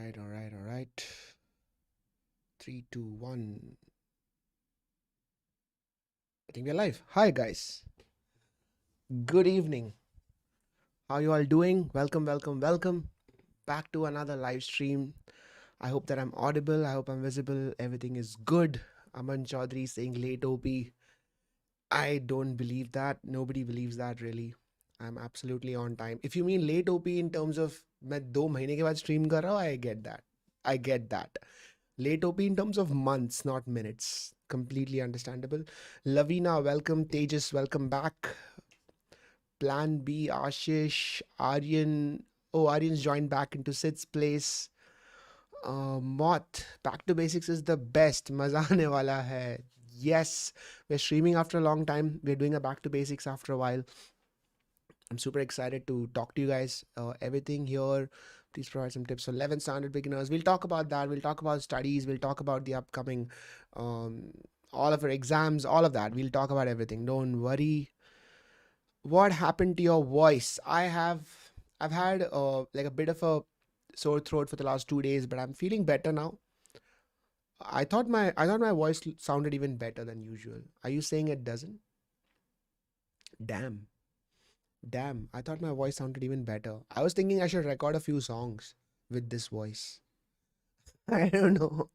All right. 3, 2, 1. I think we're live. Hi, guys. Good evening. How you all doing? Welcome back to another live stream. I hope that I'm audible. I hope I'm visible. Everything is good. Aman Chaudhary saying late OP. I don't believe that. Nobody believes that really. I'm absolutely on time. If you mean late OP in terms of मैं 2 महीने के बाद stream कर रहा हूँ, I get that. I get that. Late OP in terms of months, not minutes. Completely understandable. Lavina, welcome. Tejas, welcome back. Plan B, Ashish, Aryan. Oh, Aryan's joined back into Sid's place. Moth, back to basics is the best. Maza aane wala hai. Yes, we're streaming after a long time. We're doing a back to basics after a while. I'm super excited to talk to you guys. Everything here, please provide some tips for 11th standard beginners. We'll talk about that. We'll talk about studies. We'll talk about the upcoming, um, all of our exams, all of that. We'll talk about everything. Don't worry. What happened to your voice? I've had like a bit of a sore throat for the last 2 days, but I'm feeling better now. I thought my voice sounded even better than usual. Are you saying it doesn't? Damn. Damn, I thought my voice sounded even better. I was thinking I should record a few songs with this voice. I don't know.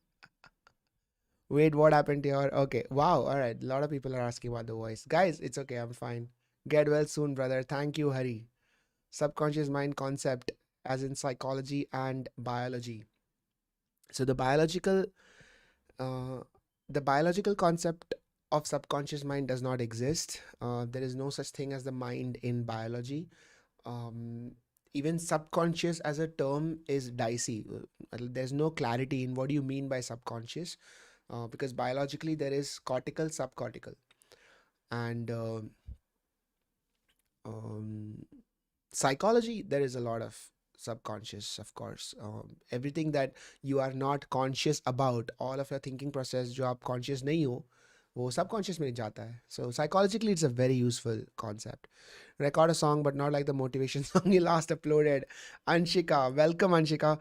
Wait, what happened to your. Okay, wow, alright. A lot of people are asking about the voice. Guys, it's okay, I'm fine. Get well soon, brother. Thank you, Hari. Subconscious mind concept, as in psychology and biology. So uh, the biological concept of subconscious mind does not exist. There is no such thing as the mind in biology. um, Even subconscious as a term is dicey. There's no clarity in what do you mean by subconscious, because biologically there is cortical, subcortical, and um, psychology there is a lot of subconscious, of course. Everything that you are not conscious about, all of your thinking process जो आप conscious नहीं हो, वो subconscious में जाता है. So psychologically it's a very useful concept. Record a song but not like the motivation song you last uploaded. Anshika, welcome Anshika.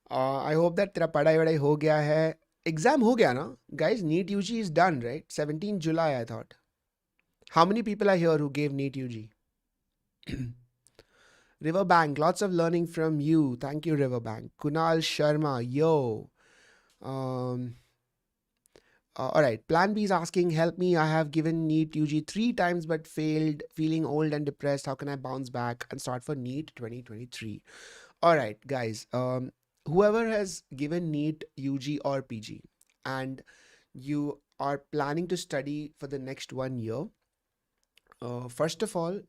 I hope that तेरा पढ़ाई वढ़ाई हो गया है. Exam हो गया ना? Guys, NEET UG is done, right? 17 July I thought. How many people are here who gave NEET UG? Riverbank, lots of learning from you. Thank you, Riverbank. Kunal Sharma, yo. Um, all right. Plan B is asking, help me. I have given NEET UG 3 times but failed, feeling old and depressed. How can I bounce back and start for NEET 2023? All right, guys. Whoever has given NEET UG or PG and you are planning to study for the next 1 year, first of all,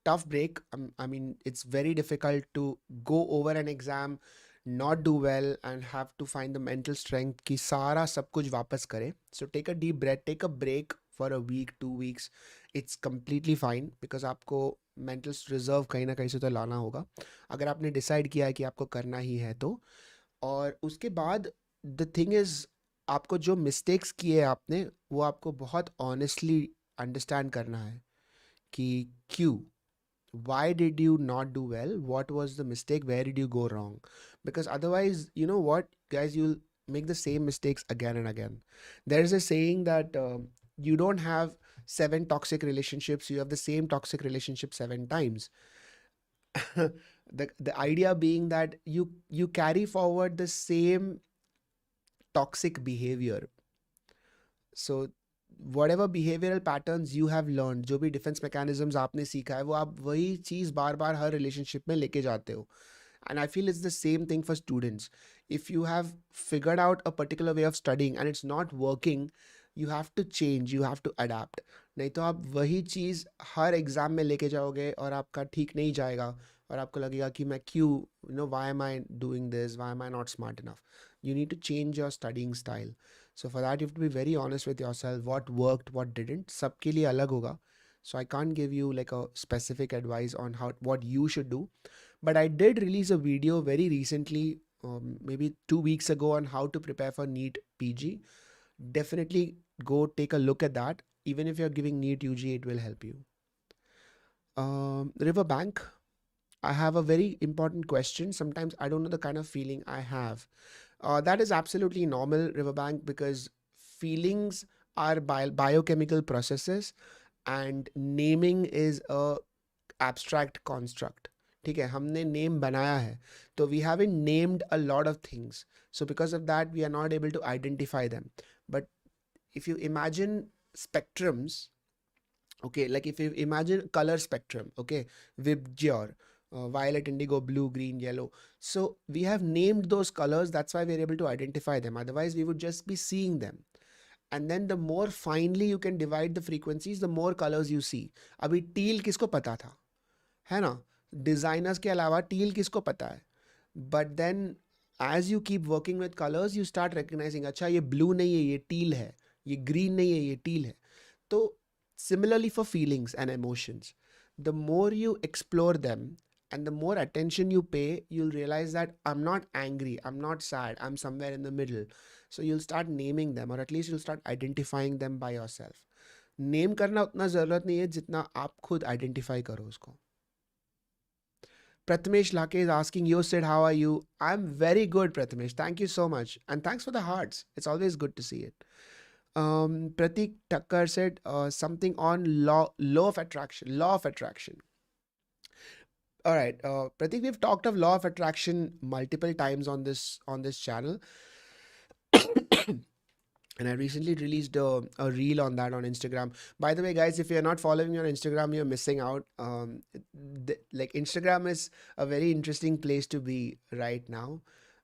tough break. I mean, it's very difficult to go over an exam, not do well, and have to find the mental strength कि सारा सब कुछ वापस करे. So take a deep breath, take a break for a week, 2 weeks. It's completely fine because आपको mental reserve कहीं ना कहीं से तो लाना होगा. अगर आपने decide किया है कि आपको करना ही है तो. और उसके बाद the thing is, आपको जो mistakes किए आपने वो आपको बहुत honestly understand करना है कि क्यों. Why did you not do well? What was the mistake? Where did you go wrong? Because otherwise, you know what, guys, you'll make the same mistakes again and again. There is a saying that you don't have 7 toxic relationships, you have the same toxic relationship 7 times. The idea being that you carry forward the same toxic behavior. So whatever behavioral patterns you have learned, जो भी defense mechanisms आपने सीखा है, वो आप वही चीज़ बार बार हर relationship में लेके जाते हो. And I feel it's the same thing for students. If you have figured out a particular way of studying and it's not working, you have to change, you have to adapt. नहीं तो आप वही चीज़ हर exam में लेके जाओगे और आपका ठीक नहीं जाएगा और आपको लगेगा कि मैं क्यों, why am I doing this, why am I not smart enough. You need to change your studying style. So for that you have to be very honest with yourself, what worked, what didn't. सबके लिए अलग होगा. So I can't give you like a specific advice on what you should do. But I did release a video very recently, maybe 2 weeks ago, on how to prepare for NEET PG. Definitely go take a look at that. Even if you're giving NEET UG, it will help you. Riverbank, I have a very important question. Sometimes I don't know the kind of feeling I have. That is absolutely normal, Riverbank, because feelings are biochemical processes and naming is a abstract construct. ठीक है, हमने name बनाया है, तो we haven't named a lot of things, so because of that we are not able to identify them. But if you imagine spectrums, okay, like if you imagine color spectrum, okay, Vibgyor, violet, indigo, blue, green, yellow, so we have named those colors, that's why we're able to identify them, otherwise we would just be seeing them. And then the more finely you can divide the frequencies, the more colors you see. अभी teal किसको पता था, है ना? Designers के अलावा teal किसको पता है? But then as you keep working with colors, you start recognizing, अच्छा ये blue नहीं है, ये teal है, ये green नहीं है, ये teal है. तो similarly for feelings and emotions, the more you explore them and the more attention you pay, you'll realize that I'm not angry, I'm not sad, I'm somewhere in the middle. So you'll start naming them, or at least you'll start identifying them by yourself. Name करना उतना ज़रूरत नहीं है जितना आप खुद identify करो उसको. Prathamesh Lake is asking, you said, how are you? I'm very good, Prathamesh. Thank you so much. And thanks for the hearts. It's always good to see it. Pratik Thakkar said something on law of attraction. Law of attraction. All right, Pratik, we've talked of law of attraction multiple times on this channel. And I recently released a reel on that on Instagram. By the way, guys, if you're not following me on Instagram, you're missing out. Like Instagram is a very interesting place to be right now,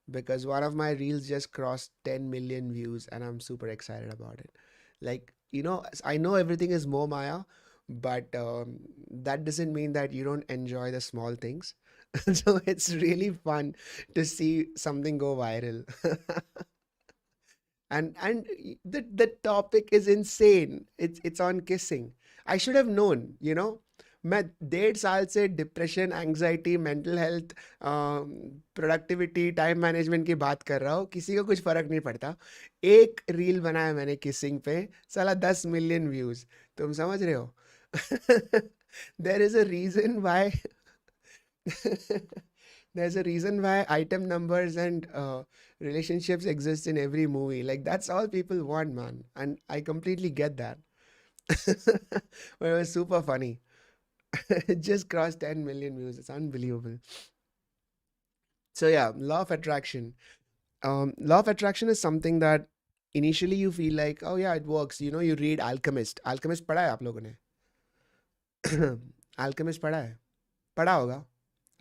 because one of my reels just crossed 10 million views and I'm super excited about it. Like, you know, I know everything is more Maya, but that doesn't mean that you don't enjoy the small things. So it's really fun to see something go viral. And the topic is insane. It's on kissing. I should have known, you know. मैं 1.5 साल से depression, anxiety, mental health, productivity, time management की बात कर रहा हूँ, किसी को कुछ फर्क नहीं पड़ता. एक रील बनाया मैंने किसिंग पे, साला 10 मिलियन व्यूज. तुम समझ रहे हो? There is a reason why there's a reason why item numbers and relationships exist in every movie. Like, that's all people want, man, and I completely get that. But it was super funny. It just crossed 10 million views. It's unbelievable. So yeah, law of attraction. Law of attraction is something that initially you feel like, oh yeah, it works. You know, you read Alchemist. Alchemist पढ़ा है आप लोगों ने? Alchemist पढ़ा है? पढ़ा होगा.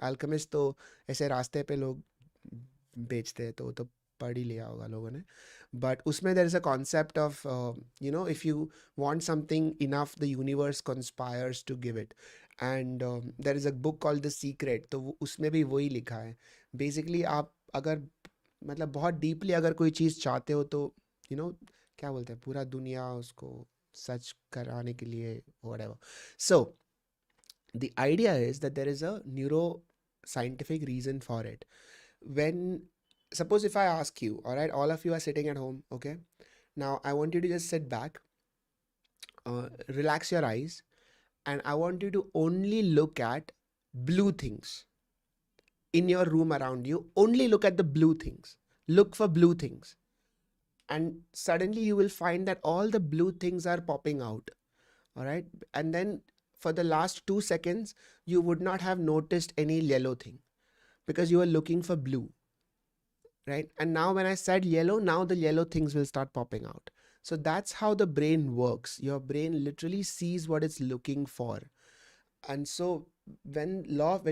Alchemist तो ऐसे रास्ते पे लोग बेचते हैं, तो पढ़ ही लिया होगा लोगों ने. But उसमें there is a concept of, you know, if you want something enough, the universe conspires to give it. And there is a book called The Secret, तो उसमें भी वही लिखा है. Basically आप अगर मतलब बहुत डीपली अगर कोई चीज़ चाहते हो तो, you know, क्या बोलते हैं, पूरा दुनिया उसको सच कराने के लिए, whatever. So the idea is that there is a neuroscientific reason for it. When, suppose if I ask you, all right, all of you are sitting at home, okay, now I want you to just sit back, relax your eyes, and I want you to only look at blue things in your room around you. Only look at the blue things. Look for blue things, and suddenly you will find that all the blue things are popping out. All right, and then for the last 2 seconds you would not have noticed any yellow thing because you were looking for blue, right? And now when I said yellow, now the yellow things will start popping out. So that's how the brain works. Your brain literally sees what it's looking for. And so when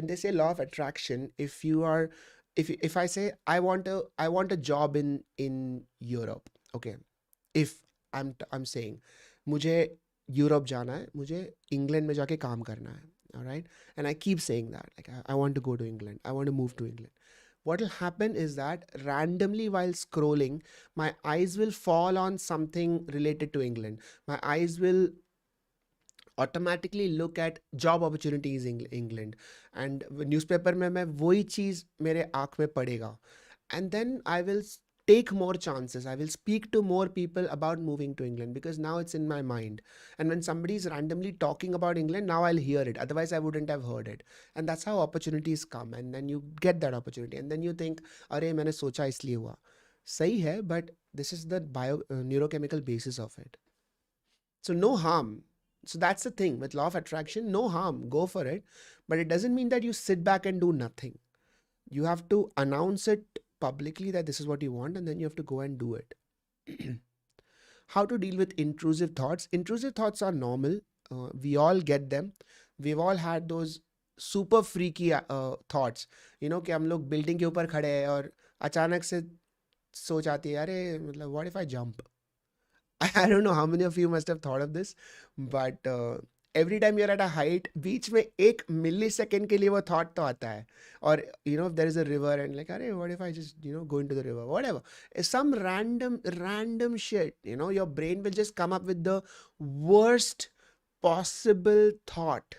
they say law of attraction, if you are, if I say I want a job in Europe, okay, if I'm saying मुझे Europe जाना है, मुझे England में जाके काम करना है, all right, and I keep saying that, like, I want to go to England, I want to move to England. What will happen is that randomly while scrolling, my eyes will fall on something related to England. My eyes will automatically look at job opportunities in England, and newspaper में मैं वही चीज़ मेरे आँख में पड़ेगा, and then I will take more chances. I will speak to more people about moving to England because now it's in my mind. And when somebody is randomly talking about England, now I'll hear it. Otherwise, I wouldn't have heard it. And that's how opportunities come. And then you get that opportunity. And then you think, अरे मैंने सोचा इसलिए हुआ. सही है, but this is the neurochemical basis of it. So no harm. So that's the thing with law of attraction, no harm, go for it. But it doesn't mean that you sit back and do nothing. You have to announce it publicly that this is what you want, and then you have to go and do it. How to deal with intrusive thoughts? Intrusive thoughts are normal. We all get them. We've all had those super freaky thoughts. You know कि हम लोग building के ऊपर खड़े हैं और अचानक से सोच आती है, अरे मतलब what if I jump? I don't know how many of you must have thought of this, but every time you're at a height, बीच में एक millisecond के लिए वो thought तो आता है. Or you know, if there is a river and like, अरे what if I just go into the river, whatever, some random shit. Your brain will just come up with the worst possible thought.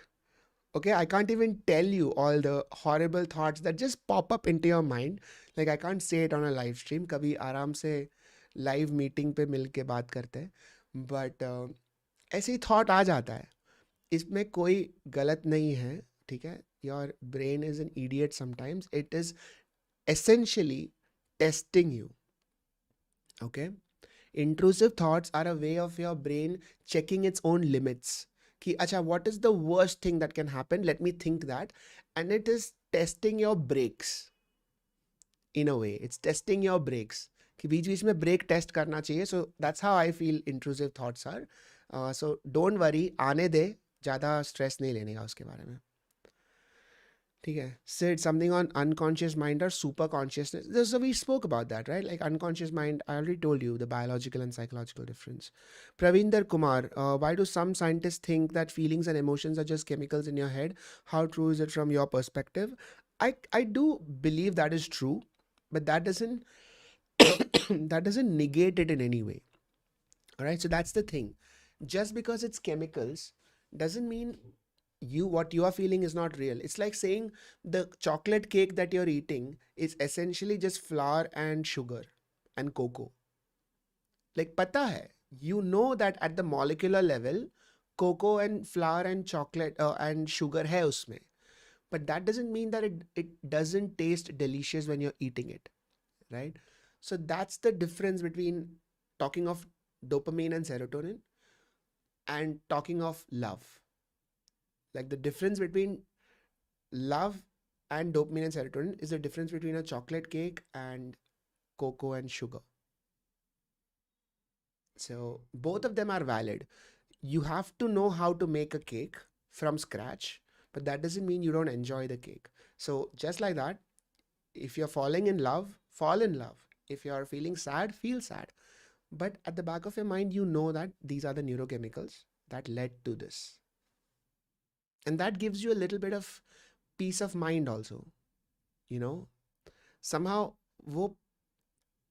Okay, I can't even tell you all the horrible thoughts that just pop up into your mind. Like I can't say it on a live stream. कभी आराम से live meeting पे मिल के बात करते हैं, but ऐसे ही thought आ जाता है. इसमें कोई गलत नहीं है, ठीक है. Your brain is an idiot sometimes. It is essentially testing you. Okay, intrusive thoughts are a way of your brain checking its own limits. कि अच्छा, what is the worst thing that can happen, let me think that. And it is testing your brakes. In a way, it's testing your brakes कि बीच बीच में break test करना चाहिए. So that's how I feel intrusive thoughts are. So don't worry, आने दे, ज़्यादा stress नहीं लेने का उसके बारे में, ठीक है. Said something on unconscious mind or super consciousness. So we spoke about that, right? Like unconscious mind, I already told you the biological and psychological difference. Pravinder Kumar, why do some scientists think that feelings and emotions are just chemicals in your head? How true is it from your perspective? I do believe that is true, but that doesn't that doesn't negate it in any way. All right, so that's the thing. Just because it's chemicals doesn't mean what you are feeling is not real. It's like saying the chocolate cake that you're eating is essentially just flour and sugar and cocoa. Like pata hai, you know that at the molecular level cocoa and flour and chocolate and sugar hai usme, but that doesn't mean that it doesn't taste delicious when you're eating it, right? So that's the difference between talking of dopamine and serotonin and talking of love. Like the difference between love and dopamine and serotonin is the difference between a chocolate cake and cocoa and sugar. So both of them are valid. You have to know how to make a cake from scratch, but that doesn't mean you don't enjoy the cake. So just like that, if you're falling in love, fall in love. If you're feeling sad, feel sad. But at the back of your mind, you know that these are the neurochemicals that led to this. And that gives you a little bit of peace of mind also. Somehow, वो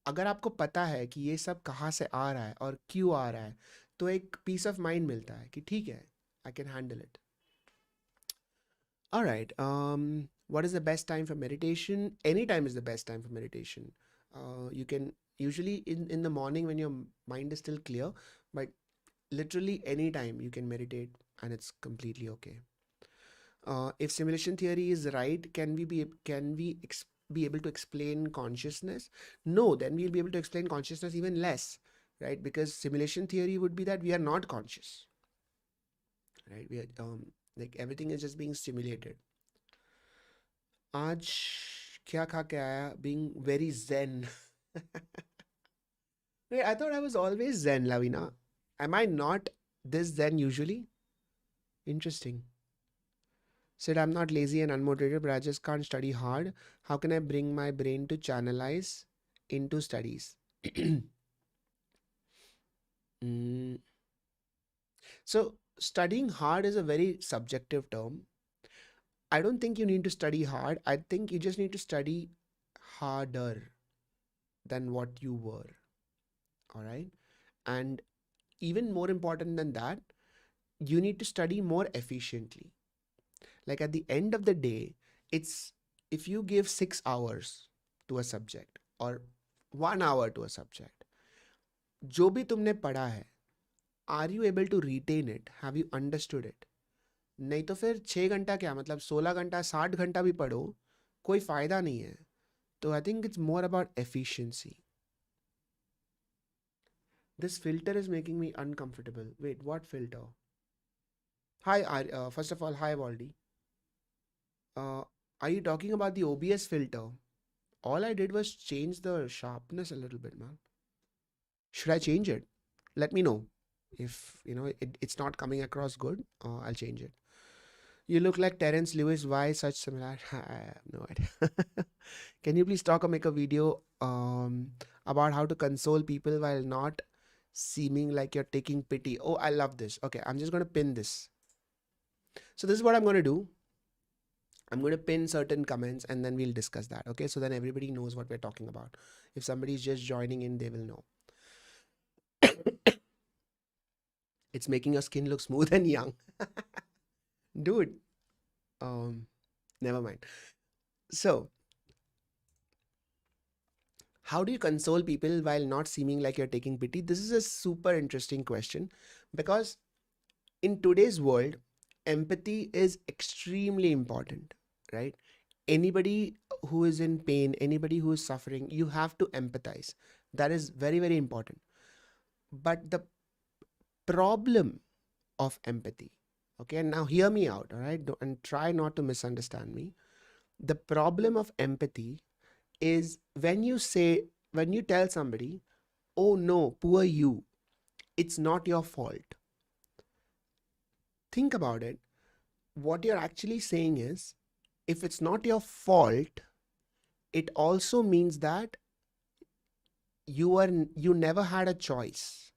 अगर आपको पता है कि ये सब कहाँ से आ रहा है और क्यों आ रहा है, तो एक पीस ऑफ माइंड मिलता है कि ठीक है, I can handle it. All right. What is the best time for meditation? Any time is the best time for meditation. You can usually in the morning when your mind is still clear, but literally any time you can meditate and it's completely okay. If simulation theory is right, can we be able to explain consciousness? No, then we'll be able to explain consciousness even less, right? Because simulation theory would be that we are not conscious, right? We are like everything is just being stimulated. आज क्या खा के आया? Being very zen. Wait, I thought I was always zen, Lavina. Am I not this zen usually? Interesting. Said I'm not lazy and unmotivated, but I just can't study hard. How can I bring my brain to channelize into studies? So studying hard is a very subjective term. I don't think you need to study hard. I think you just need to study harder than what you were. All right. And even more important than that, you need to study more efficiently. Like at the end of the day, it's if you give 6 hours to a subject or 1 hour to a subject. जो भी तुमने पढ़ा है, are you able to retain it? Have you understood it? नहीं तो फिर 6 घंटा क्या, मतलब 16 घंटा, 60 घंटा भी पढ़ो, कोई फायदा नहीं है. तो I think it's more about efficiency. This filter is making me uncomfortable. Wait, what filter? Hi, first of all, hi, Waldy. Uh, are you talking about the OBS filter? All I did was change the sharpness a little bit, man. Should I change it? Let me know. If it's not coming across good, I'll change it. You look like Terence Lewis. Why such similar? I have no idea. Can you please talk or make a video about how to console people while not seeming like you're taking pity? Oh, I love this. Okay, I'm just going to pin this. So this is what I'm going to do. I'm going to pin certain comments and then we'll discuss that. Okay, so then everybody knows what we're talking about. If somebody's just joining in, they will know. It's making your skin look smooth and young. Dude, never mind. So, how do you console people while not seeming like you're taking pity? This is a super interesting question because in today's world, empathy is extremely important, right? Anybody who is in pain, anybody who is suffering, you have to empathize. That is very, very important. But the problem of empathy, okay, and now hear me out, all right? And try not to misunderstand me. The problem of empathy is when you tell somebody, oh no, poor you, it's not your fault. Think about it. What you're actually saying is, if it's not your fault, it also means that you never had a choice.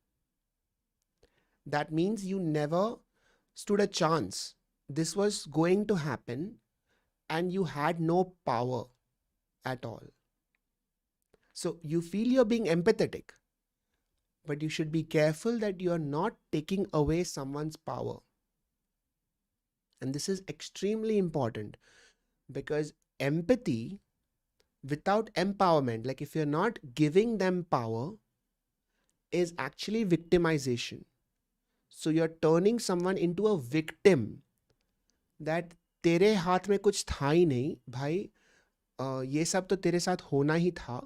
That means you never stood a chance. This was going to happen and you had no power at all. So you feel you're being empathetic, but you should be careful that you're not taking away someone's power. And this is extremely important because empathy without empowerment, like if you're not giving them power, is actually victimization. So you're turning someone into a victim that तेरे हाथ में कुछ था ही नहीं भाई, ये सब तो तेरे साथ होना ही था.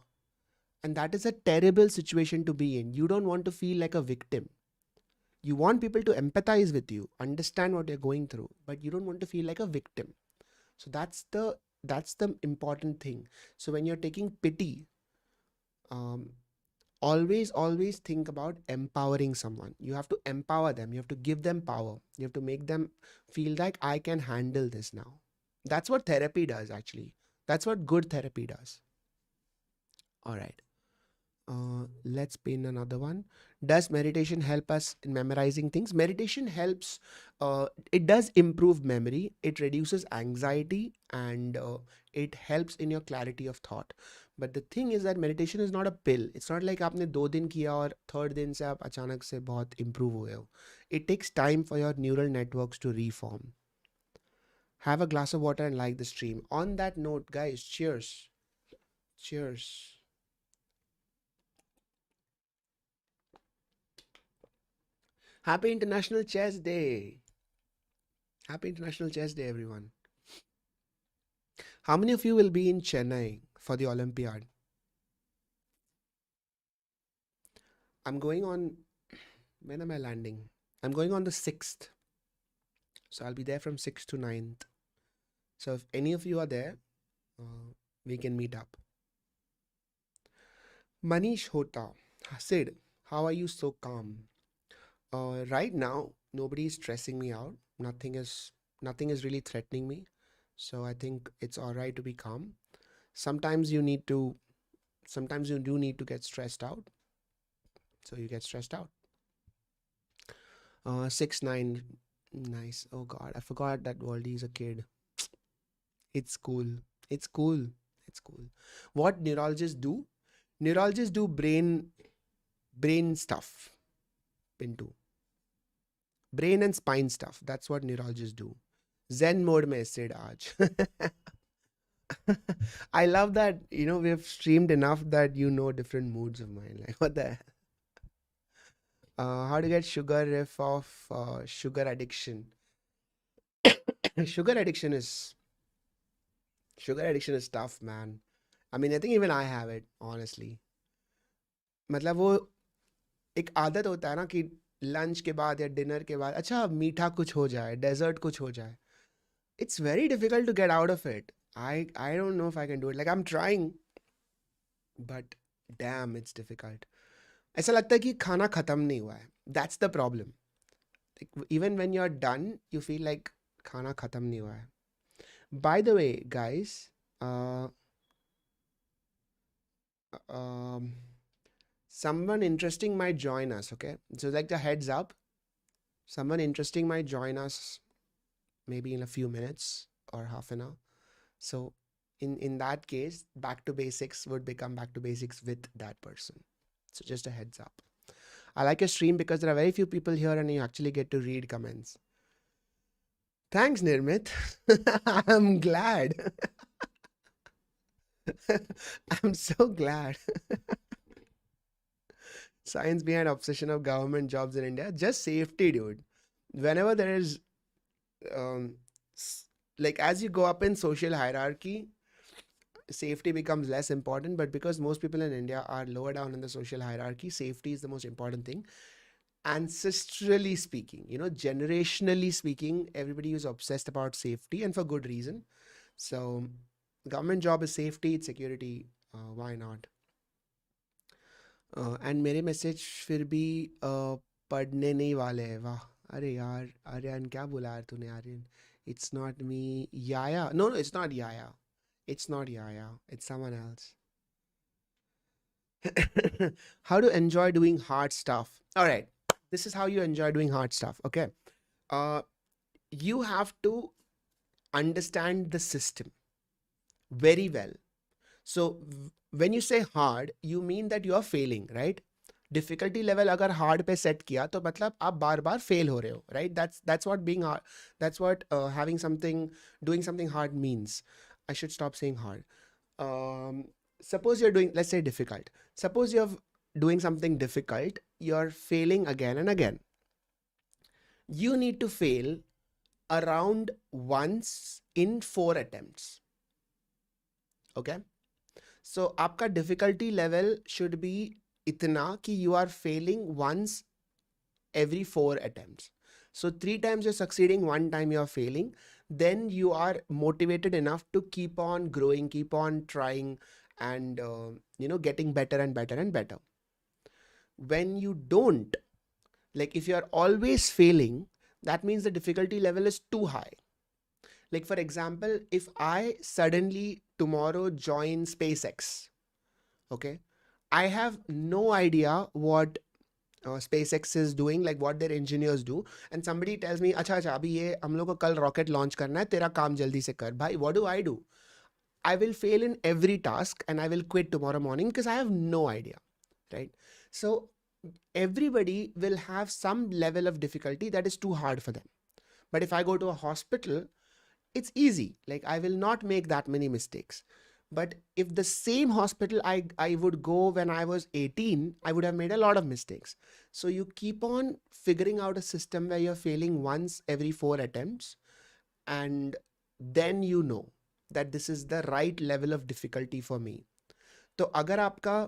And that is a terrible situation to be in. You don't want to feel like a victim. You want people to empathize with you, understand what you're going through, but you don't want to feel like a victim. So that's the important thing. So when you're taking pity, always think about empowering someone. You have to empower them. You have to give them power. You have to make them feel like I can handle this now. That's what therapy does, actually. That's what good therapy does. All right. Let's pin another one. Does meditation help us in memorizing things? Meditation helps. It does improve memory. It reduces anxiety and it helps in your clarity of thought. But the thing is that meditation is not a pill. It's not like आपने 2 दिन किया और third दिन से आप अचानक से बहुत improve हुए हो. It takes time for your neural networks to reform. Have a glass of water and like the stream. On that note, guys, cheers. Cheers. Happy International Chess Day. Happy International Chess Day, everyone. How many of you will be in Chennai for the Olympiad? I'm going on, when am I landing? I'm going on the 6th. So I'll be there from 6th to 9th. So if any of you are there, we can meet up. Manish Hota. Sid, how are you so calm? Right now, nobody is stressing me out. Nothing is really threatening me. So I think it's all right to be calm. Sometimes you do need to get stressed out. So you get stressed out. 6-9. Nice. Oh God, I forgot that Waldy is a kid. It's cool. It's cool. It's cool. What neurologists do? Neurologists do brain stuff. Pintu. Brain and spine stuff. That's what neurologists do. Zen mode mein Sid aaj. I love that, we've streamed enough that different moods of mine. Like, what the hell? How to get sugar if of sugar addiction? Sugar addiction is sugar addiction is tough, man. I mean, I think even I have it, honestly. मतलब वो एक आदत होता है ना कि lunch के बाद या डिनर के बाद अच्छा मीठा कुछ हो जाए, डेजर्ट कुछ हो जाए. It's very difficult to get out of it. I don't know if I can do it. Like I'm trying, but damn, it's difficult. ऐसा लगता है कि खाना खत्म नहीं हुआ है. That's the problem. Like, even when you're done, you feel like खाना खत्म नहीं हुआ है. By the way, guys, uh, um, someone interesting might join us. Okay, so like the heads up, someone interesting might join us maybe in a few minutes or half an hour. So in that case, back to basics would become back to basics with that person. So just a heads up. I like your stream because there are very few people here and you actually get to read comments. Thanks, Nirmit. I'm glad. I'm so glad. Science behind obsession of government jobs in India. Just safety, dude. Whenever there is, um, like as you go up in social hierarchy, safety becomes less important. But because most people in India are lower down in the social hierarchy, safety is the most important thing. Ancestrally speaking, generationally speaking, everybody is obsessed about safety and for good reason. So, government job is safety, it's security. Why not? And मेरे message फिर भी पढ़ने नहीं वाले हैं. वाह. अरे यार, आर्यन क्या बोला यार तूने? Aryan, it's not me. Yaya, no no, it's not Yaya. It's not Yaya, it's someone else. How to enjoy doing hard stuff. All right, this is how you enjoy doing hard stuff. Okay, uh, you have to understand the system very well. So when you say hard, you mean that you are failing, right? Difficulty level अगर hard पे set किया तो मतलब आप बार बार fail हो रहे हो, right? That's what being hard. That's what having something, doing something hard means. I should stop saying hard. Um, Suppose you're doing, let's say, difficult. Suppose you're doing something difficult, you're failing again and again. You need to fail around once in 4 attempts. Okay? So आपका difficulty level should be इतना कि you are failing once every 4 attempts. So 3 times you're succeeding, 1 time you're failing. Then you are motivated enough to keep on growing, keep on trying, and getting better and better and better. When you don't, like if you're always failing, that means the difficulty level is too high. Like for example, if I suddenly tomorrow join SpaceX, okay, I have no idea what SpaceX is doing, like what their engineers do, and somebody tells me, अच्छा अच्छा अभी ये हम लोग को कल rocket launch करना है, तेरा काम जल्दी से कर. भाई, what do? I will fail in every task and I will quit tomorrow morning because I have no idea, right? So everybody will have some level of difficulty that is too hard for them. But if I go to a hospital, it's easy. Like I will not make that many mistakes. But if the same hospital I would go when I was 18, I would have made a lot of mistakes. So you keep on figuring out a system where you're failing once every 4 attempts, and then you know that this is the right level of difficulty for me. तो अगर आपका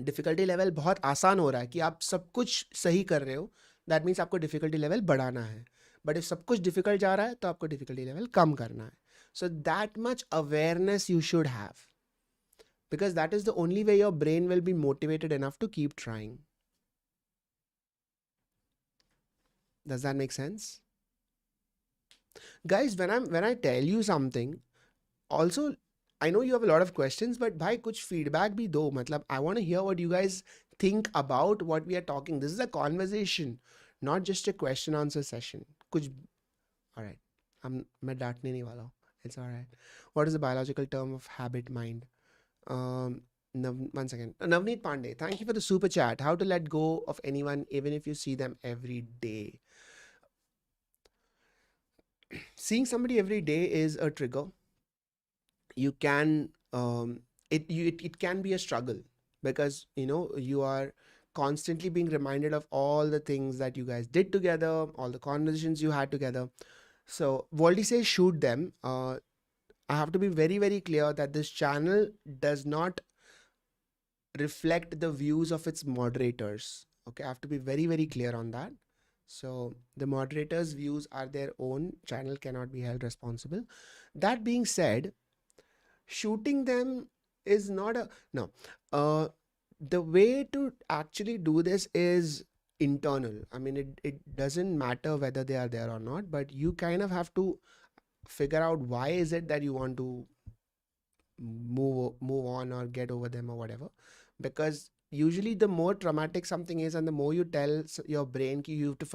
difficulty level बहुत आसान हो रहा है कि आप सब कुछ सही कर रहे हो, दैट मीन्स आपको डिफिकल्टी लेवल बढ़ाना है. बट इफ सब कुछ डिफिकल्ट जा रहा है तो आपको डिफिकल्टी लेवल कम करना है. So that much awareness you should have, because that is the only way your brain will be motivated enough to keep trying. Does that make sense? Guys, when I tell you something, also I know you have a lot of questions, but bhai kuch feedback bhi do. Matlab, I want to hear what you guys think about what we are talking. This is a conversation, not just a question answer session. Kuch, all right. मैं डांटने नहीं वाला हूँ. It's all right. What is the biological term of habit mind? One second. Navneet Pandey, thank you for the super chat. How to let go of anyone even if you see them every day? Seeing somebody every day is a trigger. you can it can be a struggle, because you are constantly being reminded of all the things that you guys did together, all the conversations you had together. So Voldy says shoot them. I have to be very very clear that this channel does not reflect the views of its moderators. Okay, I have to be very very clear on that. So the moderators views are their own, channel cannot be held responsible. That being said, shooting them is not a no. The way to actually do this is internal. I mean, it doesn't matter whether they are there or not, but you kind of have to figure out why is it that you want to move on or get over them or whatever. Because usually the more traumatic something is and the more you tell your brain ki you have to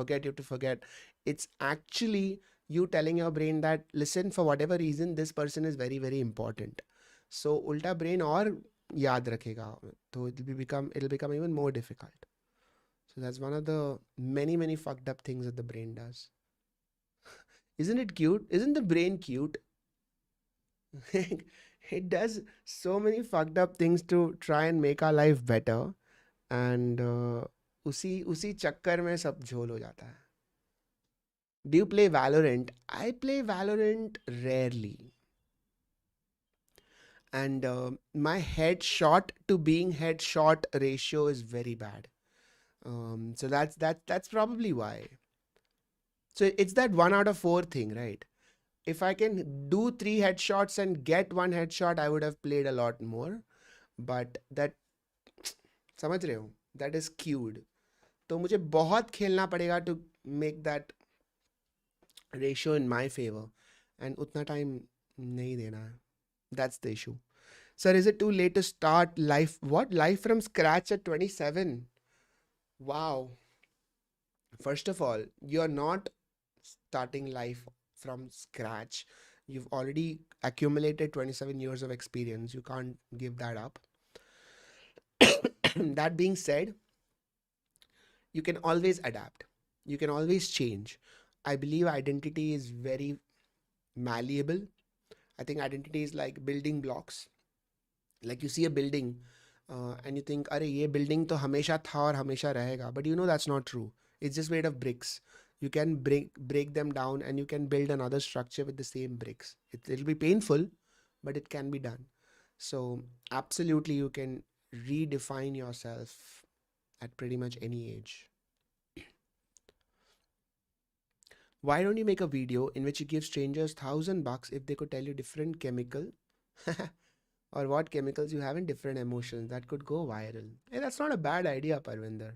forget, it's actually you telling your brain that listen, for whatever reason this person is very very important. So ulta brain और याद रखेगा, तो it'll become even more difficult. So that's one of the many many fucked up things that the brain does. Isn't it cute? Isn't the brain cute? It does so many fucked up things to try and make our life better, and उसी चक्कर में सब झोल हो जाता है. Do you play Valorant? I play Valorant rarely, and my headshot to being headshot ratio is very bad. So that's probably why. So it's that 1 out of 4 thing, right? If I can do 3 headshots and get 1 headshot, I would have played a lot more. But that, समझ रहे हो, that is queued. तो मुझे बहुत खेलना पड़ेगा to make that ratio in my favor, and उतना time नहीं देना है. That's the issue. Sir, is it too late to start life? What? Life from scratch at 27? Wow. First of all, you're not starting life from scratch. You've already accumulated 27 years of experience. You can't give that up. That being said, you can always adapt. You can always change. I believe identity is very malleable. I think identity is like building blocks. Like you see a building and you think, अरे ये building तो हमेशा था और हमेशा रहेगा. But you know that's not true. It's just made of bricks. You can break them down and you can build another structure with the same bricks. It'll be painful, but it can be done. So absolutely you can redefine yourself at pretty much any age. Why don't you make a video in which you give strangers $1,000 if they could tell you different chemical or what chemicals you have in different emotions? That could go viral. Hey, that's not a bad idea, Parvinder.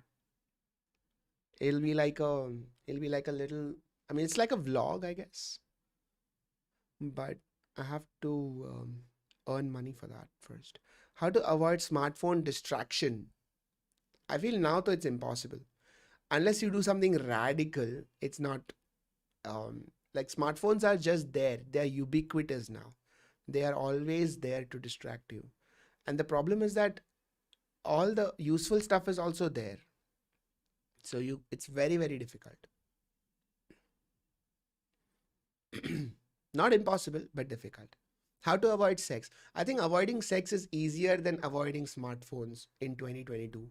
It'll be like a little, I mean, it's like a vlog, I guess. But I have to earn money for that first. How to avoid smartphone distraction? I feel now though it's impossible. Unless you do something radical, it's not, like smartphones are just there. They're ubiquitous now. They are always there to distract you. And the problem is that all the useful stuff is also there. So it's very, very difficult. Not impossible, but difficult. How to avoid sex? I think avoiding sex is easier than avoiding smartphones in 2022.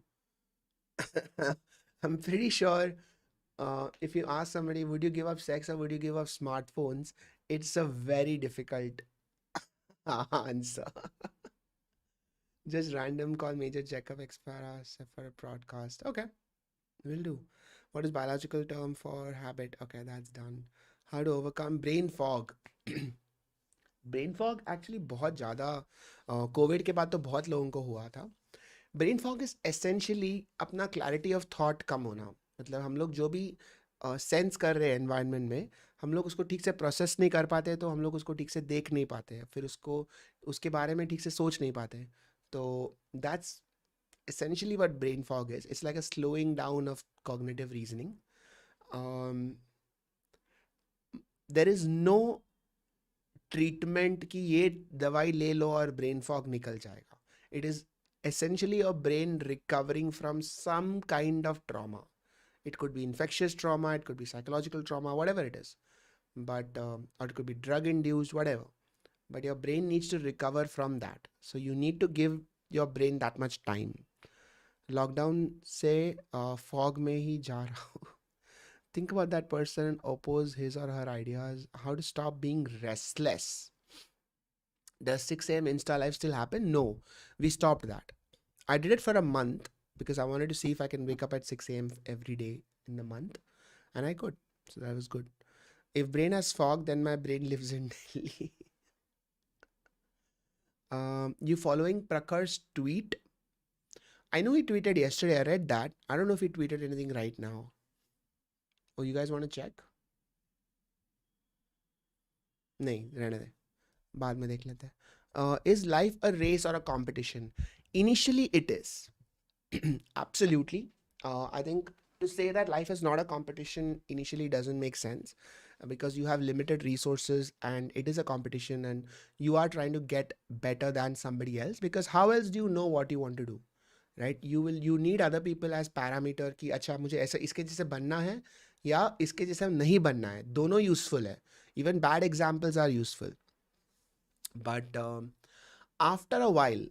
I'm pretty sure if you ask somebody, would you give up sex or would you give up smartphones? It's a very difficult answer. Just random call major checkup expire for a broadcast. Okay, will do. What is biological term for habit? Okay, that's done. How to overcome brain fog? Brain fog actually बहुत ज़्यादा Covid के बाद तो बहुत लोगों को हुआ था. ब्रेन फॉग इज एसेंशियली अपना क्लैरिटी ऑफ थॉट कम होना. मतलब हम लोग जो भी सेंस कर रहे हैं एनवायरनमेंट में, हम लोग उसको ठीक से प्रोसेस नहीं कर पाते, तो हम लोग उसको ठीक से देख नहीं पाते, फिर उसके बारे में ठीक से सोच नहीं पाते. तो that's essentially what brain fog is. It's like a slowing down of cognitive reasoning. There is no treatment कि ये दवाई ले लो और brain fog निकल जाएगा. It is essentially a brain recovering from some kind of trauma. It could be infectious trauma, it could be psychological trauma, whatever it is. But or it could be drug induced, whatever. but your brain needs to recover from that. So you need to give your brain that much time. Lockdown से fog में ही जा रहा हूँ. Think about that person, oppose his or her ideas. How to stop being restless? Does 6 a.m. Insta live still happen? No, we stopped that. I did it for a month because I wanted to see if I can wake up at 6 a.m. every day in the month, and I could. So that was good. If brain has fog, then my brain lives in Delhi. You following Prakar's tweet? I know he tweeted yesterday. I read that. I don't know if he tweeted anything right now. Oh, you guys want to check? नहीं रहने दे बाद में देख लेते हैं. Is life a race or a competition? Initially it is. Absolutely. I think to say that life is not a competition initially doesn't make sense, because you have limited resources and it is a competition and you are trying to get better than somebody else, because how else do you know what you want to do, right? You need other people as parameter कि अच्छा मुझे ऐसा इसके जैसे बनना है या इसके जैसा नहीं बनना है. दोनों useful है. Even bad examples are useful. But after a while,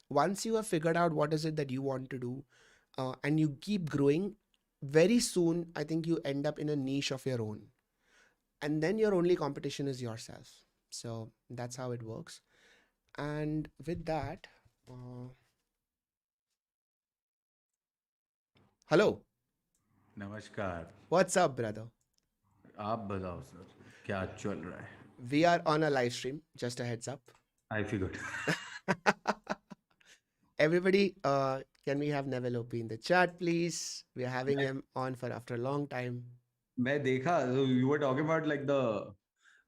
once you have figured out what is it that you want to do, and you keep growing, very soon I think you end up in a niche of your own, and then your only competition is yourself. So that's how it works. And with that, hello, नमस्कार. what's up, brother? आप बताओ sir, क्या चल रहा है? We are on a live stream, just a heads up. I figured. Everybody, can we have Neville OP in the chat, please? We are having him on for after a long time. मैं देखा, so you were talking about like the,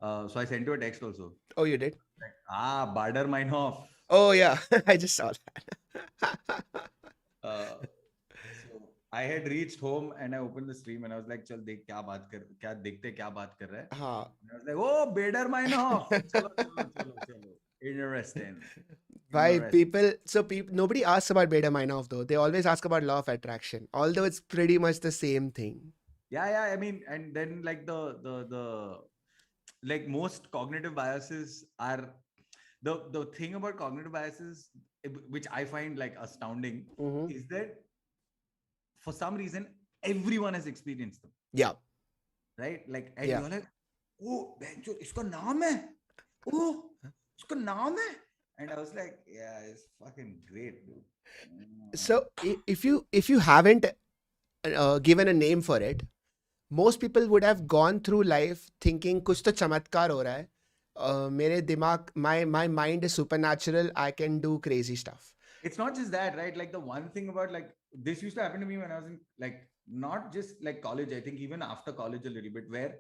so I sent you a text also. Oh, you did? Like, Bader Meinhof. Oh, yeah. I just saw that. So I had reached home and I opened the stream and I was like, चल देख क्या देखते क्या बात कर रहा है. हाँ. And I was like, oh, Bader Meinhof. चलो. Interesting. Why people, nobody asks about beta Meinhof though. They always ask about law of attraction, although it's pretty much the same thing. Yeah. I mean, and then like the like most cognitive biases are the thing about cognitive biases, which I find like astounding, is that for some reason everyone has experienced them. Yeah. Right? Like, and you're like, oh, isko naam hai. Oh, isko naam hai. And I was like, yeah, it's fucking great, dude. So if you haven't given a name for it, most people would have gone through life thinking कुछ तो चमत्कार हो रहा है. मेरे दिमाग, my mind is supernatural. I can do crazy stuff. It's not just that, right? Like the one thing about like this used to happen to me when I was in like not just like college. I think even after college a little bit, where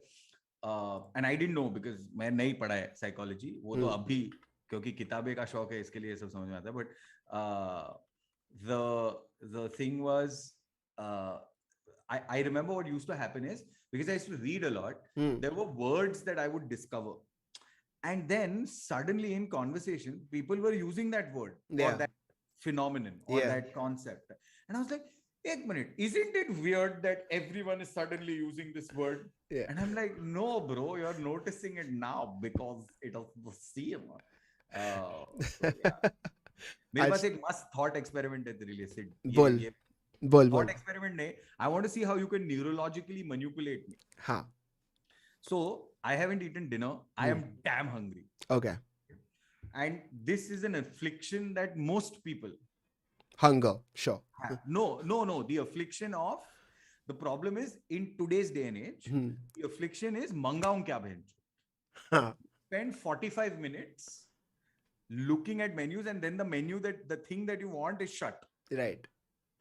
and I didn't know because मैं नहीं पढ़ा है psychology. वो तो अभी क्योंकि किताबें का शौक है इसके लिए सब समझ में आता है. But the thing was, I remember what used to happen is, because I used to read a lot, there were words that I would discover. And then suddenly in conversation, people were using that word or that phenomenon or that concept. And I was like, एक minute, isn't it weird that everyone is suddenly using this word? Yeah. And I'm like, no, bro, you're noticing it now because it was the same. So, yeah. मेरे पास एक मस्त thought experiment है तेरे लिए, Sid. बोल. Thought experiment नहीं. I want to see how you can neurologically manipulate me. हाँ. So I haven't eaten dinner. I am damn hungry. Okay. And this is an affliction that most people. Hunger, sure. Have. No. The affliction of, the problem is in today's day and age, the affliction is mangaun kya bhenjo. Spend 45 minutes looking at menus and then the thing that you want is shut. Right.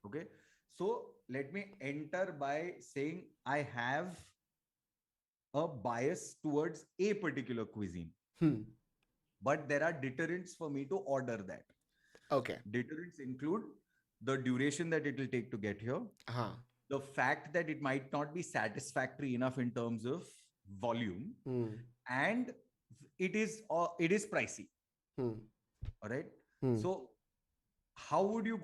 Okay. So let me enter by saying I have a bias towards a particular cuisine. But there are deterrents for me to order that. Okay. Deterrents include the duration that it will take to get here. The fact that it might not be satisfactory enough in terms of volume. And it is pricey. All right. So how would you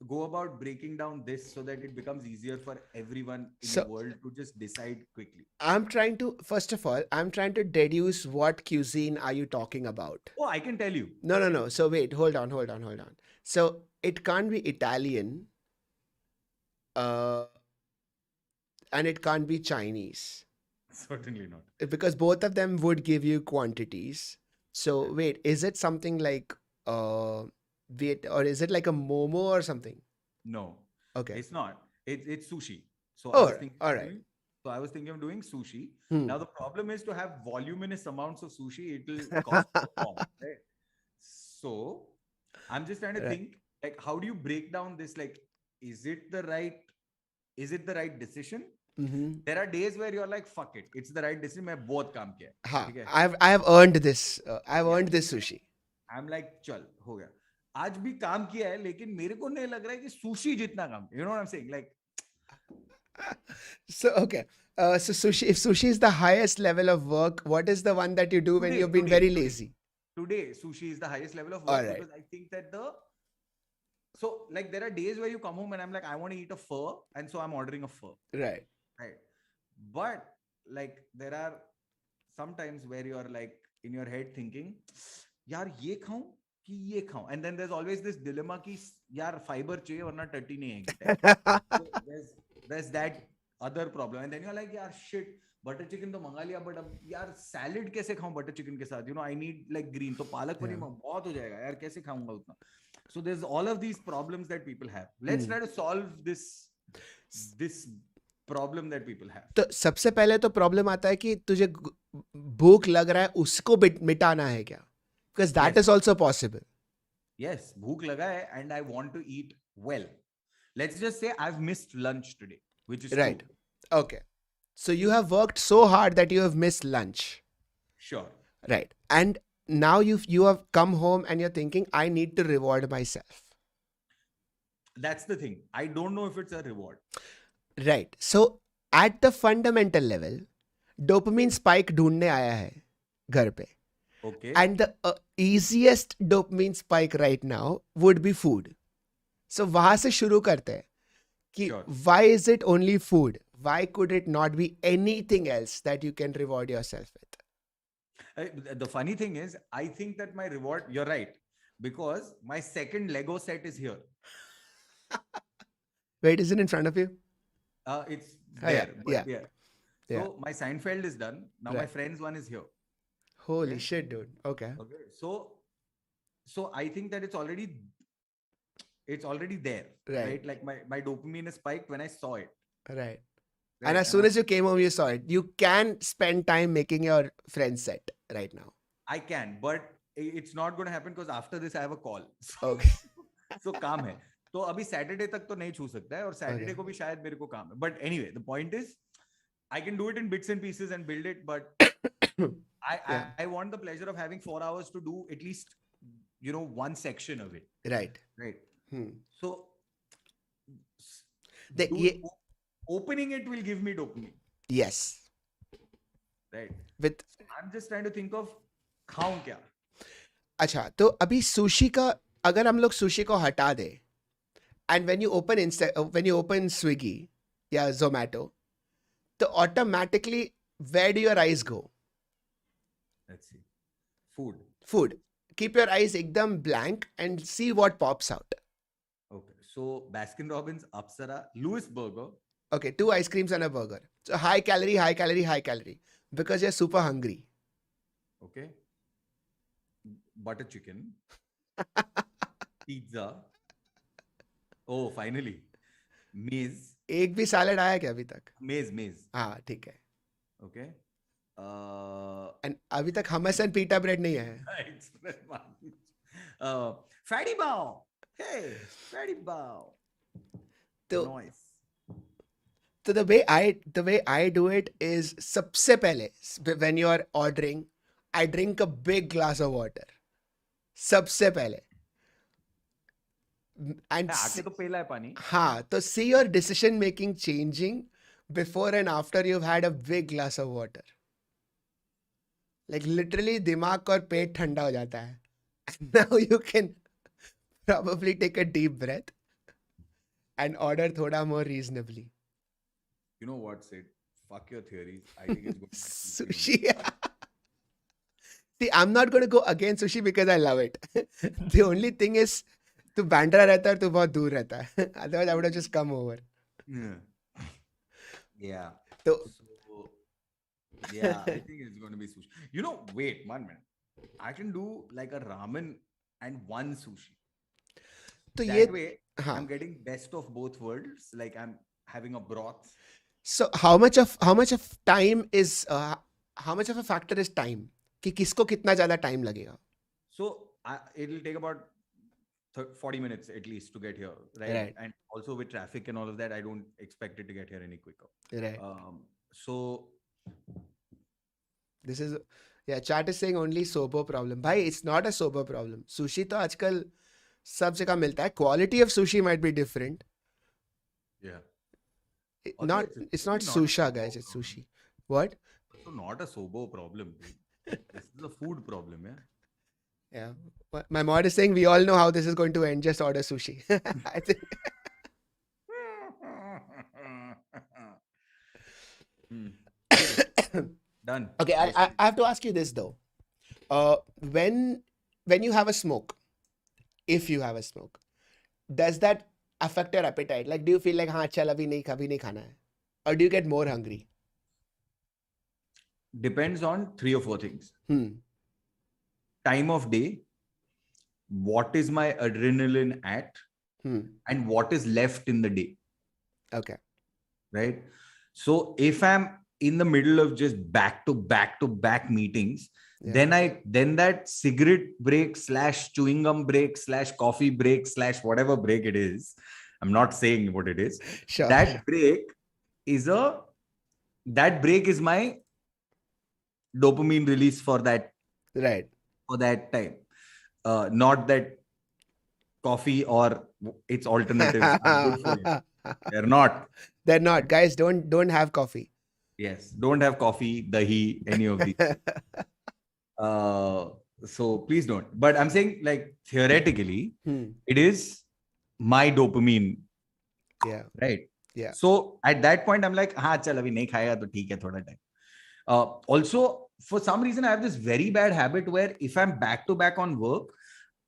go about breaking down this so that it becomes easier for everyone in the So world to just decide quickly? I'm trying to, first of all, I'm trying to deduce what cuisine are you talking about? Oh, I can tell you. No, no, no. So wait, hold on. So it can't be Italian, uh, and it can't be Chinese Certainly not. because both of them would give you quantities. So wait, is it something like wait, or is it like a momo or something? No, Okay. it's not. It's sushi. So I Oh, was thinking all of right. doing. So I was thinking of doing sushi. Hmm. Now the problem is to have voluminous amounts of sushi. It will cost a bomb, right? So I'm just trying to Right. think like how do you break down this? Like, is it the right? Is it the right decision? Mm-hmm. There are days where you're like, fuck it, it's the right decision. मैं बहुत काम किया है, Ha, ठीक है? I've earned this. I've Yeah. earned this sushi. I'm like, चल हो गया. आज भी काम किया है, लेकिन मेरे को नहीं लग रहा है कि sushi जितना काम. You know what I'm saying? Like, So okay. So sushi, if sushi is the highest level of work, what is the one that you do when you've been very lazy? Today, sushi is the highest level of All work right. because I think that so like there are days where you come home and I'm like, I want to eat a pho, and so I'm ordering a pho, Right. right? But like there are sometimes where you're like in your head thinking, यार ये खाऊं कि ये खाऊं, and then there's always this dilemma कि यार fiber चाहिए वरना टट्टी नहीं आएगी, right? So there's that other problem, and then you're like, यार shit, बटर चिकन तो मंगा लिया, बट अब यार सैलेड कैसे खाऊं बटर चिकन के साथ, आई नीड लाइक ग्रीन, तो पालक पनीर बहुत हो जाएगा यार, कैसे खाऊंगा उतना. So there's all of these problems that people have. Let's try to solve this problem that people have. तो सबसे पहले तो प्रॉब्लम आता है कि तुझे भूख लग रहा है, उसको मिटाना है क्या? Because that is also possible. Yes, भूख लगा है and I want to eat well. Let's just say I've missed lunch today, which is Right. true. Okay. So you have worked so hard that you have missed lunch. Sure. Right. And now you have come home and you're thinking, I need to reward myself. That's the thing. I don't know if it's a reward. Right. So at the fundamental level, dopamine spike ढूंढने आया है घर पे. Okay. And the easiest dopamine spike right now would be food. So वहां से शुरू करते हैं कि why is it only food? Why could it not be anything else that you can reward yourself with? The funny thing is, I think that my reward, you're right, because my second Lego set is here. Wait, is it in front of you? It's there. Yeah. So my Seinfeld is done. Now my friend's one is here. Holy shit, dude. Okay. So I think that it's already there. Right? Like my dopamine is spiked when I saw it. Right. And as soon as you came home, you saw it. You can spend time making your friends set right now. I can, but it's not going to happen because after this I have a call. Okay. So काम है. तो अभी Saturday तक तो नहीं छू सकता है और Saturday को भी शायद मेरे को काम है. But anyway, the point is, I can do it in bits and pieces and build it, but I want the pleasure of having 4 hours to do at least, one section of it. Right. So opening it will give me dopamine. Yes. Right. I'm just trying to think of खाऊं क्या. अच्छा, तो अभी sushi का अगर हम लोग sushi को हटा दे, and when you open Swiggy या Zomato, तो automatically where do your eyes go? Let's see. Food. Keep your eyes एकदम blank and see what pops out. Okay. So Baskin Robbins, Apsara, Louis Burger. Okay, 2 ice creams and a burger. So high calorie, because you're super hungry. Okay. Butter chicken. Pizza. Oh, finally. Maize. एक भी salad आया क्या अभी तक? Maize. हाँ, ठीक है. Okay. And अभी तक hummus and pita bread नहीं है. Fatty Bawa. Hey, Fatty Bawa. Nice. So the way I do it is सबसे पहले when you are ordering, I drink a big glass of water. सबसे पहले. And आके तो पीला है पानी. हाँ, तो see your decision making changing before and after you've had a big glass of water. Like literally दिमाग और पेट ठंडा हो जाता है. And now you can Probably take a deep breath and order thoda more reasonably. You know what, Sid? Fuck your theories. I think it's going to be sushi only. Sushi. See, I'm not going to go against sushi because I love it. The only thing is, तू बैंड्रा रहता है, तू बहुत दूर रहता है. Otherwise, I would have just come over. Yeah. Yeah. So, So, yeah, I think it's going to be sushi. You know, wait, 1 minute. I can do like a ramen and one sushi. तो That ये way, हाँ. I'm getting best of both worlds. Like I'm having a broth. So how much of time is how much of a factor is time? कि किसको कितना ज़्यादा time लगेगा? So it'll take about 40 minutes at least to get here, right? Right. And also with traffic and all of that, I don't expect it to get here any quicker. Right. So This is, yeah, chat is saying only sobo problem. Bhai, it's not a sobo problem. Sushi तो आजकल सब जगह मिलता है. Quality of sushi might be different. yeah, It's not really not a susha, sobo guys. It's problem. sushi. What? So not a sobo problem. Dude. This is a food problem, yeah. Yeah. My mod is saying we all know how this is going to end. Just order sushi. I think. Done. Okay, I have to ask you this though. When you have a smoke, if you have a smoke, does that affect your appetite? Like, do you feel like, हाँ चल अभी नहीं खाना है, or do you get more hungry? Depends on 3 or 4 things. Hmm. Time of day, what is my adrenaline at, and what is left in the day. Okay. Right. So if I'm in the middle of just back to back meetings, Yeah. then that cigarette break / chewing gum break / coffee break / whatever break it is, I'm not saying what it is. Sure. That break is my dopamine release for that Right. for that time. Not that coffee or its alternatives are good for you. They're not. They're not. Guys, don't have coffee. Yes, don't have coffee, dahi, any of these. So please don't. But I'm saying, like, theoretically, it is my dopamine. Yeah. Right. Yeah. So at that point, I'm like, हाँ चल अभी नहीं खाएगा तो ठीक है थोड़ा time. Also, for some reason, I have this very bad habit where if I'm back to back on work,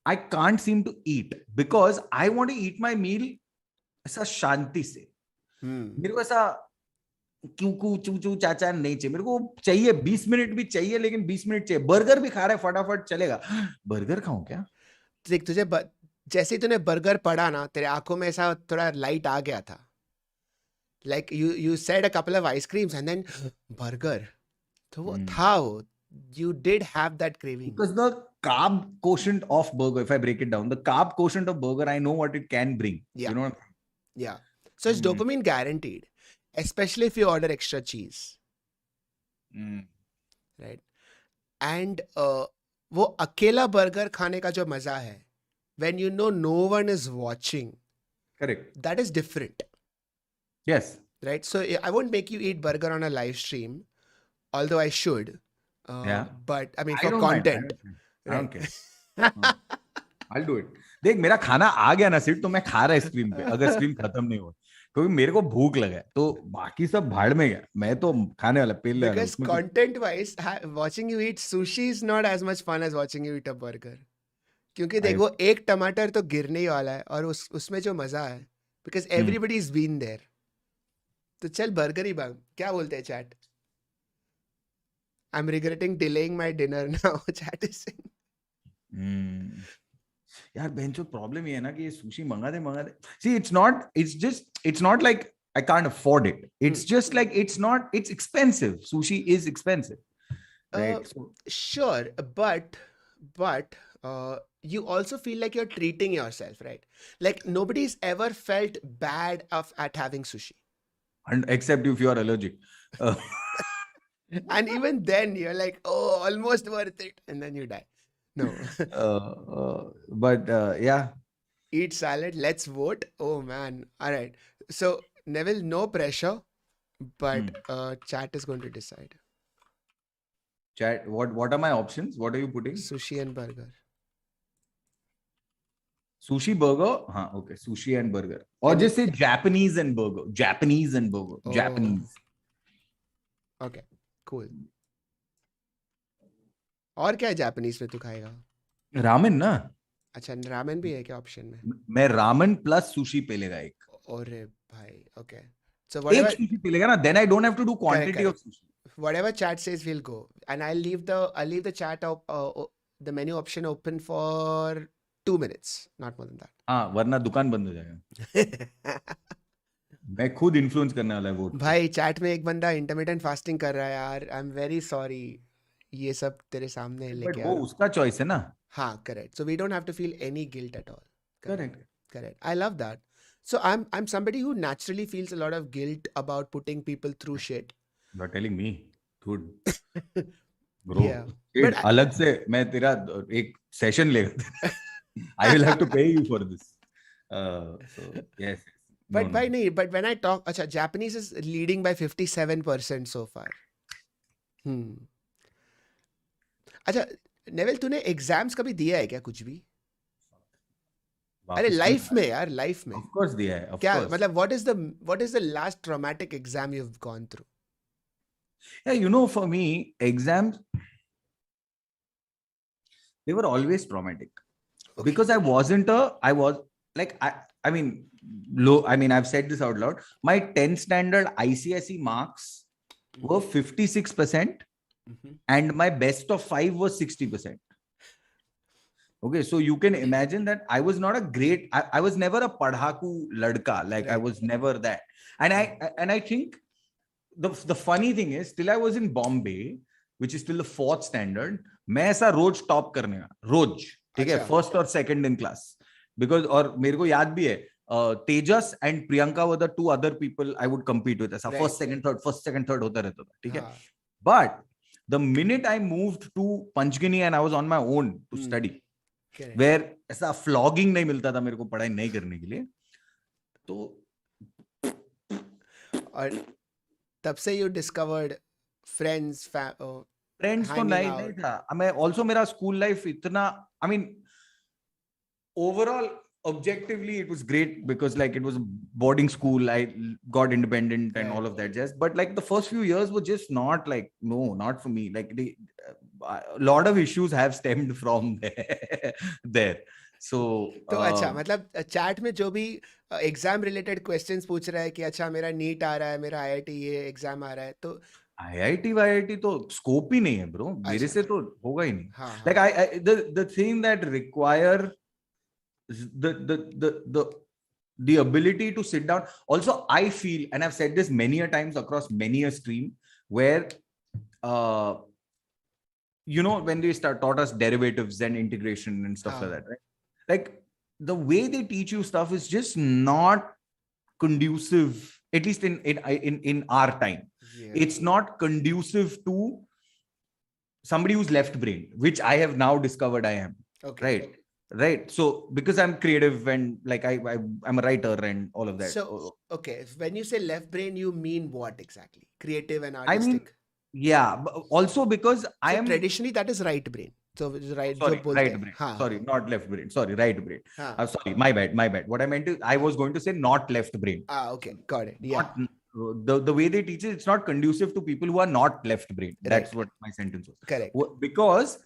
I can't seem to eat because I want to eat my meal ऐसा शांति से. मेरे को ऐसा क्यों चू चाचा नहीं चाहिए. मेरे को चाहिए 20 मिनट भी चाहिए, लेकिन 20 मिनट चाहिए. बर्गर भी खा रहा है फटाफट चलेगा. बर्गर खाऊं क्या? देख तुझे जैसे तूने बर्गर पढ़ा ना, तेरे आंखों में ऐसा थोड़ा लाइट आ गया था. Like you said a couple of ice creams and then burger. तो वो था वो. You did have that craving. Because the carb quotient of burger, if I break it down, the carb quotient of burger, I know what it can bring. Yeah. You know? Yeah. So it's dopamine guaranteed, especially if you order extra cheese. Right. And वो अकेला burger खाने का जो मजा है, when you know no one is watching. Correct. That is different. Yes. Right. So I won't make you eat burger on a live stream, although I should. Yeah. But I mean, for content. I don't care. I'll do it. देख मेरा खाना आ गया ना सिर्फ तो मैं खा रहा स्क्रीन पे, अगर स्क्रीन खत्म नहीं हो, क्योंकि मेरे को भूख लगा है, तो बाकी सब भाड़ में गया, मैं तो खाने वाला पेल लगा. Because content wise, watching you eat sushi is not as much fun as watching you eat a burger. क्योंकि देख वो एक टमाटर तो गिरने ही वाला है और उसमें जो मजा है, because everybody has been there. तो चल बर्गर ही बांग. क्या बोलते हैं chat? I'm regretting delaying my dinner now. Chat is saying. यार बेंचो प्रॉब्लम ये है ना कि ये सुशी मंगा दे. See, it's not like I can't afford it. It's just like it's expensive. Sushi is expensive. Right? Sure, but you also feel like you're treating yourself, right? Like nobody's ever felt bad at having sushi. And except if you are allergic. And even then you're like, oh, almost worth it. And then you die. No. But yeah. Eat salad. Let's vote. Oh man. All right. So Neville, no pressure, but chat is going to decide. Chat, what are my options? What are you putting? Sushi and burger. Sushi burger, okay, sushi and burger. Or just say Japanese and burger. Japanese and burger. Oh. Japanese. Okay, cool. और क्या है Japanese में तू खाएगा? Ramen ना? अच्छा, ramen भी है क्या ऑप्शन में? मैं रामेन प्लस सुशी पे लेगा एक. अरे भाई, okay. So एक whatever, सुशी पे लेगा ना, then I don't have to do correct, quantity of correct. sushi. Whatever chat says, we'll go, and I'll leave the chat the menu option open for 2 minutes, not more than that. हाँ, वरना दुकान बंद हो जाएगा. मैं खुद influence करने वाला है वोट. भाई चैट में एक बंदा इंटरमिटेंट फास्टिंग कर रहा है यार. I am very sorry. ये सब तेरे सामने बट लेके वो आ. उसका चॉइस है ना. हाँ, correct. So we don't have to feel any guilt at all. Correct. Correct. I love that. So I'm somebody who naturally feels a lot of guilt about putting people through shit. You are telling me, good. Bro, Yeah. but अलग से मैं तेरा एक session लेगा. I will have to pay you for this. So yes. But भाई नहीं, but when I talk, अच्छा, Japanese is leading by 57% so far. अच्छा, नेवल तूने एग्जाम्स कभी दिया है क्या कुछ भी? अरे लाइफ में यार, लाइफ में. Of course दिया है. क्या मतलब what is the last traumatic exam you've gone through? Yeah, you know, for me, exams, they were always traumatic. Okay. Because I was like, I mean, I've said this out loud. My 10th standard ICSE marks were 56%, and my best of 5 was 60%. Okay, so you can imagine that I was not a great, I was never a padhaku ladka, like right. I was never that. And I think the funny thing is, till I was in Bombay, which is still the 4th standard, मैं ऐसा रोज top करने का, रोज, ठीक है, first और second in class. Because, और मेरे को याद भी है, Tejas and Priyanka were the 2 other people I would compete with. ऐसा फर्स्ट सेकंड थर्ड होता रहता था, ठीक है. But the minute I moved to Panchgani and I was on my own to study, where ऐसा flogging नहीं मिलता था मेरे को पढ़ाई नहीं करने के लिए, तो और तब से you discovered friends तो नहीं था. मैं also मेरा स्कूल लाइफ इतना, I mean, overall objectively it was great because like it was a boarding school. I got independent and all of that jazz. But like the first few years were just not like, no, not for me. Like a lot of issues have stemmed from there. So तो अच्छा, मतलब chat में जो भी exam related questions पूछ रहा है कि अच्छा मेरा नीट आ रहा है, मेरा आईआईटी ये एग्जाम आ रहा है, तो आईआईटी तो स्कोप ही नहीं है ब्रो. मेरे से तो होगा ही नहीं. Like the thing that require the ability to sit down. Also, I feel, and I've said this many a times across many a stream, where you know, when they taught us derivatives and integration and stuff like that, right? Like the way they teach you stuff is just not conducive, at least in our time. Yeah. It's not conducive to somebody who's left brain, which I have now discovered I am. Okay. Right. So because I'm creative and like I'm a writer and all of that. So okay, when you say left brain, you mean what exactly? Creative and artistic? I mean, yeah. Also because I am traditionally that is right brain. So right. Sorry, right brain. Sorry, not left brain. Sorry, right brain. Sorry, my bad. What I meant is, I was going to say not left brain. Okay, got it. Yeah. The way they teach it, it's not conducive to people who are not left brain. That's what my sentence was. Correct. Because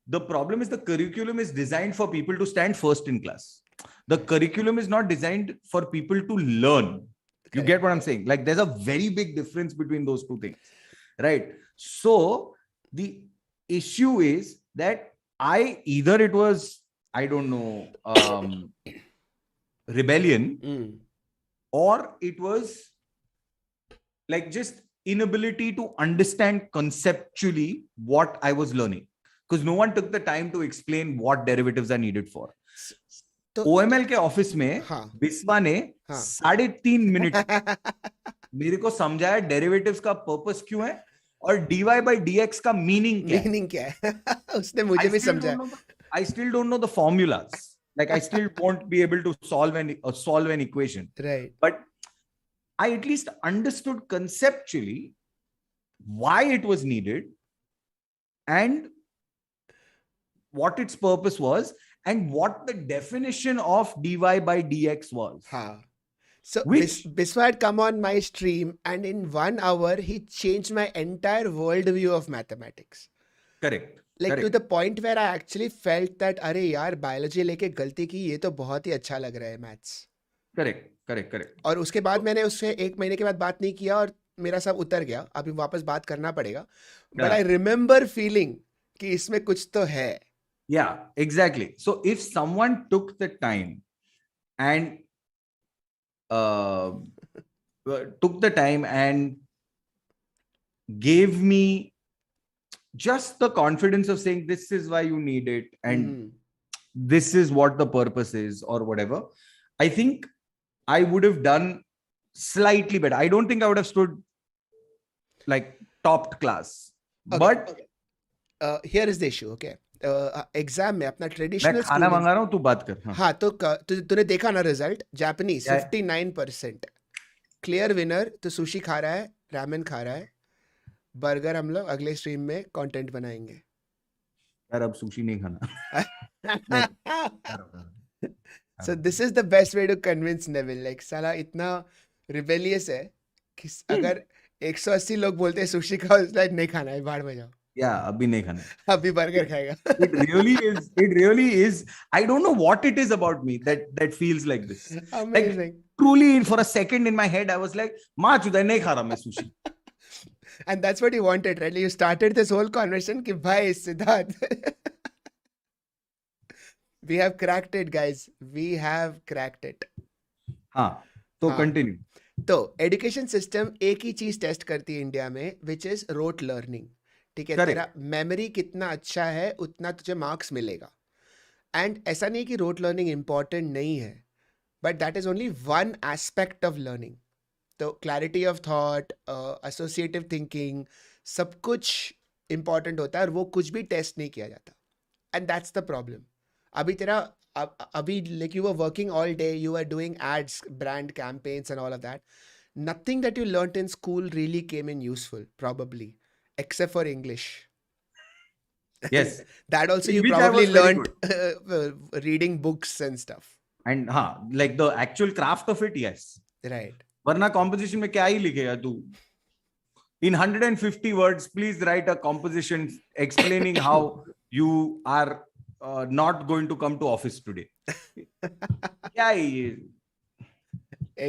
the problem is the curriculum is designed for people to stand first in class. The curriculum is not designed for people to learn. You get what I'm saying? Like there's a very big difference between those two things, right? So the issue is that it was, I don't know, rebellion, or it was like just inability to understand conceptually what I was learning. Because no one took the time to explain what derivatives are needed for. तो OML के office में बिस्वा ने 3.5 minute मेरे को समझाया derivatives का purpose क्यों है और dy by dx का मीनिंग क्या है. उसने मुझे भी समझाया. I still don't know the formulas. Like I still won't be able to solve an equation. Right. But I at least understood conceptually why it was needed and what its purpose was, and what the definition of dy by dx was. हाँ. So Which Biswa had come on my stream, and in 1 hour he changed my entire worldview of mathematics. correct. Like to Correct. the point where I actually felt that अरे यार biology लेके गलती की, ये तो बहुत ही अच्छा लग रहा है maths. Correct. Correct. Correct. और उसके बाद मैंने उससे 1 महीने के बाद बात नहीं किया और मेरा सब उतर गया. अभी वापस बात करना पड़ेगा. But I Yeah. remember feeling कि इसमें कुछ तो है. Yeah, exactly. So if someone took the time and gave me just the confidence of saying this is why you need it and Mhm. this is what the purpose is or whatever, I think I would have done slightly better. I don't think I would have stood like topped class. Okay. But here is the issue. Okay. Exam में अपना मैं traditional खाना मंगा रहा हूँ, तू बात कर. हाँ तो तूने देखा ना रिजल्ट? जापानीज क्या है? 59% क्लियर विनर. तो सुशी खा रहा है, रामेन खा रहा है, बर्गर हम लोग अगले स्ट्रीम में कंटेंट बनाएंगे. यार अब सुशी नहीं खाना. So this is the best way to convince Neville. Like साला इतना rebellious है कि अगर 180 लोग बोलते हैं सुशी खाओ, लाइक नहीं खाना है, बाहर में जाओ. Yeah, अभी नहीं खाना. अभी बर्गर खाएगा. It really is. It really is. I don't know what it is about me that feels like this. Amazing. Like, truly, for a second in my head, I was like, "माँ चुदा नहीं खा रहा मैं sushi." And that's what you wanted, right? You started this whole conversation कि भाई Siddharth, we have cracked it, guys. We have cracked it. हाँ, तो हाँ. continue. तो एजुकेशन सिस्टम एक ही चीज टेस्ट करती है इंडिया में, विच इज रोट लर्निंग. ठीक है, Correct. तेरा मेमोरी कितना अच्छा है उतना तुझे मार्क्स मिलेगा. एंड ऐसा नहीं कि रोट लर्निंग इंपॉर्टेंट नहीं है, but that is only one aspect of learning. तो clarity of thought, associative thinking, सब कुछ इंपॉर्टेंट होता है और वो कुछ भी टेस्ट नहीं किया जाता. And that's the problem. अभी तेरा अभी like you were working all day, you are doing ads, brand campaigns and all of that. Nothing that you learnt in school really came in useful, probably, except for English. Yes. That also In you which I probably was very learnt reading books and stuff. And हाँ, like the actual craft of it, yes. Right. वरना composition में क्या ही लिखेगा तू? In 150 words, please write a composition explaining how you are not going to come to office today. क्या ही ये?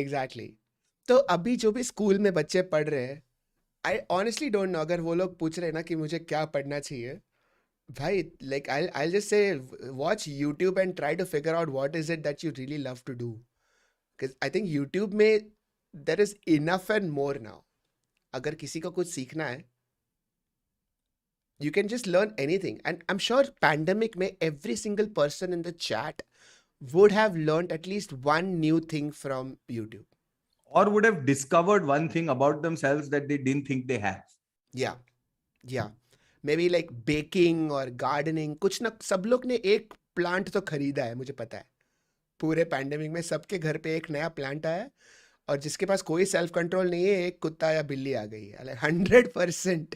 Exactly. तो अभी जो भी स्कूल में बच्चे पढ़ रहे हैं, आई ऑनेस्टली डोंट नो. अगर वो लोग पूछ रहे हैं ना कि मुझे क्या पढ़ना चाहिए, भाई, like I just say watch YouTube and try to figure out what is it that you really love to do. Because I think YouTube में there is enough and more now. अगर किसी को कुछ सीखना है, you can just learn anything. And I'm sure pandemic में every single person in the chat would have learned at least one new thing from YouTube. Or would have discovered one thing about themselves that they didn't think they have. Yeah. Maybe like baking or gardening. कुछ ना, सब लोग ने एक plant तो खरीदा है, मुझे पता है. पूरे पैंडेमिक में सबके घर पे एक नया प्लांट आया है, और जिसके पास कोई सेल्फ कंट्रोल नहीं है, एक कुत्ता या बिल्ली आ गई है. 100%.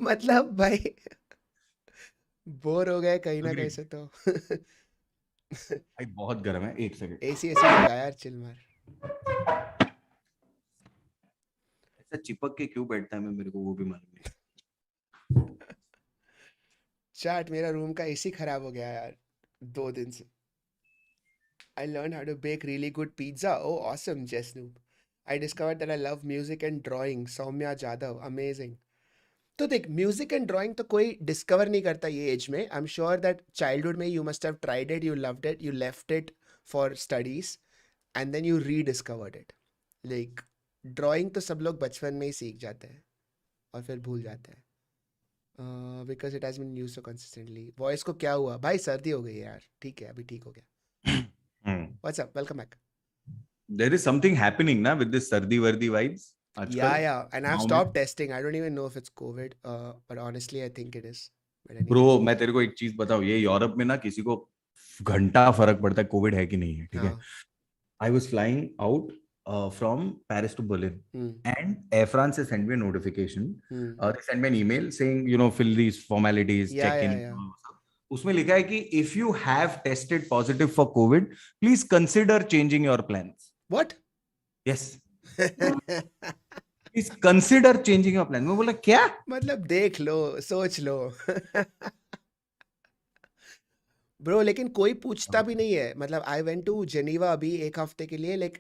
मतलब भाई बोर हो गए कहीं ना कहीं से. तो भाई बहुत गर्म है, एक सेकंड. एसी लगा यार, चिल मार. ऐसा चिपक के क्यों बैठता है, मैं मेरे को वो भी मालूम नहीं. चाट, मेरा रूम का एसी खराब हो गया यार 2 दिन से. I learned how to bake really good pizza. Oh, awesome, Jesnoop. I discovered that I love music and drawing. Soumya Jadhav, amazing. तो देख, म्यूजिक एंड ड्राइंग तो कोई डिस्कवर नहीं करता ये एज में. I am sure that childhood में you must have tried it, you loved it, you left it for studies and then you rediscovered it. Like drawing तो सब लोग बचपन में ही सीख जाते हैं और फिर भूल जाते हैं, because it has been used so consistently. Voice को क्या हुआ भाई? सर्दी हो गई है यार. ठीक है, अभी ठीक हो गया. What's up, welcome back. There is something happening na with this sardi vardi vibes. Yeah, and I've stopped testing. I don't even know if it's COVID, but honestly, I think it is. Bro, मैं तेरे को एक चीज बताऊं, ये Europe में ना किसी को घंटा फर्क पड़ता है कोविड है कि नहीं है. ठीक है, I was flying out from Paris to Berlin. Hmm. And Air France has sent me a notification. Hmm. They sent me an email saying, fill these formalities, Yeah, check yeah, in. yeah. उसमें लिखा है कि if you have tested positive for COVID, please consider changing your plans. What? Yes. Please consider changing your plan. मैं बोला क्या? मतलब देख लो, सोच लो. ब्रो लेकिन कोई पूछता भी नहीं है. मतलब आई वेंट टू जेनीवा अभी एक हफ्ते के लिए, लाइक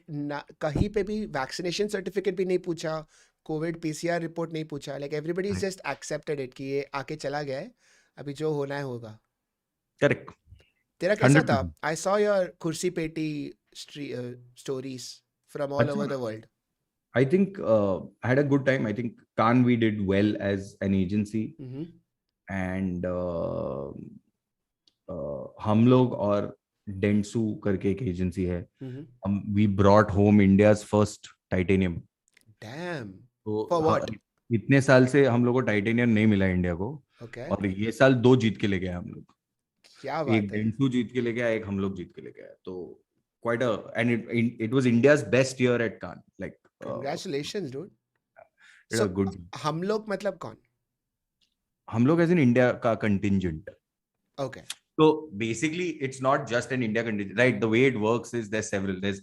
कहीं पे भी वैक्सीनेशन सर्टिफिकेट भी नहीं पूछा, कोविड पीसीआर रिपोर्ट नहीं पूछा. Like everybody is just accepted it कि ये आके चला गया है, अभी जो होना है होगा. Correct. तेरा कैसा था? 100%. आई सॉ योर कुर्सी पेटी स्टोरीज फ्रॉम ऑल ओवर अच्छा. The world. I think I had a good time. I think Khan we did well as an agency, and हम लोग और डेंसू करके एक एजेंसी है. हम we brought home India's first titanium. Dam. तो for what? इतने साल से हम लोग को टाइटेनियम नहीं मिला इंडिया को, ओके. और ये साल 2 जीत के लेके आए हम लोग. क्या एक बात है. डेंसू जीत के लेके आया, एक हम लोग जीत के लेके आया. तो quite a, and it was India's best year at Cannes. Like Congratulations, dude. it So was good. हम लोग मतलब कौन? हम लोग as in India का contingent. Okay. So basically, it's not just an India contingent, right? The way it works is there's several. There's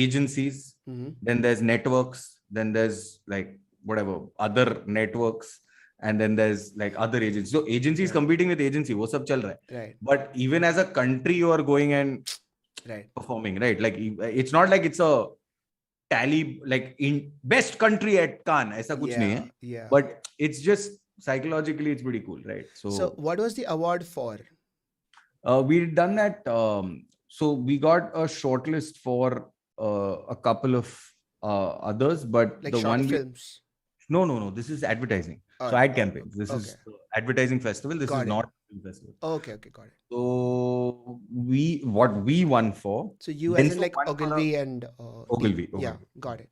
agencies, then there's networks, then there's like whatever other networks, and then there's like other agencies. So agencies competing with agency, वो सब चल रहा है. Right. But even as a country, you are going and performing, right? Like it's not like it's a tally like in best country at Cannes. ऐसा कुछ नहीं है. Yeah. But it's just psychologically, it's pretty cool, right? So what was the award for? We'd done that. So we got a shortlist for a couple of others, but Like the short one films? No. This is advertising. So ad campaigns. This is advertising festival. This is not film festival. Okay, got it. So what we won for. So you as in like Ogilvy and Ogilvy. Yeah, got it.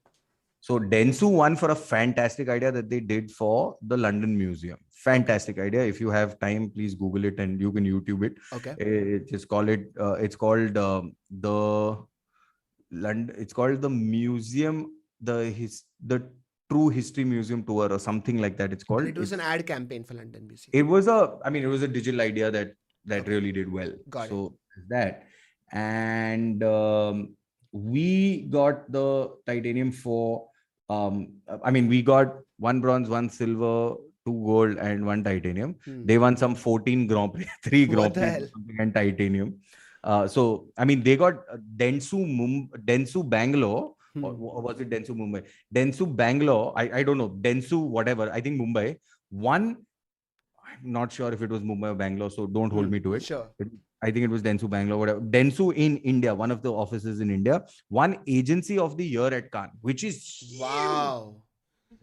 So Dentsu won for a fantastic idea that they did for the London Museum. Fantastic idea. If you have time, please Google it and you can YouTube it. Okay. It's called the London. It's called the museum, the True History Museum Tour or something like that. It's called. And it was an ad campaign for London Museum. It was a digital idea that really did well. Got so it. That, and we got the titanium for. We got 1 bronze, 1 silver, 2 gold, and 1 titanium. They won some 14 Grand Prix, 3 Grand Prix, and titanium. So they got Dentsu Bangalore, or was it Dentsu Mumbai? Dentsu Bangalore, I don't know, Dentsu whatever, I think Mumbai. One, I'm not sure if it was Mumbai or Bangalore, so don't hold me to it. Sure. I think it was Dentsu Bangalore, whatever. Dentsu in India, one of the offices in India, won Agency of the Year at Cannes, which is wow.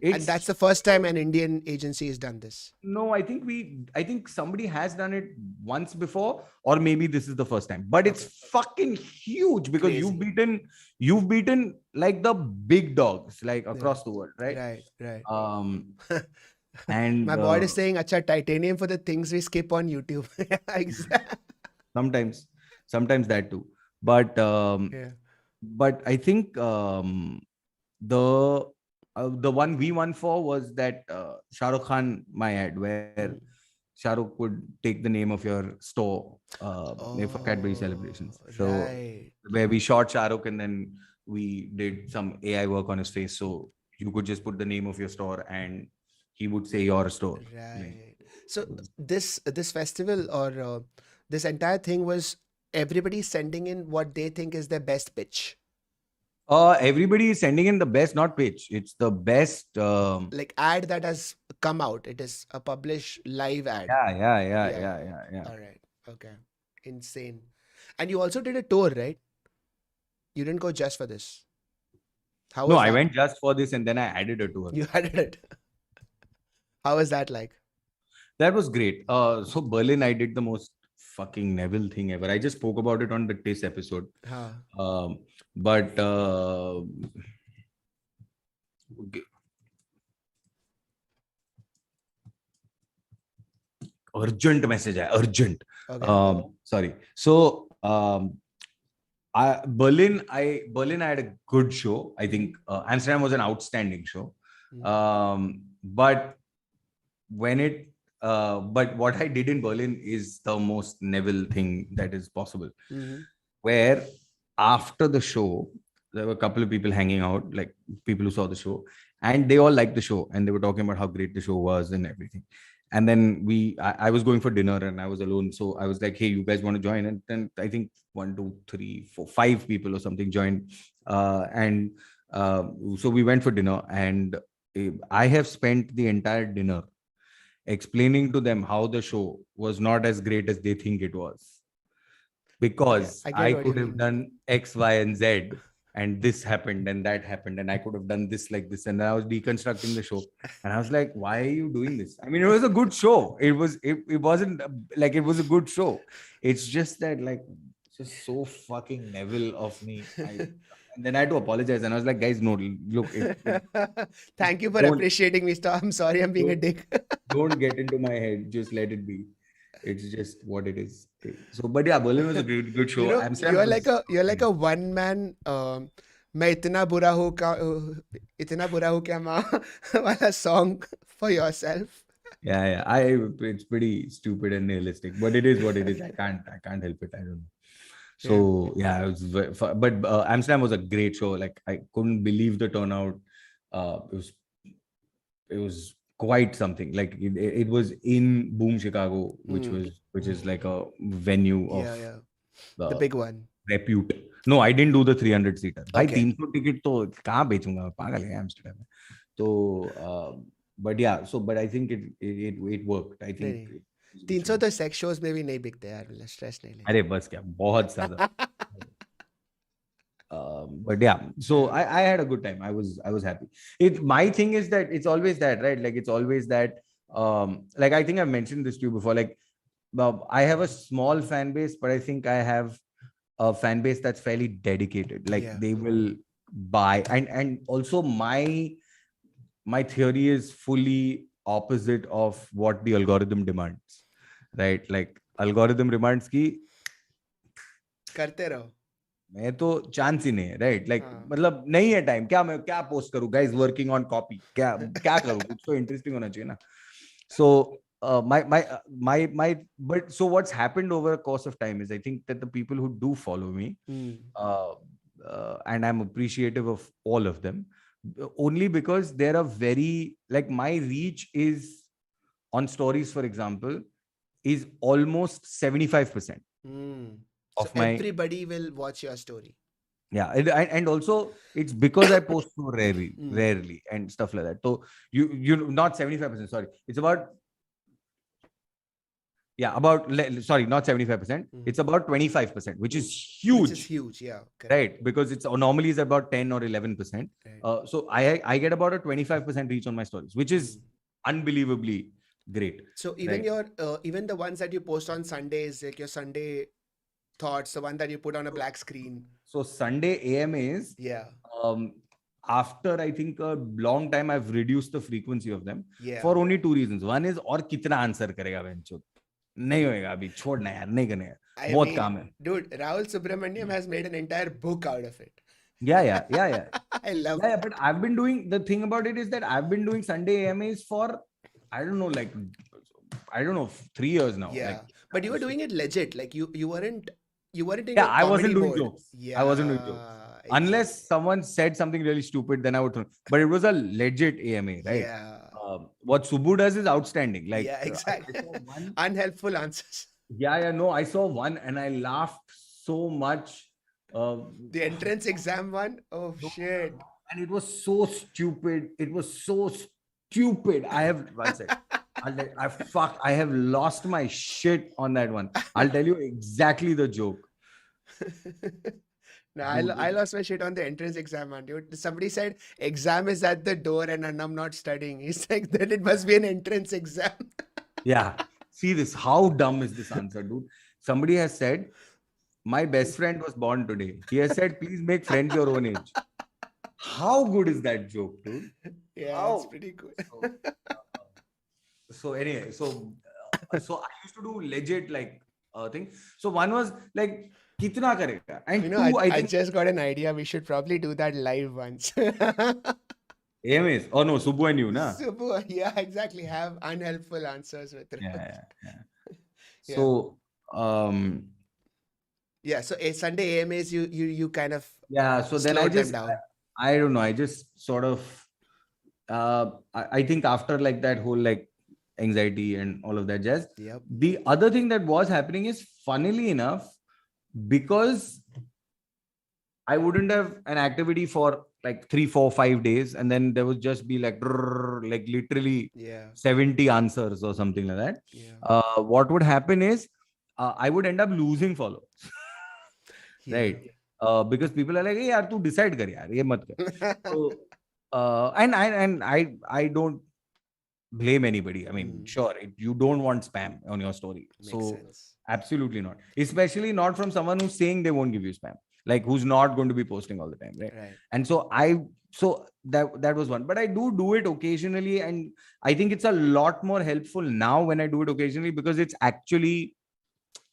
And that's the first time an Indian agency has done this. No, I think somebody has done it once before, or maybe this is the first time. But it's fucking huge because you've beaten like the big dogs, like across the world, right? Right. And my boy is saying, "Acha, titanium for the things we skip on YouTube." Sometimes that too. But but I think the one we won for was that Shah Rukh Khan my ad, where Shah Rukh would take the name of your store for Cadbury celebrations. So where we shot Shah Rukh and then we did some AI work on his face, so you could just put the name of your store and he would say your store. Right. So this festival or this entire thing was everybody sending in what they think is their best pitch. Everybody is sending in the best, not pitch. It's the best. Like ad that has come out. It is a published live ad. Yeah. All right. Okay. Insane. And you also did a tour, right? You didn't go just for this. How was that? I went just for this and then I added a tour. You added it. How was that like? That was great. So Berlin, I did the most fucking Neville thing ever. I just spoke about it on the TIS episode. But urgent message hai, urgent. Okay. Sorry. So Berlin, I had a good show. I think Amsterdam was an outstanding show. But when it, but what I did in Berlin is the most Neville thing that is possible. Where after the show, there were a couple of people hanging out, like people who saw the show, and they all liked the show, and they were talking about how great the show was and everything. And then I was going for dinner and I was alone, so I was like, "Hey, you guys want to join?" And then I think 1, 2, 3, 4, 5 people or something joined, and so we went for dinner, and I have spent the entire dinner explaining to them how the show was not as great as they think it was, because I get I what you could have mean. done X, Y, and Z, and this happened and that happened, and I could have done this like this, and I was deconstructing the show, and I was like, "Why are you doing this?" I mean, it was a good show. It wasn't like it was a good show. It's just that like just so fucking Neville of me. And then I had to apologize, and I was like, "Guys, no, look, Thank you for don't appreciating me. I'm sorry, I'm being a don't dick. don't get into my head. Just let it be. It's just what it is. So, but yeah, Berlin was a good You show. know, Amsterdam was you're like a one man. मैं इतना बुरा हूँ का इतना बुरा हूँ क्या माँ वाला song for yourself. yeah. It's pretty stupid and nihilistic, but it is what it is. I can't help it. I don't know. Yeah. So yeah, it was but Amsterdam was a great show. Like I couldn't believe the turnout. It was quite something. Like it was in Boom Chicago, which is like a venue of Yeah. The the big one. repute. No, I didn't do the 300 seater. भाई Okay. 300 ticket तो कहाँ बेचूंगा, पागल है Amsterdam में. तो but yeah, so but I think it worked. I think नहीं, it was a good 300 show. तो sex shows में भी नहीं बिकते यार, स्ट्रेस नहीं अरे बस क्या, बहुत ज्यादा. But yeah, so I had a good time. I was happy. My thing is that it's always that, right? Like it's always that. Like I think I've mentioned this to you before. Like I have a small fan base, but I think I have a fan base that's fairly dedicated. Like Yeah. they will buy, and also my theory is fully opposite of what the algorithm demands, right? Like algorithm demands ki करते रहो. मैं तो chance ही नहीं है, right? Like हाँ. मतलब नहीं है टाइम. क्या मैं क्या पोस्ट करूं? Guys working on copy. क्या क्या करूं? कुछ तो इंटरेस्टिंग होना चाहिए ना. So my but so what's happened over a course of time is I think that the people who do follow me, and I'm appreciative of all of them, only because they're a very, like, my reach is on stories, for example, is almost 75% So of my. everybody will watch your story. Yeah, and also it's because I post so rarely and stuff like that. So you not 75%. Sorry, it's about, yeah, about, sorry, not 75%. It's about 25%, which is Which is huge, huge. Yeah. Correct. right? Because it's normally is about 10 or 11%. Right. So I get about a 25% reach on my stories, which is unbelievably great. So even Right. your even the ones that you post on Sundays, like your Sunday thoughts, the one that you put on a black screen. So Sunday AMAs, Yeah. after I think a long time, I've reduced the frequency of them Yeah. for only 2 reasons. One is, और कितना answer करेगा बेंचो, नहीं होएगा अभी, छोड़ना यार, नहीं करने, I बहुत mean, काम है. dude, Rahul Subramaniam has made an entire book out of it. Yeah. I love Yeah, that. but I've been doing, the thing about it is that I've been doing Sunday AMAs for, I don't know, like, I don't know, 3 years now. Yeah. Like, But you were doing it legit. Like you weren't in yeah, your I wasn't comedy doing mode. jokes. Yeah. I wasn't doing jokes. Unless someone said something really stupid, then I would. But it was a legit AMA, right? Yeah. What Subbu does is outstanding. Like, Yeah, exactly. I saw one. Unhelpful answers. Yeah, no, I saw one and I laughed so much. The entrance exam one. Oh shit. And it was so stupid. It was so stupid. I have one second. I have lost my shit on that one. I'll tell you exactly the joke. No, I lost my shit on the entrance exam, man, dude. Somebody said exam is at the door and I'm not studying. He's like, then it must be an entrance exam. Yeah. See this. How dumb is this answer, dude? Somebody has said, my best friend was born today. He has said, please make friends your own age. How good is that joke, dude? Yeah, it's pretty good. So anyway, so I used to do legit like thing. So one was like, कितना करेगा? And You know, two, I I think just got an idea. We should probably do that live once. AMAs. Oh no, Subbu and you, na? Super. Yeah, exactly. Have unhelpful answers with Yeah, Riva. yeah, yeah. Yeah. So, um, Yeah. So a Sunday AMAs, you kind of yeah. So then slowed them down. I don't know. I just sort of, I think after like that whole like anxiety and all of that jazz, Yep. the other thing that was happening is, funnily enough, because I wouldn't have an activity for like 3, 4, 5 days, and then there would just be like like literally Yeah. 70 answers or something like that. Yeah. What would happen is I would end up losing followers, Yeah. right? Because people are like, hey, yaar, tu decide kar yaar, ye mat kar. So, and I don't blame anybody. I mean, sure, you don't want spam on your story. Makes So sense. absolutely not. Especially not from someone who's saying they won't give you spam. Like who's not going to be posting all the time, right? Right. And so that was one. But I do it occasionally, and I think it's a lot more helpful now when I do it occasionally, because it's actually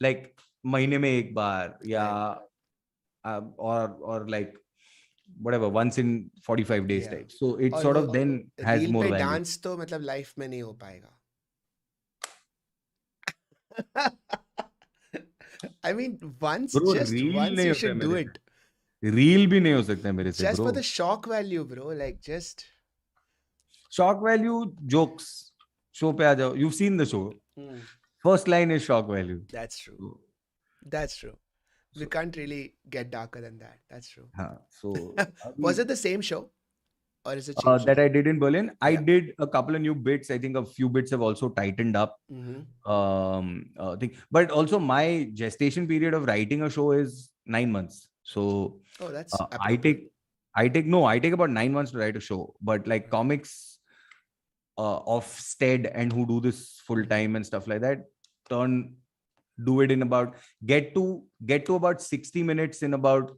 like mahine mein ek baar, yeah, or like whatever, once in 45 days Yeah. type. So it और sort वो of then has reel more पे value. Dance तो मतलब life में नहीं हो पाएगा. I mean, once, Bro, just reel once नहीं you होता है should do मेरे it. से. Reel भी नहीं हो सकता है मेरे से, Just bro. for the shock value, bro. Like just Shock value, jokes. Show पे आ जाओ. You've seen the show. First line is shock value. That's true. That's true. We can't really get darker than that. That's true. So Was it the same show? Or is it changed? that I did in Berlin? I Yeah. did a couple of new bits. I think a few bits have also tightened up. But also my gestation period of writing a show is 9 months. So Oh, that's I take about 9 months to write a show. But like comics of Stead and who do this full time and stuff like that, do it in about get to about 60 minutes in about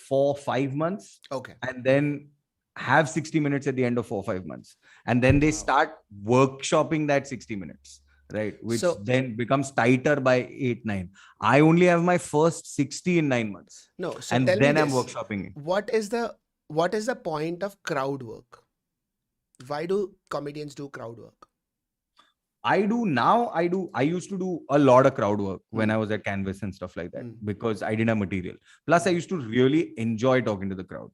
4-5 months. okay. And then have 60 minutes at the end of 4-5 months, and then they start workshopping that 60 minutes, right? Which then becomes tighter by 8-9. I only have my first 60 in 9 months. No, so and tell then me I'm this. workshopping it. What is the point of crowd work? Why do comedians do crowd work? I used to do a lot of crowd work when I was at Canvas and stuff like that, because I didn't have material. Plus I used to really enjoy talking to the crowd.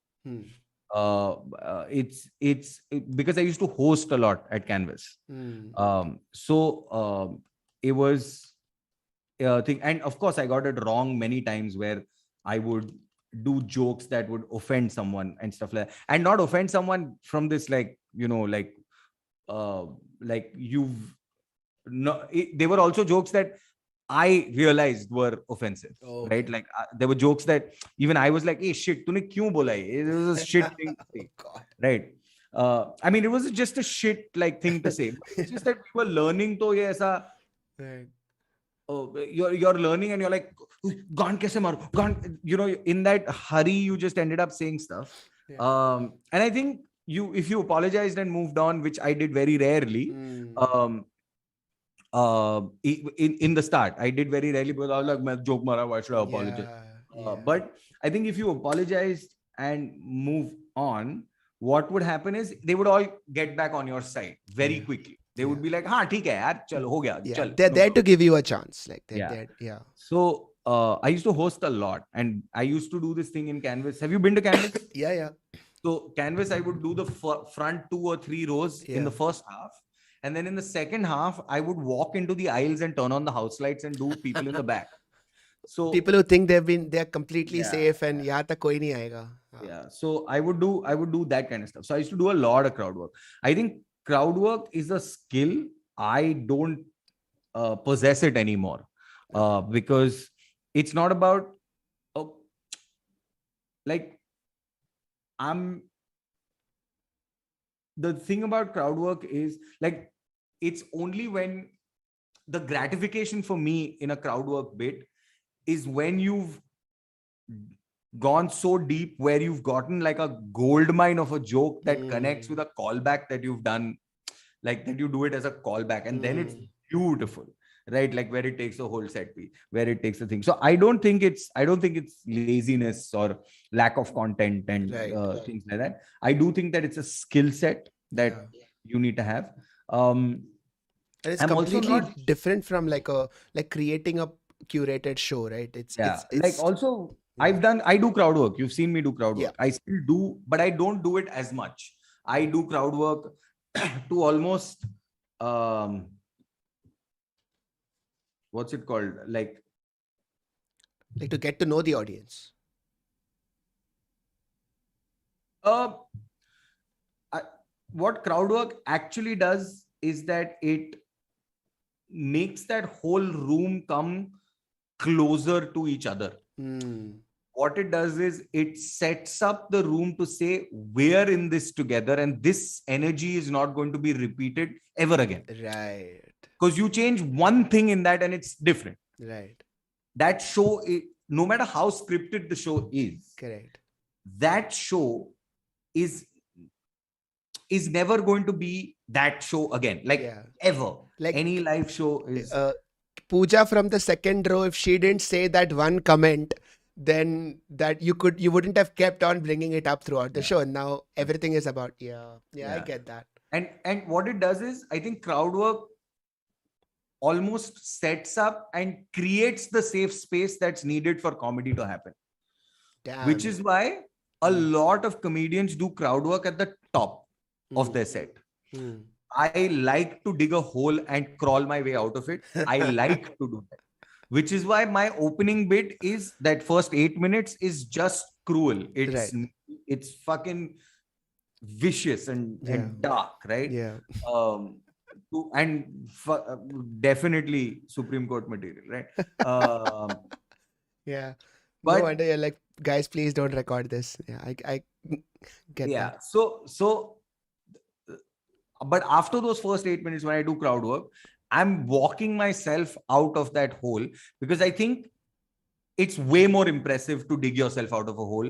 It's because I used to host a lot at Canvas. So it was a thing. And of course I got it wrong many times, where I would do jokes that would offend someone and stuff like that, and not offend someone from this, like, you know, like you've no, they were also jokes that I realized were offensive, right? Like there were jokes that even I was like, hey, shit, tune kyun bola hai? It was a shit thing to say, right? I mean, it was just a shit like thing to say. It's just that we were learning to ye aisa, Right. You're learning and you're like, gaan kaise maru, gaan, you know, in that hurry, you just ended up saying stuff. And I think if you apologized and moved on, which I did very rarely, in the start, I did very rarely, because I was like, "Main joke mara, why should I apologize?" But I think if you apologized and move on, what would happen is they would all get back on your side very quickly. They would be like, "हाँ ठीक है यार, चल हो गया, चल." They're there to give you a chance, like they're yeah. So I used to host a lot, and I used to do this thing in Canvas. Have you been to Canvas? Yeah. So Canvas, I would do the front 2 or 3 rows in the first half. And then in the second half, I would walk into the aisles and turn on the house lights and do people in the back. So people who think they're completely safe and yahan tak koi nahi aayega. Yeah. So I would do that kind of stuff. So I used to do a lot of crowd work. I think crowd work is a skill. I don't possess it anymore, because it's not about like the thing about crowd work is like, it's only when the gratification for me in a crowd work bit is when you've gone so deep, where you've gotten like a gold mine of a joke that connects with a callback that you've done, like that you do it as a callback, and then it's beautiful. right? Like where it takes a whole set piece, where it takes a thing. So I don't think it's laziness or lack of content and things like that. I do think that it's a skill set that you need to have. And it's I'm also completely not different from like creating a curated show, right? It's like also I do crowd work. You've seen me do crowd work. Yeah. I still do, but I don't do it as much. I do crowd work to almost what's it called? Like to get to know the audience. What crowd work actually does is that it makes that whole room come closer to each other. What it does is it sets up the room to say, we're in this together, and this energy is not going to be repeated ever again. Right. Because you change one thing in that and it's different. Right. That show, no matter how scripted the show is, correct, that show is never going to be that show again. Like ever. Like any live show is. Pooja from the second row, if she didn't say that one comment, then that you wouldn't have kept on bringing it up throughout the show. And now everything is about I get that. And what it does is, I think crowd work almost sets up and creates the safe space that's needed for comedy to happen. Damn. Which is why a lot of comedians do crowd work at the top of their set. I like to dig a hole and crawl my way out of it. I like to do that. Which is why my opening bit is that first 8 minutes is just cruel. It's fucking vicious and dark, right? Yeah. Definitely Supreme Court material, right? Yeah. But, no wonder you're like, guys, please don't record this. Yeah, I get that. So but after those first 8 minutes when I do crowd work, I'm walking myself out of that hole, because I think it's way more impressive to dig yourself out of a hole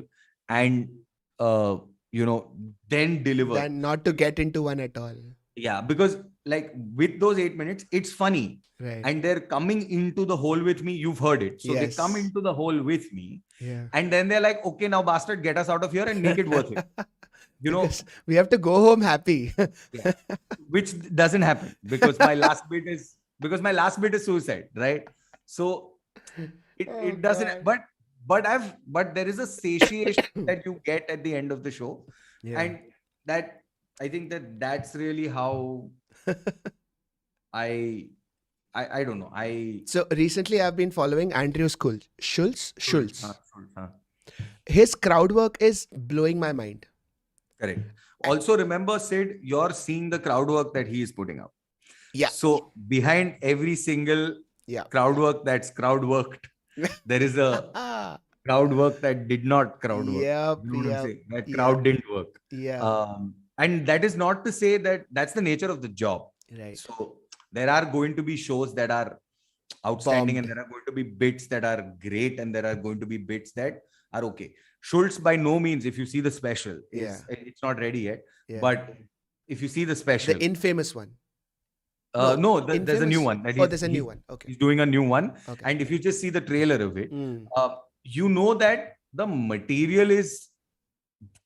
and then deliver than not to get into one at all. Yeah, because like with those 8 minutes, it's funny. Right. And they're coming into the hole with me. You've heard it. So they come into the hole with me. Yeah. And then they're like, okay, now bastard, get us out of here and make it worth it. Because we have to go home happy. Which doesn't happen because my last bit is suicide, right? So it doesn't. God. But there is a satiation that you get at the end of the show, and that I think that's really how I don't know. So recently I've been following Andrew Schulz. His crowd work is blowing my mind. Correct. Also remember, Sid, you're seeing the crowd work that he is putting up. Yeah. So behind every single crowd work that's crowd worked, there is a crowd work that did not crowd work. That crowd didn't work. Yeah. And that is not to say that that's the nature of the job. Right. So there are going to be shows that are outstanding, and there are going to be bits that are great, and there are going to be bits that are okay. Schulz, by no means, if you see the special, it's not ready yet. Yeah. But if you see the special, the infamous one. There's a new one. There's a new one. Okay. He's doing a new one. Okay. And if you just see the trailer of it, you know that the material is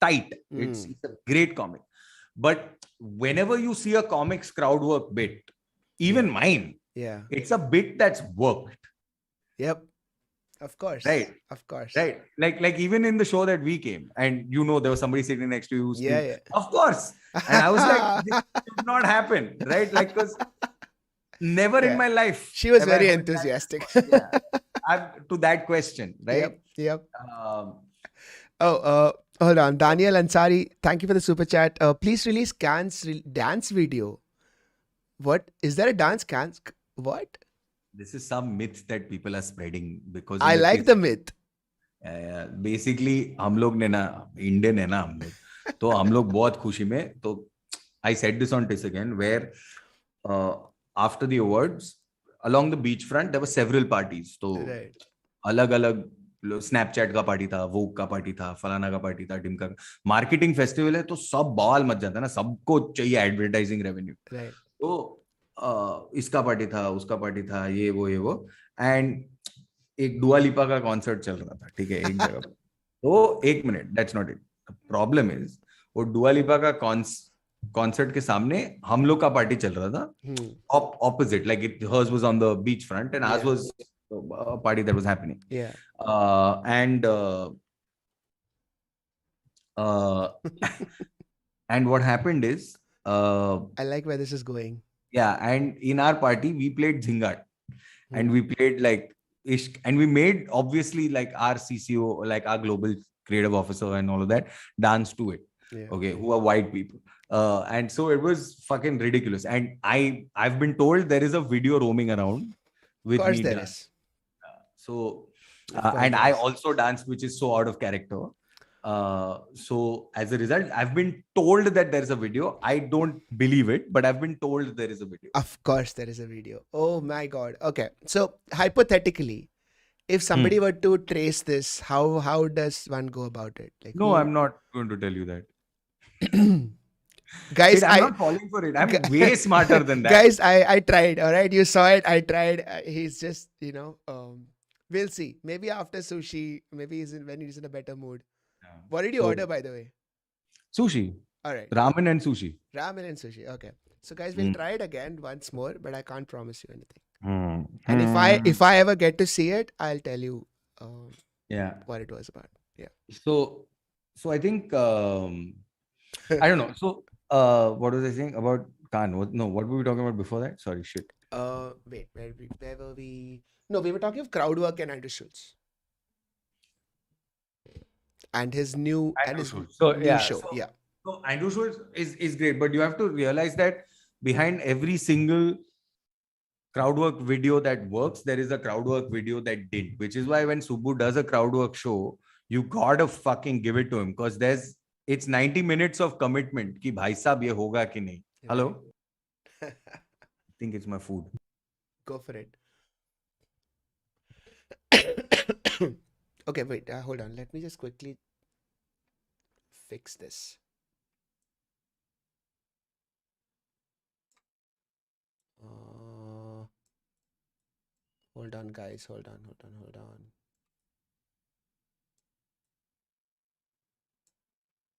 tight. It's a great comic. But whenever you see a comics crowd work bit, even mine, it's a bit that's worked. Yep. Of course. Right. Of course. Right. Like even in the show that we came, and there was somebody sitting next to you. Yeah. Of course. And I was like, this should not happen. Right. Like, because never in my life. She was very enthusiastic. To that question. Right. Yep. Hold on. Daniel Ansari, thank you for the super chat. Please release Can's dance video. What? Is there a dance Can? What? This is some myth that people are spreading because I like the myth. Basically, हम लोग ने ना Indian है ना हम लोग, तो हम लोग बहुत खुशी में, तो I said this on Tis again, where after the awards, along the beachfront, there were several parties. तो अलग-अलग Snapchat का पार्टी था, Vogue का पार्टी था, फलाना का पार्टी था, ढिमका का मार्केटिंग फेस्टिवल है, तो सब बवाल मच जाता है ना, सबको चाहिए एडवर्टाइजिंग रेवेन्यू. Right. तो इसका पार्टी था, उसका पार्टी था, ये वो, एंड एक दुआ लिपा का कॉन्सर्ट चल रहा था, ठीक है, एक जगह पर। तो एक minute, that's not it, problem is वो दुआ लिपा का कॉन्सर्ट के सामने हम लोग का पार्टी चल रहा था, opposite, like it hers was on the beach front and ours was a party that was happening. Yeah. And uh, and what happened is, I like where this is going. yeah, and in our party we played Zingat, and Hmm. we played like Ishq, and we made obviously like our CCO, like our global creative officer and all of that, dance to it. Yeah. Okay, who are white people. And so it was fucking ridiculous. And I've been told there is a video roaming around Of with course me there dance. is. So Of course and there I is. also dance, which is so out of character. So as a result, I've been told that there's a video. I don't believe it, but I've been told there is a video. Of course there is a video. Oh my god. Okay. So hypothetically, if somebody were to trace this, how does one go about it? Like No, I'm not going to tell you that. guys, I'm not falling for it. I'm way smarter than that. Guys, I tried. All right, you saw it. I tried. He's just we'll see. Maybe after sushi, maybe when he's in a better mood. What did you order, by the way? Sushi. All right. Ramen and sushi. Ramen and sushi. Okay. So guys, we'll try it again once more, but I can't promise you anything. Hmm. And if I ever get to see it, I'll tell you Yeah. what it was about. Yeah. So I think I don't know. So what was I saying about Khan? What were we talking about before that? Sorry, shit. Wait, where were we? No, we were talking of crowd work and Andrew Schultz. And his new Andrew Schultz. So new yeah, show. so, Yeah. So Andrew Schultz is great, but you have to realize that behind every single crowd work video that works, there is a crowd work video that didn't. Which is why when Subbu does a crowd work show, you gotta fucking give it to him, because it's 90 minutes of commitment. Ki bhai sahab ye hoga ki nahi. Hello? I think it's my food. Go for it. Okay, wait, hold on. Let me just quickly fix this. Hold on, guys. Hold on.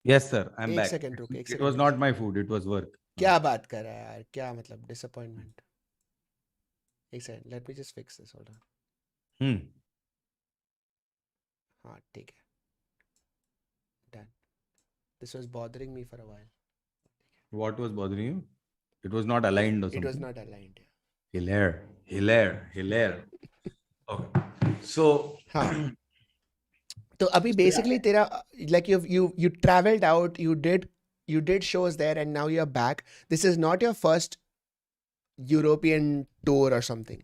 Yes, sir. I'm एक back. second रुक, एक It second was रुक. not my food. It was work. क्या बात कर रहा है यार? क्या मतलब disappointment? एक second. Let me just fix this. Hold on. हाँ, ठीक है. Done. This was bothering me for a while. What was bothering you? It was not aligned or something. It was not aligned. Hilarious. Okay. So हाँ. तो अभी basically तेरा like you traveled out, you did shows there, and now you're back. This is not your first European tour or something.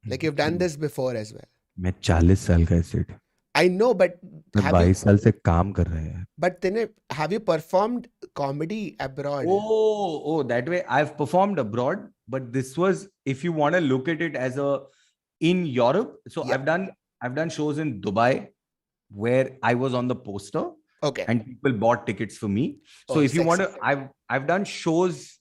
Like you've done this before as well. मैं 40 साल का acid. I know, but मैं 22 साल से काम कर रहा है. But then have you performed comedy abroad? Oh, that way I've performed abroad, but this was, if you want to look at it as in Europe. So Yeah. I've done shows in Dubai where I was on the poster. Okay. And people bought tickets for me. So if you want to, I've done shows.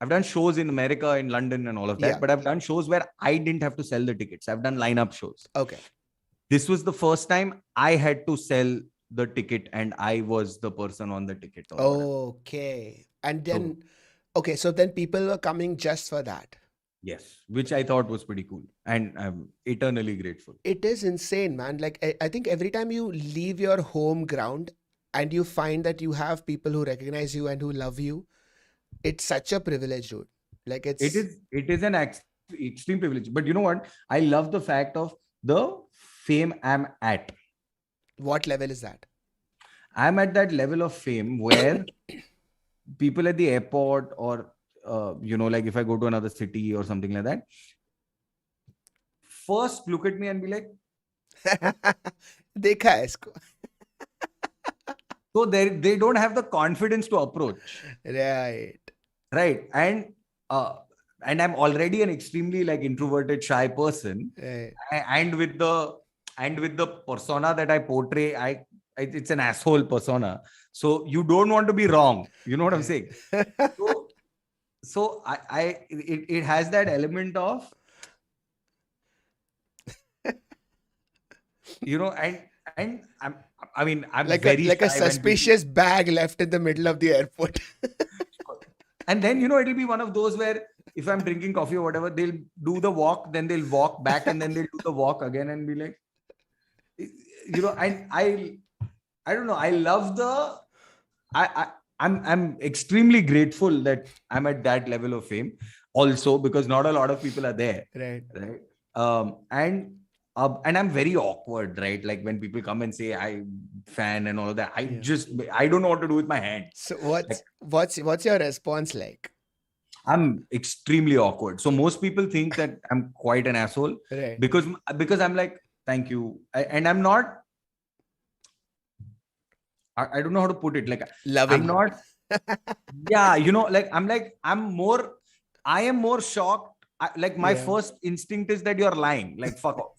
I've done shows in America, in London, and all of that. Yeah. But I've done shows where I didn't have to sell the tickets. I've done lineup shows. Okay. This was the first time I had to sell the ticket, and I was the person on the ticket. Okay. And then, so then people were coming just for that. Yes, which I thought was pretty cool, and I'm eternally grateful. It is insane, man. Like I think every time you leave your home ground and you find that you have people who recognize you and who love you, it's such a privilege, dude. Like it is an extreme privilege. But you know what? I love the fact of the fame I'm at. What level is that? I'm at that level of fame where people at the airport or like if I go to another city or something like that, first look at me and be like, देखा है इसको. So they don't have the confidence to approach. Right. And I'm already an extremely like introverted, shy person. Right. And with the persona that I portray, it's an asshole persona. So you don't want to be wrong. You know what I'm saying? so it has that element of, and I'm like very a shy when people. suspicious bag left in the middle of the airport. And then, it'll be one of those where if I'm drinking coffee or whatever, they'll do the walk, then they'll walk back, and then they'll do the walk again and be like, and I don't know. I love I'm extremely grateful that I'm at that level of fame also, because not a lot of people are there. Right. Right. And I'm very awkward, right? Like when people come and say I fan and all of that, I don't know what to do with my hand. So what's your response like? I'm extremely awkward. So most people think that I'm quite an asshole, Right. because I'm like, thank you. And I'm not, I don't know how to put it. Like, Loving. I'm not, yeah, I am more shocked. My first instinct is that you're lying. Like, fuck off.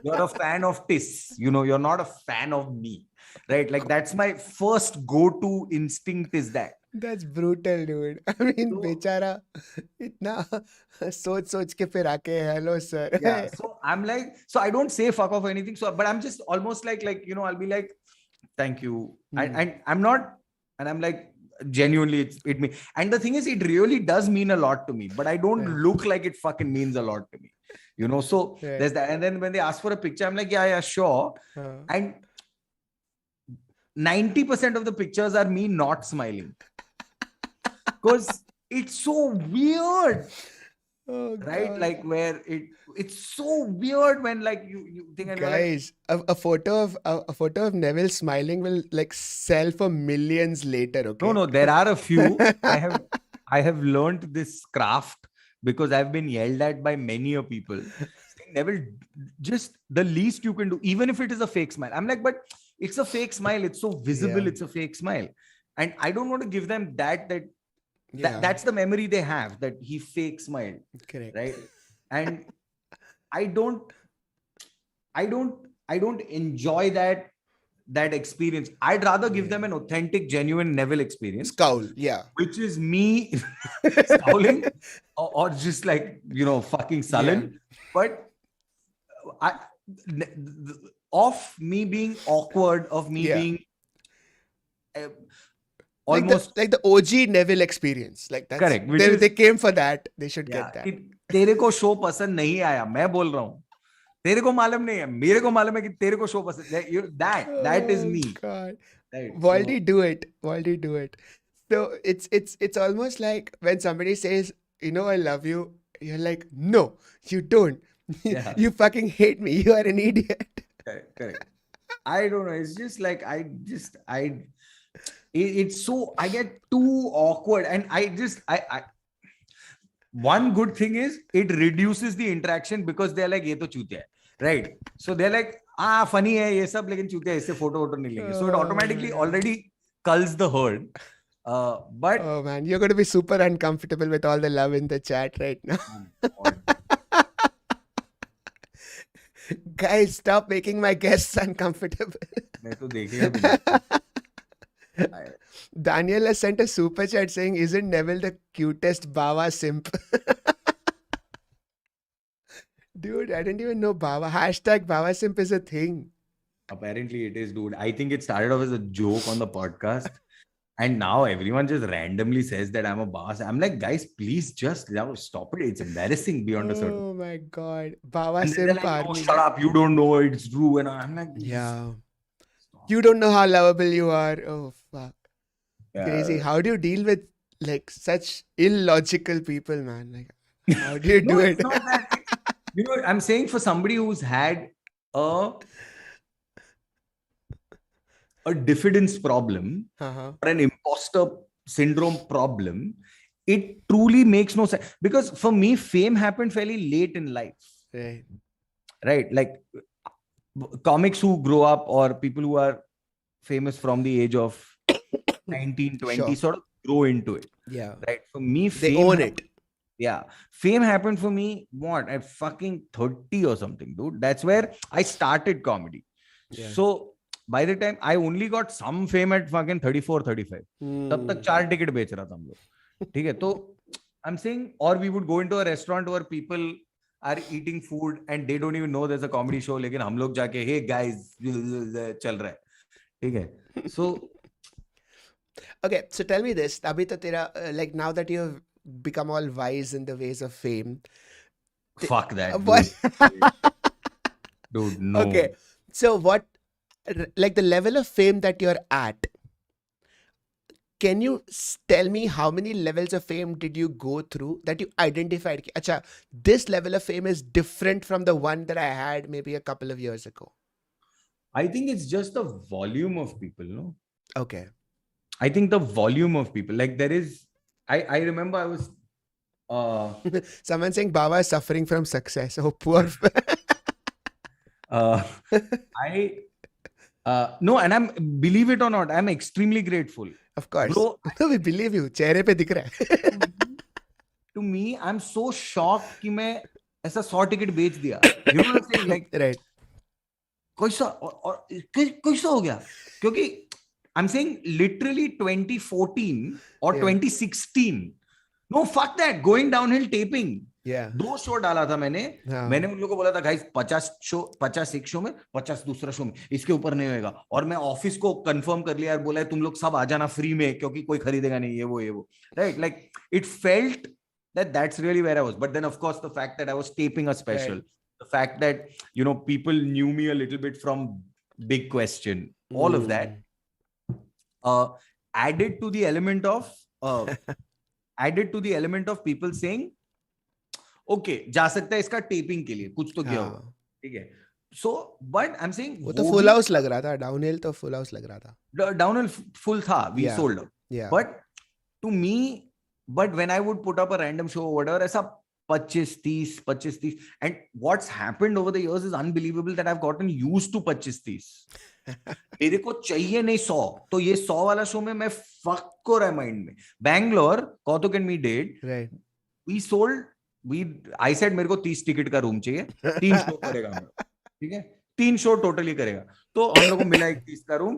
You're a fan of Tis. You're not a fan of me. Right? Like, that's my first go-to instinct is that. That's brutal, dude. I mean, बेचारा इतना सोच के फिर आके hello sir. Yeah. So I'm like, so I don't say fuck off or anything. So, but I'm just almost like, I'll be like, thank you. And I'm not, and I'm like, genuinely, it means. And the thing is, it really does mean a lot to me, but I don't look like it fucking means a lot to me. So there's that. And then when they ask for a picture, I'm like, yeah, sure. And 90% of the pictures are me not smiling. Because it's so weird. Oh, right? God. Like where it's so weird when like you think, and guys, a photo of Neville smiling will like sell for millions later. Okay. No, there are a few. I have learned this craft because I've been yelled at by many people. Saying, Neville, just the least you can do, even if it is a fake smile. I'm like, but it's a fake smile. It's so visible. It's a fake smile, and I don't want to give them that. That's the memory they have, that he fake smiled. Correct. Right. And I don't enjoy that experience. I'd rather give them an authentic, genuine Neville experience. Scowl. Yeah. Which is me scowling or just like, fucking sullen. But of me being awkward, of me being almost like the OG Neville experience. Like that's correct. They came for that. They should get that. तेरे को show पसंद नहीं आया, मैं बोल रहा हूँ. तेरे को मालूम नहीं है, मेरे को मालूम है कि तेरे को शो पसंद. That is me. God. Right. Why do you do it? So it's almost like when somebody says, I love you, you're like, no, you don't. You fucking hate me. You are an idiot. Correct. I don't know. It's just like it's so, I get too awkward, and one good thing is it reduces the interaction because they're like, ye to chutiya hai, right? So they're like, funny hai ye sab, lekin chutiya hai, isse photo nahi lenge. So it automatically already culls the herd. But oh man, you're going to be super uncomfortable with all the love in the chat right now. Guys, stop making my guests uncomfortable. Daniel has sent a super chat saying, isn't Neville the cutest Bawa simp? Dude, I didn't even know Bawa. Hashtag Bawa simp is a thing. Apparently it is, dude. I think it started off as a joke on the podcast. And now everyone just randomly says that I'm a boss. I'm like, guys, please just stop it. It's embarrassing beyond a certain. Oh my God. Bawa simp. Like, shut up. You don't know it's true. And I'm like, yeah. Stop. You don't know how lovable you are. Oh, fuck. Crazy. How do you deal with like such illogical people, man? Like, how do you do it? It's not that. I'm saying for somebody who's had a diffidence problem or an imposter syndrome problem, it truly makes no sense. Because for me, fame happened fairly late in life. Right? Like comics who grow up or people who are famous from the age of 19, 20 sort of grow into it. Yeah. Right? For me, they own it. Yeah. Fame happened for me, at fucking 30 or something, dude. That's where I started comedy. Yeah. So by the time I only got some fame at fucking 34, 35. तब तक 4 ticket बेच रहा था हम लोग. ठीक है? तो I'm saying, or we would go into a restaurant where people are eating food and they don't even know there's a comedy show. लेकिन हम लोग जाके, hey guys, चल रहा है, ठीक है? So Okay, so tell me this. अभी तो तेरा like now that you have become all wise in the ways of fame. fuck that, What? dude. No. Okay, so what, like the level of fame that you're at, can you tell me how many levels of fame did you go through that you identified? कि, अच्छा, this level of fame is different from the one that I had maybe a couple of years ago. I think it's just the volume of people, no? Okay. I think the volume of people, like there is, I remember I was, Someone saying Bawa is suffering from success. Oh, poor. No, and believe it or not, I'm extremely grateful. Of course. Bro, we believe you. चेहरे पे दिख रहा है. To me, I'm so shocked कि मैं ऐसा 100 ticket बेच दिया. You know what I'm saying? Like, right. कैसा हो गया? क्योंकि I'm saying literally 2014 or 2016. No, fuck that. Going downhill taping. Yeah. 2 show डाला था मैंने. मैंने उन लोगों को बोला था, गाइस 50 एक शो में, 50 दूसरा शो में, इसके ऊपर नहीं होएगा. और मैं ऑफिस को कंफर्म कर लिया और बोला तुम लोग सब आ जाना फ्री में क्योंकि कोई खरीदेगा नहीं, ये वो. Right? Like it felt that that's really where I was. But then of course the fact that I was taping a special, right. The fact that, you know, people knew me a little bit from Big Question, all of that added to the element of people saying, okay, जा सकता है इसका tapping के लिए, कुछ तो किया होगा, ठीक है? So, but I'm saying वो तो full house लग रहा था, downhill तो full house लग रहा था. Downhill full था, we sold out. Yeah. But to me, when I would put up a random show or whatever, ऐसा 25-30, and what's happened over the years is unbelievable that I've gotten used to 25-30. मेरे को चाहिए नहीं 100, तो ये 100 वाला show में मैं fuck को रहा माइंड में. Bangalore, Kautuk and me did. Right. I said मेरे को 30 टिकट का रूम चाहिए, 3 शो करेगा, ठीक है? 3 शो टोटली करेगा. तो हम लोग को मिला एक 30 का रूम.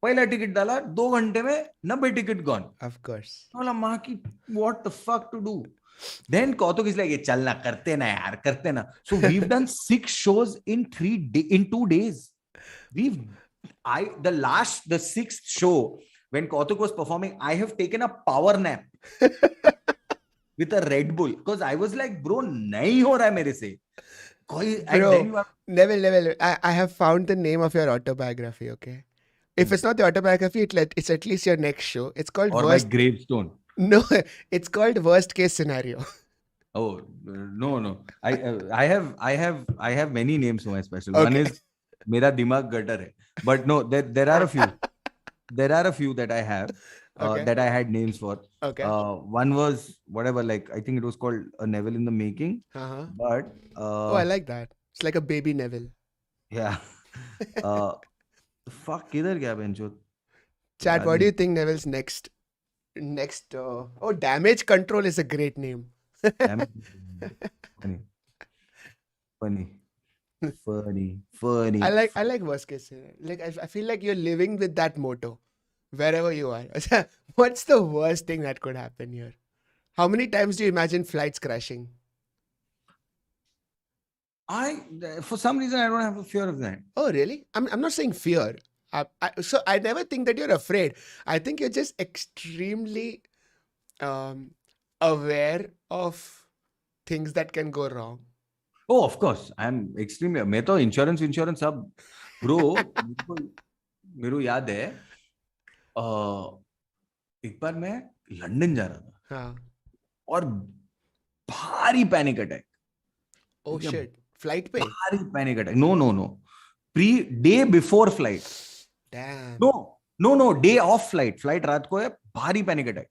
पहला टिकट डाला, 2 घंटे में 90 टिकट गॉन. Of course. बोला माँ की, what the fuck to do? Then Kautuk is like, चलना, करते ना यार, करते ना. So we've done 6 shows in 2 days. The 6th show when Kautuk was performing, I have taken a power nap with a Red Bull because I was like, bro, nahi ho raha hai mere se. Bro, Neville, I have found the name of your autobiography, okay? If it's not the autobiography, it's at least your next show. It's called my gravestone. No, it's called Worst Case Scenario. Oh, no. I have many names for my special. Okay. One is Mera Dimag Gutter hai. But no, there are a few. There are a few that I have that I had names for. Okay. One was whatever, like I think it was called A Neville in the Making. Uh-huh. But I like that. It's like a baby Neville. Yeah. Fuck, kidhar gaya bencho? Chat, what do you think Neville's next? Damage Control is a great name. Funny. I like worst case scenario. Like I feel like you're living with that motto wherever you are. What's the worst thing that could happen here? How many times do you imagine flights crashing? For some reason, I don't have a fear of that. Oh, really? I'm not saying fear. So I never think that you're afraid. I think you're just extremely aware of things that can go wrong. Oh, of course. I'm extremely. मैं तो insurance सब, bro. मेरे को याद है, एक बार मैं London जा रहा था और भारी panic attack. Oh shit! Flight पे? भारी panic attack. No. Day before flight. Damn. No. Day of flight. Flight रात को है, भारी पैनिक अटैक.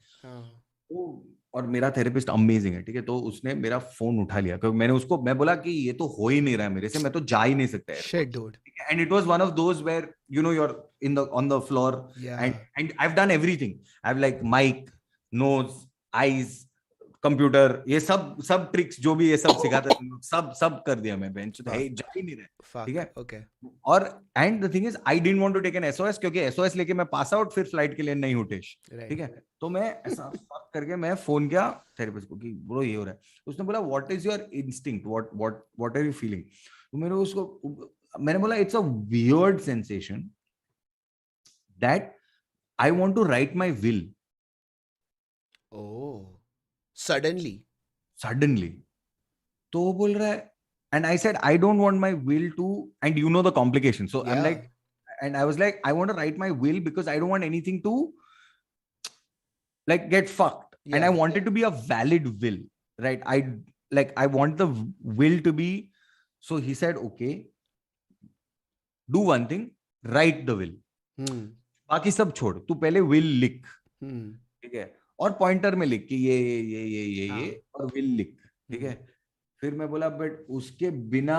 और मेरा थेरेपिस्ट अमेजिंग है, ठीक है? तो उसने मेरा फोन उठा लिया क्योंकि मैं बोला कि ये तो हो ही नहीं रहा है मेरे से, मैं तो जा ही नहीं सकता है. Shit, dude. And it was one of those where, you know, you're on the floor. Yeah. And I've done everything. I've like mic, nose, eyes, computer, ये सब ट्रिक्स जो भी ये सब सिखाते थे, सब कर दिया मैं, बेंच है जा ही नहीं रहा, ठीक है। ओके और and the thing is I didn't want to take an SOS, क्योंकि एसओएस लेके मैं पास आउट, फिर फ्लाइट के लिए नहीं उठे, ठीक है। तो मैं ऐसा करके मैं फोन किया थेरेपिस्ट को कि ब्रो ये हो रहा है। उसने बोला what is your instinct, what are you feeling. तो मैंने बोला it's a weird sensation that I want to write my will. Oh, suddenly. तो वो बोल रहा है, and I said I don't want my will to, and you know the complication, so I'm like, and I was like I want to write my will because I don't want anything to like get fucked, and I want it to be a valid will, right? I want the will to be. So he said okay, do one thing, write the will, बाकी सब छोड़, तू पहले will लिख, ठीक है, और pointer में लिख कि ये और will लिख, ठीक है। फिर मैं बोला बट उसके बिना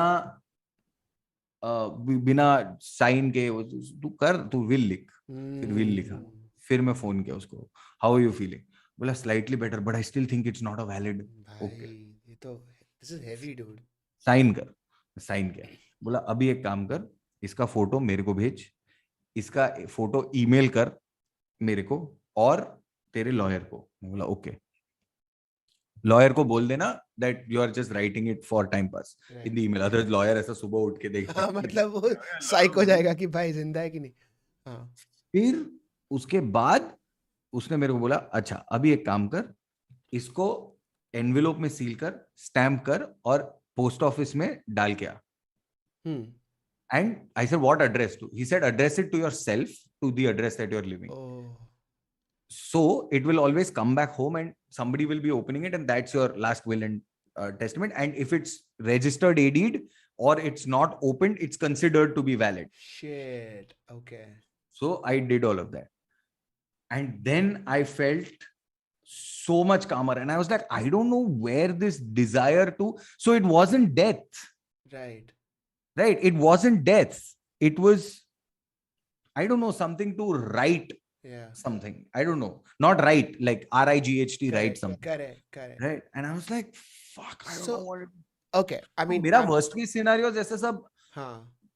साइन के तू विल लिख। फिर विल लिखा, फिर मैं फोन किया उसको, हाउ आर यू फीलिंग। बोला slightly better but I still think it's not a valid. Okay, ये तो this is heavy dude. Sign कर। साइन किया, बोला अभी एक काम कर, इसका फोटो मेरे को भेज, इसका फोटो ईमेल कर मेरे को और तेरे लॉयर को। मैं बोला ओके, लॉयर को बोल देना that you are just writing it for time pass in the email, otherwise lawyer ऐसा सुबह उठ के देखेगा। मतलब वो साइक हो जाएगा कि भाई जिंदा है कि नहीं। हाँ। फिर उसके बाद उसने मेरे को बोला अच्छा अभी एक काम कर, इसको एनवेलोप में सील कर, स्टैम्प कर और पोस्ट ऑफिस में डाल के आ। And I said what address to, he said address it to yourself, to the address that you are living, so it will always come back home and somebody will be opening it and that's your last will and testament, and if it's registered AD'd or it's not opened, it's considered to be valid. Shit. Okay. So I did all of that and then I felt so much calmer and I was like I don't know where this desire to, so it wasn't death, right, it wasn't death, it was, I don't know, something to write something, I don't know, not right like RIGHT, write something, correct, right, and I was like fuck, I don't know what okay, I mean मेरा worst case scenario जैसे सब,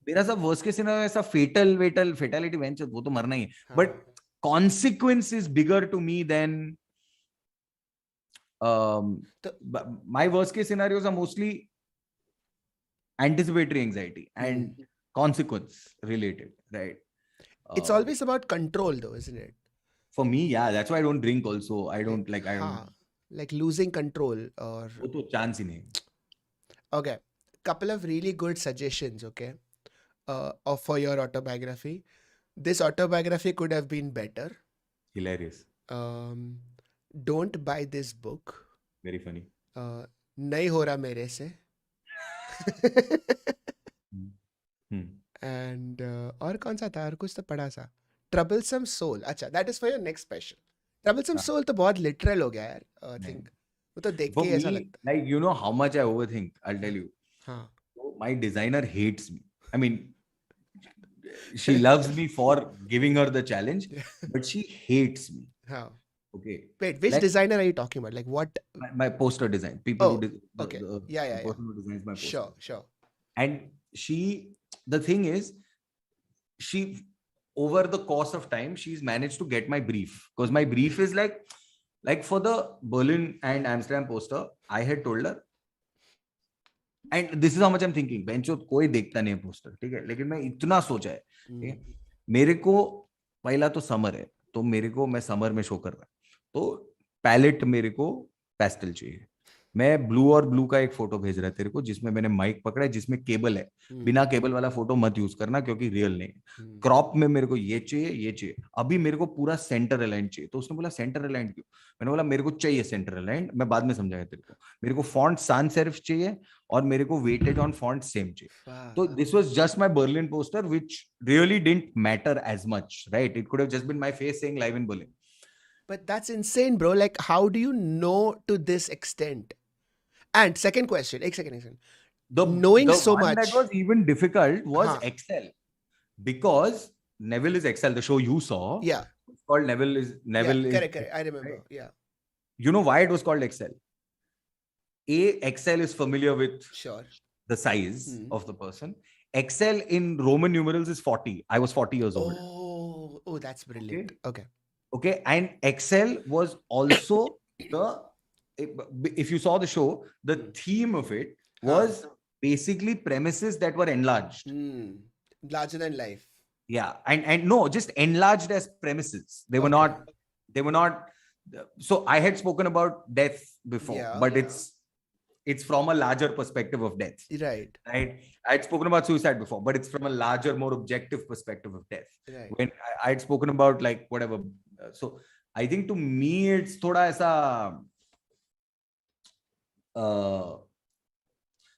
मेरा सब worst case scenario ऐसा fatality bench, वो तो मरना ही है, but consequence is bigger to me than my worst case scenarios are mostly anticipatory anxiety and consequence related, right. It's always about control though, isn't it? For me, yeah, that's why I don't drink also. I don't like losing control or वो तो chance ही नहीं। Okay, couple of really good suggestions, okay, for your autobiography. This autobiography could have been better. Hilarious. Don't buy this book. Very funny. नहीं हो रहा मेरे से। And और कौन सा था, और कुछ तो पढ़ा सा, Troublesome Soul। अच्छा, that is for your next special। Troublesome Soul तो बहुत literal हो गया यार, I think वो तो देख के ऐसा लगता है। Like you know how much I overthink, I'll tell you। हाँ। So my designer hates me। I mean, she loves me for giving her the challenge, but she hates me। हाँ। Okay. Wait, which designer are you talking about? Like what? My poster design. People who okay. The person who designs my poster. Sure. And the thing is, she over the course of time, she's managed to get my brief, because my brief is like for the Berlin and Amsterdam poster, I had told her, and this is how much I'm thinking, बेंचो कोई देखता नहीं है poster, ठीक है, लेकिन मैं इतना सोचा है, ठीक है, मेरे को पहला तो समर है, तो मेरे को, मैं समर में शो कर रहा, तो पैलेट मेरे को पेस्टल चाहिए, मैं ब्लू और ब्लू का एक फोटो भेज रहा है तेरे को, जिसमें मैंने माइक पकड़ा है, जिसमें केबल है, बिना केबल वाला फोटो मत यूज करना क्योंकि रियल नहीं है, क्रॉप में मेरे को ये चाहिए, अभी मेरे को पूरा सेंटर अलाइन चाहिए। तो उसने बोला सेंटर अलाइन क्यों, मैंने बोला मेरे को चाहिए सेंटर अलाइन, मैं बाद में समझाया तेरे को, मेरे को फॉन्ट sans serif चाहिए और मेरे को वेटेज ऑन फॉन्ट सेम चाहिए। तो this was just my Berlin poster which really didn't matter as much, right, it could have just been my face saying live in Berlin. But that's insane, bro. Like, how do you know to this extent? And second question, एक second. Knowing so much, that was even difficult was Excel, because Neville is Excel. The show you saw, yeah, it's called Neville is correct. I remember, right? Yeah. You know why it was called Excel? Excel is familiar with Sure. the size Hmm. of the person. Excel in Roman numerals is 40. I was 40 years old. Oh, that's brilliant. Okay. Okay. And Excel was also if you saw the show, the theme of it was basically premises that were enlarged. Larger than life. Yeah. And no, just enlarged as premises. They were not. So I had spoken about death before, but it's from a larger perspective of death. Right. I had spoken about suicide before, but it's from a larger, more objective perspective of death. Right. When I had spoken about like whatever. So I think to me, it's thoda aisa,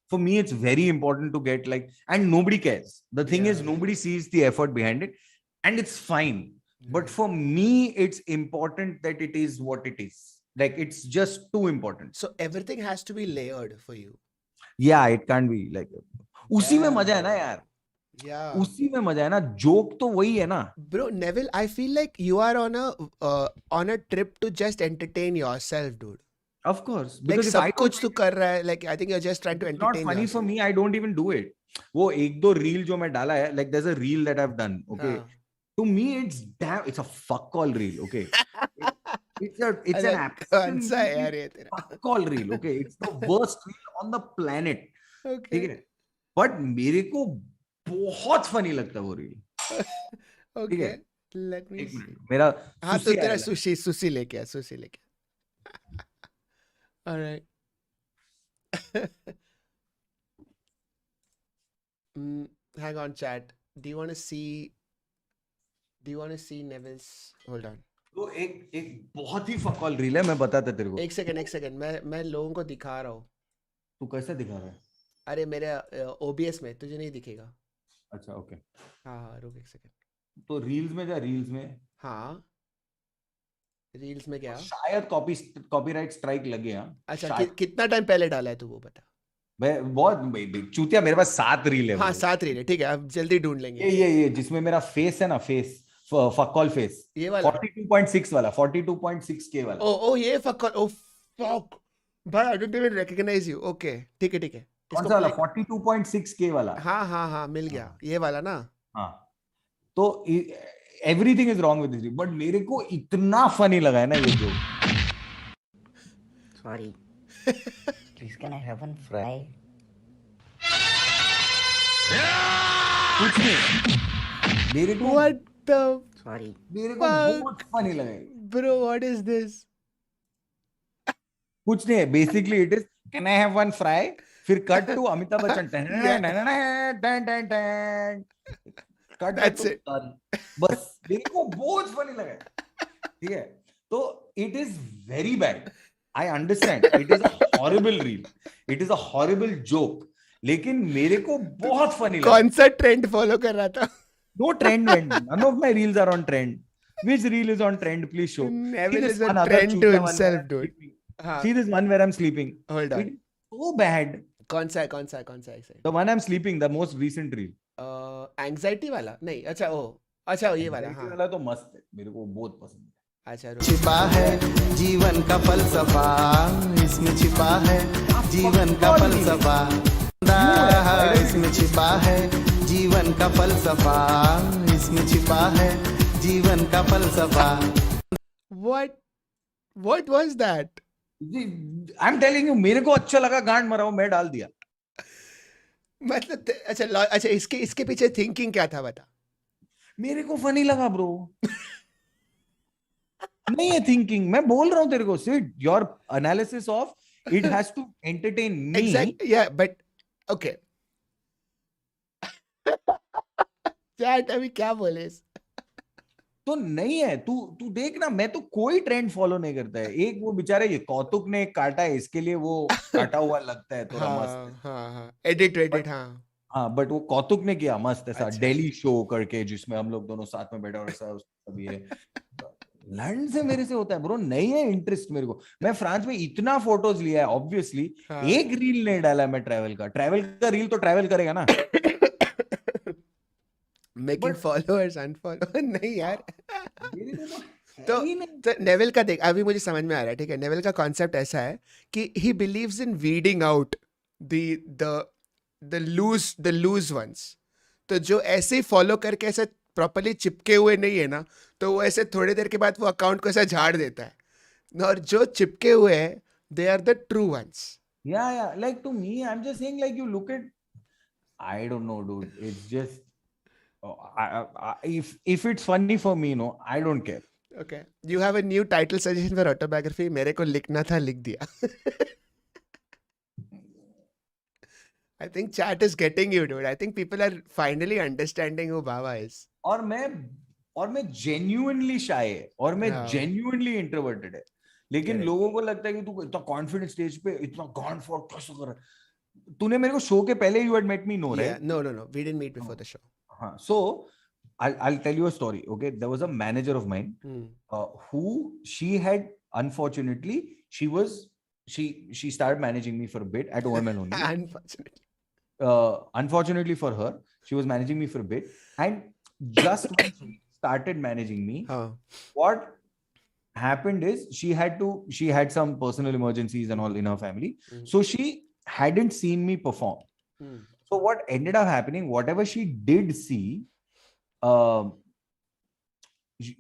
for me, it's very important to get like, and nobody cares. The thing is, nobody sees the effort behind it, and it's fine. But for me, it's important that it is what it is. Like, it's just too important. So everything has to be layered for you. Yeah, it can't be like. उसी में मजा है ना यार. Yeah. उसी में मजा है ना. Joke तो वही है ना. Bro, Neville, I feel like you are on a trip to just entertain yourself, dude. Of course. Like सब कुछ तू कर रहा है. Like I think you're just trying to entertain yourself. Not funny yourself. for me. I don't even do it. वो एक दो reel जो मैं डाला है, like there's a reel that I've done. Okay. To me, it's a fuck all reel. Okay. It's an absolute fuck all reel. Okay. It's the worst reel on the planet. Okay. But मेरे को बहुत funny लगता है वो reel. Okay. Let me see. मेरा हाँ तो तेरा सुशी लेके आ, सुशी लेके आ. All right. Hang on, chat. Do you want to see Neville's? Hold on. तो एक बहुत ही fuck all reel है, मैं बताता तेरे को. एक सेकंड मैं लोगों को दिखा रहा हूँ. तू कैसे दिखा रहा है? अरे मेरे OBS में तुझे नहीं दिखेगा. अच्छा, ओके. हाँ रुक एक सेकंड. तो रील्स में जा, रील्स में. हाँ रील्स में क्या? शायद कॉपीराइट स्ट्राइक लगे. हाँ अच्छा कितना टाइम पहले डाला है तू वो बता. मैं बहुत चूतिया, मेरे पास 7 रील है. हाँ 7 रील है, ठीक है अब जल्दी ढूंढ लेंगे. ये जिसमें मेरा फेस है ना, फेस फक कॉल फेस, ये वाला 42.6 वाला, 42.6K वाला. ओ ये फक कॉल. ओ फक भाई, I don't even recognise you. Okay ठीक है. कौन सा वाला? 42.6K वाला. हाँ मिल गया. ये वाला ना. हाँ तो everything is wrong with this, but मेरे को इतना फनी लगा है ना ये जो. Sorry. Please, can I have one fry? कुछ नहीं, मेरे को What the? Sorry. मेरे को बहुत फनी लगा है. Bro, what is this? कुछ नहीं है, basically it is can I have one fry, फिर cut to Amitabh Bachchan. That's it. बस मेरे को बहुत फनी लगा है. ठीक है, तो it is very bad. I understand it is a horrible reel, it is a horrible joke, लेकिन मेरे को बहुत फनी लगा. कौन सा ट्रेंड फॉलो कर रहा था? No trend went. None of my reels are on trend. Which reel is on trend? Please show. Neville is a trend to himself, dude. See this one where I'm sleeping. Hold on. It's so bad. कौन सा है? The one I'm sleeping, the most recent reel. Anxiety वाला नहीं. अच्छा ये वाला. हाँ वाला तो मस्त है, मेरे को बहुत पसंद है. अच्छा छिपा है जीवन का फलसफा, इसमें छिपा है जीवन का फलसफा, इसमें छिपा है जीवन का फलसफा, इसमें छिपा है जीवन का फलसफा. What was that? I'm telling you, मेरे को अच्छा लगा, गांड मरा, मैं डाल दिया. मतलब अच्छा इसके पीछे थिंकिंग क्या था बता. मेरे को फनी लगा ब्रो. नहीं है थिंकिंग, मैं बोल रहा हूँ तेरे को. Sit your analysis of it has to entertain me. Exactly. Yeah, but okay. Chat अभी क्या बोले? तो नहीं है, तू देख ना, मैं तो कोई ट्रेंड फॉलो नहीं करता है. एक वो बेचारे ये कौतुक ने काटा है, इसके लिए वो काटा हुआ लगता है थोड़ा मस्त. हाँ एडिट. हाँ बट वो कौतुक ने किया मस्त ऐसा. अच्छा. दिल्ली शो करके जिसमें हम लोग दोनों साथ में बैठे और ऐसा सब ये लंड से मेरे से होता है ब्रो. नहीं है इंटरेस्ट मेरे को. मैं फ्रांस में इतना फोटोज लिया है ऑब्वियसली. एक रील नहीं डाला मैं ट्रैवल का रील तो ट्रैवल करेगा ना. मेकिंग फॉलोअर्स अनफॉलो नहीं यार. तो ही नहीं। तो नेविल का देख, अभी मुझे समझ में आ रहा है, ठीक है। नेविल का कॉन्सेप्ट ऐसा है कि he believes in weeding out the loose once. तो जो ऐसे ही फॉलो करके ऐसे प्रॉपर्ली चिपके हुए नहीं है ना, तो वो ऐसे थोड़ी देर के बाद वो अकाउंट को ऐसा झाड़ देता है, और जो चिपके हुए हैं they are the true ones. Yeah. Like to me, I'm just saying, like you look at, I don't know, dude. It's just, if it's funny for me, no, I don't care. Okay, you have a new title suggestion for autobiography. मेरे को लिखना था, लिख दिया. I think chat is getting you, dude. I think people are finally understanding who Bawa is. और मैं genuinely shy है, और मैं हाँ. genuinely introverted है. लेकिन Correct. लोगों को लगता है कि तू इतना कॉन्फिडेंट स्टेज पे इतना गॉन फॉर कैसे कर रहा है. तूने मेरे को शो के पहले you had met me, no, Yeah, right? no. We didn't meet before the show. हाँ. So I'll tell you a story. Okay, there was a manager of mine who she had, unfortunately, she started managing me for a bit at OML only. Unfortunately. Unfortunately for her, she was managing me for a bit, and just when she started managing me, what happened is she had some personal emergencies and all in her family, so she hadn't seen me perform. So what ended up happening, whatever she did see,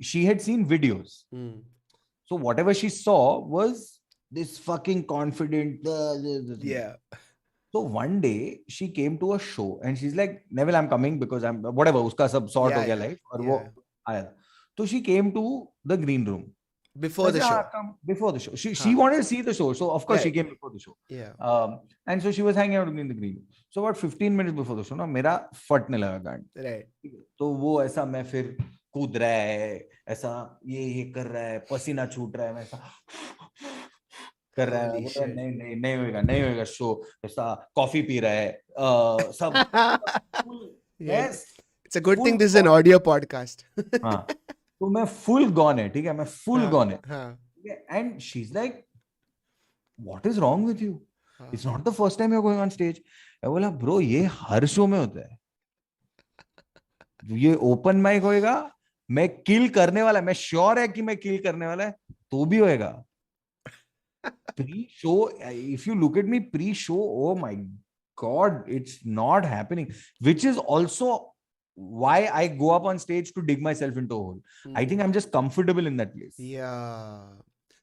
she had seen videos. So whatever she saw was this fucking confident. Yeah. So one day she came to a show and she's like, Neville, I'm coming because I'm whatever, uska sab sort ho gaya life, aur wo aaya. So she came to the green room before the show. Before the show, she wanted to see the show, so of course she came before the show. Yeah. And so she was hanging out with me in the green room. So about 15 minutes before the show, na mera फटने लगा गांड. Right. तो वो ऐसा मैं फिर कूद रहा है, ऐसा ये कर रहा है, पसीना छूट रहा है, मैं ऐसा कर रहा है, बोल रहा है नहीं होएगा शो, ऐसा कॉफी पी रहा है, सब. Yes, it's a good thing this is an audio podcast. हाँ, तो मैं full gone है, ठीक है, मैं full gone है. हाँ. And she's like, what is wrong with you? It's not the first time you're going on stage. मैं बोला, bro, ये हर शो में होता है. ये ओपन माइक होएगा, मैं किल करने वाला, मैं श्योर है कि मैं किल करने वाला है, तो भी होएगा. Pre-show, if you look at me pre-show, oh my God, it's not happening. Which is also why I go up on stage to dig myself into a hole. I think I'm just comfortable in that place. Yeah.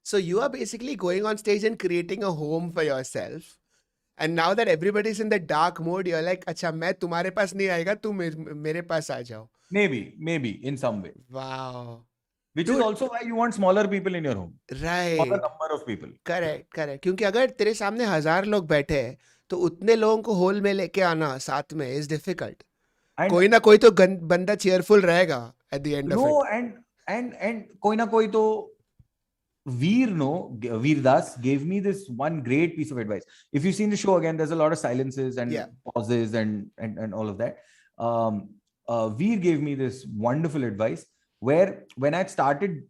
So you are basically going on stage and creating a home for yourself. And now that everybody's in the dark mode, you're like, अच्छा मैं तुम्हारे पास नहीं आएगा, तुम मेरे पास आ जाओ. Maybe in some way. Wow. Which is also why you want smaller people in your home. Right. Smaller number of people. Correct. क्योंकि अगर तेरे सामने 1000 लोग बैठे हैं, तो उतने लोगों को होल में लेके आना साथ में is difficult. कोई ना कोई तो बंदा cheerful रहेगा at the end of it. No, and कोई ना कोई तो Veer Das gave me this one great piece of advice. If you've seen the show again, there's a lot of silences and pauses and all of that. Veer gave me this wonderful advice where when I started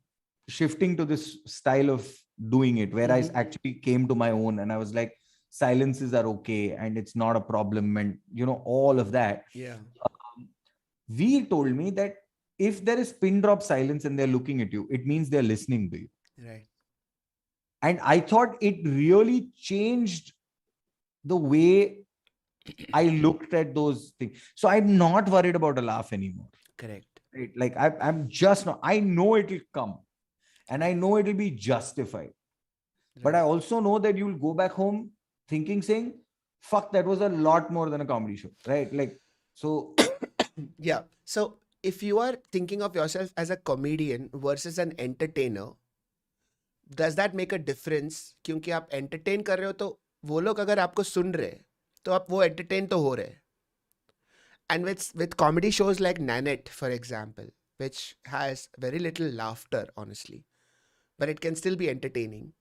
shifting to this style of doing it, where I actually came to my own and I was like, silences are okay and it's not a problem and all of that. Yeah. Veer told me that if there is pin drop silence and they're looking at you, it means they're listening to you. Right. And I thought it really changed the way I looked at those things. So I'm not worried about a laugh anymore. Correct. Right? Like I'm just not, I know it will come and I know it will be justified. Right. But I also know that you'll go back home saying, fuck, that was a lot more than a comedy show. Right? Like, so. Yeah. So if you are thinking of yourself as a comedian versus an entertainer, does that make a difference? क्योंकि आप entertain कर रहे हो तो वो लोग अगर आपको सुन रहे हैं तो आप वो entertain तो हो रहे हैं. And with comedy shows like Nanette, for example, which has very little laughter, honestly, but it can still be entertaining.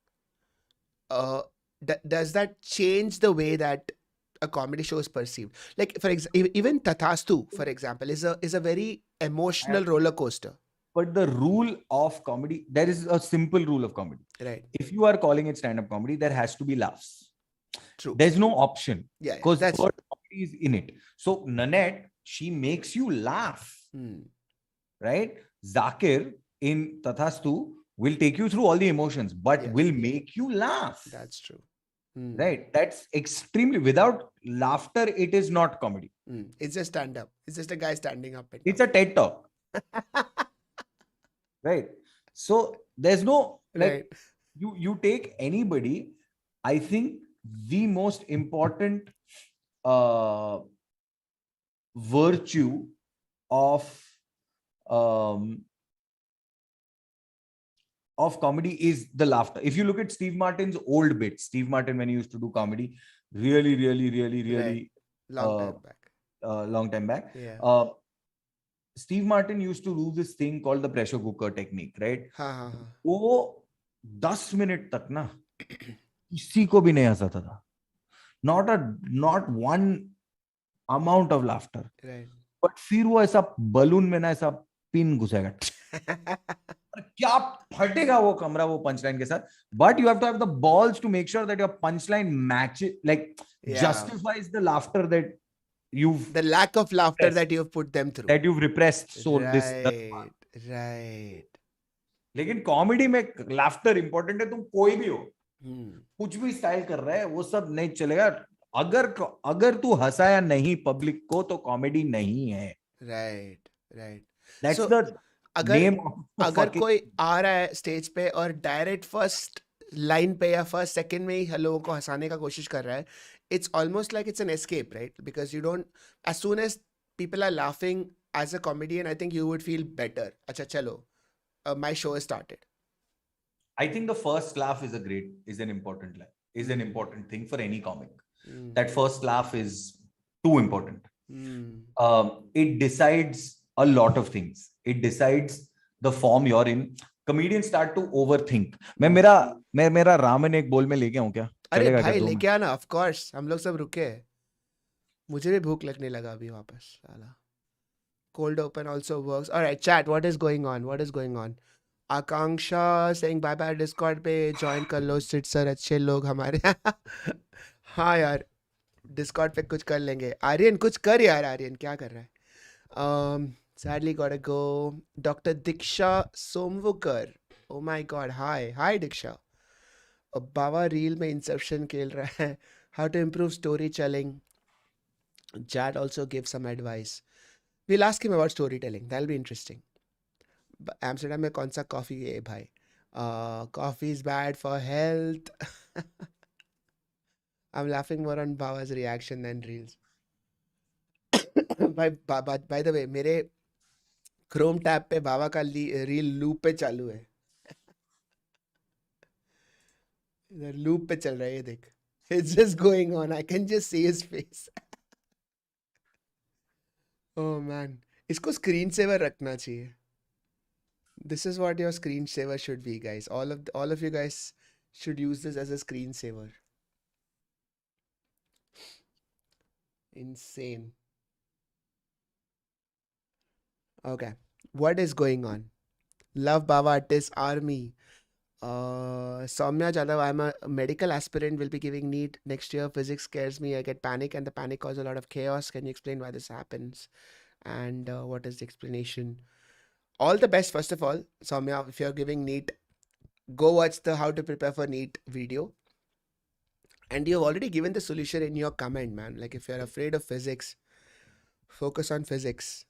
Does that change the way that a comedy show is perceived? Like, for example, even Tathastu, for example, is a very emotional roller coaster. But the rule of comedy, there is a simple rule of comedy. Right. If you are calling it stand-up comedy, there has to be laughs. True. There's no option. Yeah. Because the word comedy is in it. So Nanette, she makes you laugh. Right? Zakir in Tathastu will take you through all the emotions, but Yes. will make you laugh. That's true. Hmm. Right? That's extremely, without laughter, it is not comedy. It's just stand up. It's just a guy standing up. It's a TED talk. Right? So there's no, like, Right. you take anybody. I think the most important virtue um, of comedy is the laughter. If you look at Steve Martin's old bits, Steve Martin, when he used to do comedy, really Right. Long time back. long time back, Yeah. Steve Martin used to do this thing called the pressure cooker technique, right? हाँ. वो 10 minute तक ना किसी को भी नहीं हंसाता था. Not one amount of laughter. Right. But फिर वो ऐसा बलून में ना ऐसा पिन घुसेगा. क्या फटेगा वो कमरा वो पंचलाइन के साथ. But you have to have the balls to make sure that your punchline matches, like justifies the laughter that the lack of laughter that you've put them through. That you've repressed. So Right. लेकिन comedy में laughter important है. तुम कोई भी हो, कुछ भी style कर रहा है, वो सब नहीं चलेगा. अगर तू हंसाया नहीं पब्लिक को तो कॉमेडी नहीं है. Right. That's So, the name of अगर कोई आ रहा है स्टेज पे और डायरेक्ट फर्स्ट लाइन पे या फर्स्ट सेकंड में ही लोगों को हंसाने का कोशिश कर रहा है, it's almost like it's an escape, right? Because you don't, as soon as people are laughing as a comedian, I think you would feel better. Acha chalo, my show has started. I think the first laugh is an important thing for any comic. That first laugh is too important. It decides a lot of things. It decides the form you're in. Comedians start to overthink. मैं मेरा ramen एक बोल में लेके आऊं क्या? अरे भाई लेके आना, ऑफ कोर्स. हम लोग सब रुके हैं. मुझे भी भूख लगने लगा अभी वापस. साला cold open also works. All right, chat, what is going on? Akanksha saying bye bye Discord पे join कर लो सिट सर, अच्छे लोग हमारे. हाँ यार, Discord पे कुछ कर लेंगे. आर्यन कुछ कर यार. आर्यन क्या कर रहा है? Sadly gotta go. Dr. Diksha Somvukar. Oh my god, hi Diksha. Bawa reel में Inception खेल रहा है. How to improve storytelling. Chad also gives some advice. We'll ask him about storytelling. That'll be interesting. Amsterdam में कौन सा coffee है भाई? Coffee is bad for health. I'm laughing more on Bawa's reaction than reels. by the way, मेरे Chrome tab पे बाबा का reel loop पे चालू है. इधर लूप पे चल रहा है, ये देख. It's just going on. I can just see his face. Oh man, इसको screen saver रखना चाहिए. This is what your screen saver should be, guys. All of you guys should use this as a screen saver. Insane. Okay, what is going on? Love Baba Artist Army. Soumya Jadhav, I'm a medical aspirant, will be giving NEET next year. Physics scares me. I get panic and the panic causes a lot of chaos. Can you explain why this happens? And what is the explanation? All the best, first of all, Soumya. If you're giving NEET, go watch the how to prepare for NEET video. And you've already given the solution in your comment, man. Like if you're afraid of physics, focus on physics.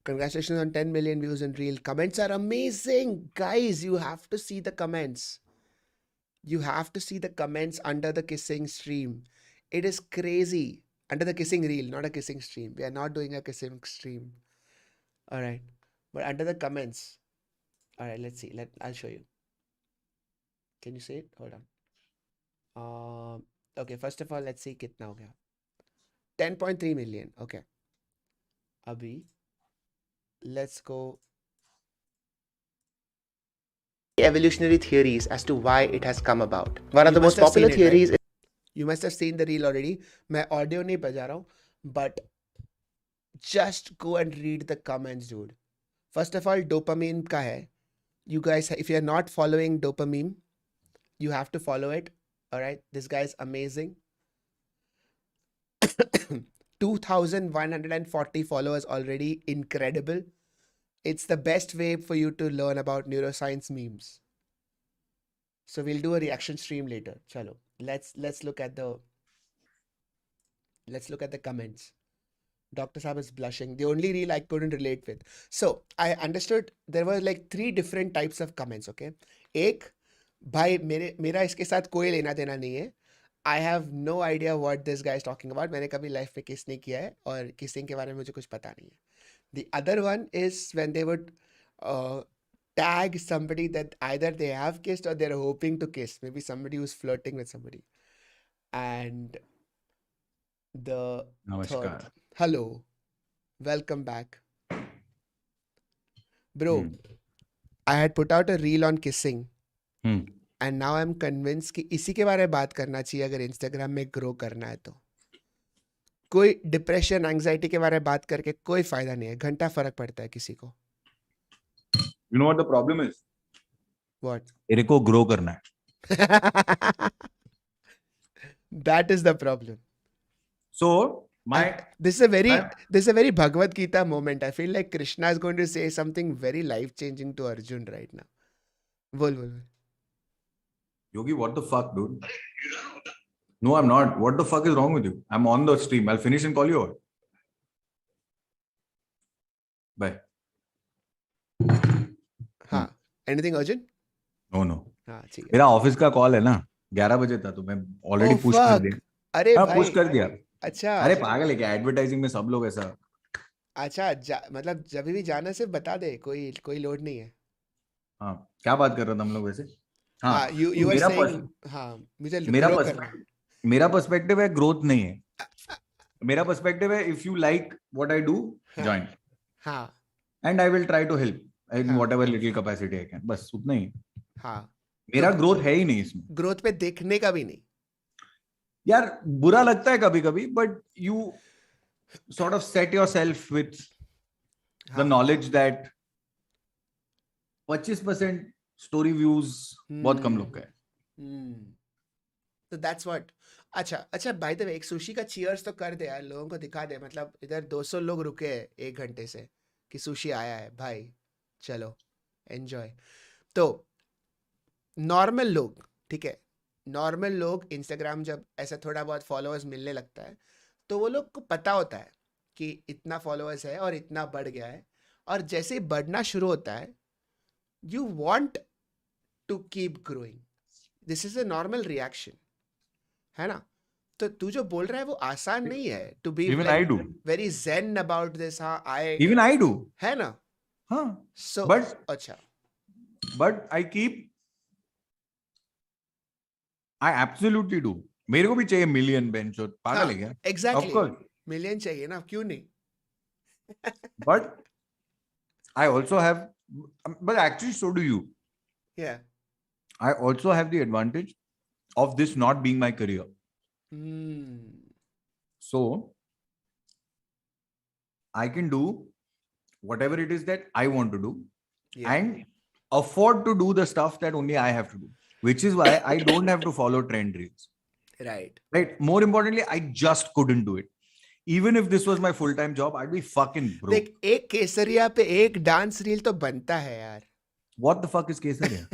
Congratulations on 10 million views in Reel. Comments are amazing. Guys, you have to see the comments. You have to see the comments under the kissing stream. It is crazy. Under the kissing Reel, not a kissing stream. We are not doing a kissing stream. All right. But under the comments. All right, let's see. I'll show you. Can you see it? Hold on. Okay, first of all, let's see kitna ho gaya. 10.3 million. Okay. Abhi. Let's go. Evolutionary theories as to why it has come about. One of the most popular theories. You must have seen the reel already. मैं audio नहीं बजा रहा हूँ, but just go and read the comments, dude. First of all, dopamine का है. You guys, if you're not following dopamine, you have to follow it. All right, this guy is amazing. 2,140 followers already. Incredible. It's the best way for you to learn about neuroscience memes. So we'll do a reaction stream later. Chalo. Let's look at the comments. Dr. Saab is blushing. The only reel I couldn't relate with. So I understood there were like 3 different types of comments, okay? एक, भाई मेरा इसके साथ कोई लेना देना नहीं है. I have no idea what this guy is talking about. मैंने कभी लाइफ में किस नहीं किया है और किसिंग के बारे में मुझे कुछ पता नहीं है. The other one is when they would tag somebody that either they have kissed or they're hoping to kiss. Maybe somebody who's flirting with somebody. And the Namaskar. third, hello, welcome back. Bro, I had put out a reel on kissing. And now I'm convinced कि इसी के बारे में बात करना चाहिए अगर Instagram में ग्रो करना है तो. कोई डिप्रेशन एंजाइटी के बारे में बात करके कोई फायदा नहीं है. घंटा फर्क पड़ता है किसी को. You know what the problem is? What? तेरे को grow करना है. That is the problem. So this is a very Bhagavad Gita moment. I feel like Krishna is going to say something very life changing to Arjun right now. बोल. Yogi, what the fuck, dude? No, I'm not. What the fuck is wrong with you? I'm on the stream. I'll finish and call you out. Bye. हाँ. Anything urgent? No. हाँ, ठीक है. मेरा office का call है ना 11 बजे था तो मैं ऑलरेडी पुश कर दिया. अरे भाई. पुश कर दिया. अच्छा. अरे पागल है क्या? एडवर्टाइजिंग में सब लोग ऐसा. अच्छा मतलब जब भी जाना सिर्फ बता दे. कोई लोड नहीं है. हाँ, क्या बात कर रहा था हम लोग वैसे? हाँ, you were saying, हाँ, मुझे मेरा पर्सपेक्टिव है ग्रोथ नहीं है. मेरा पर्सपेक्टिव है if you like what I do join. हाँ. And I will try to help in whatever little capacity I can. बस उतना ही. हाँ. मेरा ग्रोथ है ही नहीं इसमें. ग्रोथ पे देखने का भी नहीं. यार बुरा लगता है कभी कभी but you sort of set yourself with the knowledge that 25% story views बहुत कम लोग का है. So that's what. अच्छा by the way एक सुशी का cheers तो कर दे यार. लोगों को दिखा दे. मतलब इधर 200 लोग रुके हैं 1 घंटे से कि सुशी आया है भाई. चलो एंजॉय. तो नॉर्मल लोग, ठीक है, नॉर्मल लोग इंस्टाग्राम जब ऐसा थोड़ा बहुत फॉलोअर्स मिलने लगता है तो वो लोग को पता होता है कि इतना फॉलोअर्स है और इतना बढ़ गया है. और जैसे ही बढ़ना शुरू होता है you want to keep growing. This is a normal reaction है ना. तो तू जो बोल रहा है वो आसान नहीं है. To be very zen about this. हाँ, आई डू है ना. हाँ. सो अच्छा but I keep I absolutely do. मेरे को भी चाहिए मिलियन बेंच. पागल है क्या? एग्जैक्टली. मिलियन चाहिए ना, क्यों नहीं. But I also have, but actually so do you. Yeah. I also have the advantage of this not being my career. So I can do whatever it is that I want to do and afford to do the stuff that only I have to do, which is why I don't have to follow trend reels. Right. More importantly, I just couldn't do it. Even if this was my full-time job, I'd be fucking broke. देख, एक केसरिया पे एक dance reel तो बनता है यार. What the fuck is Kesariya?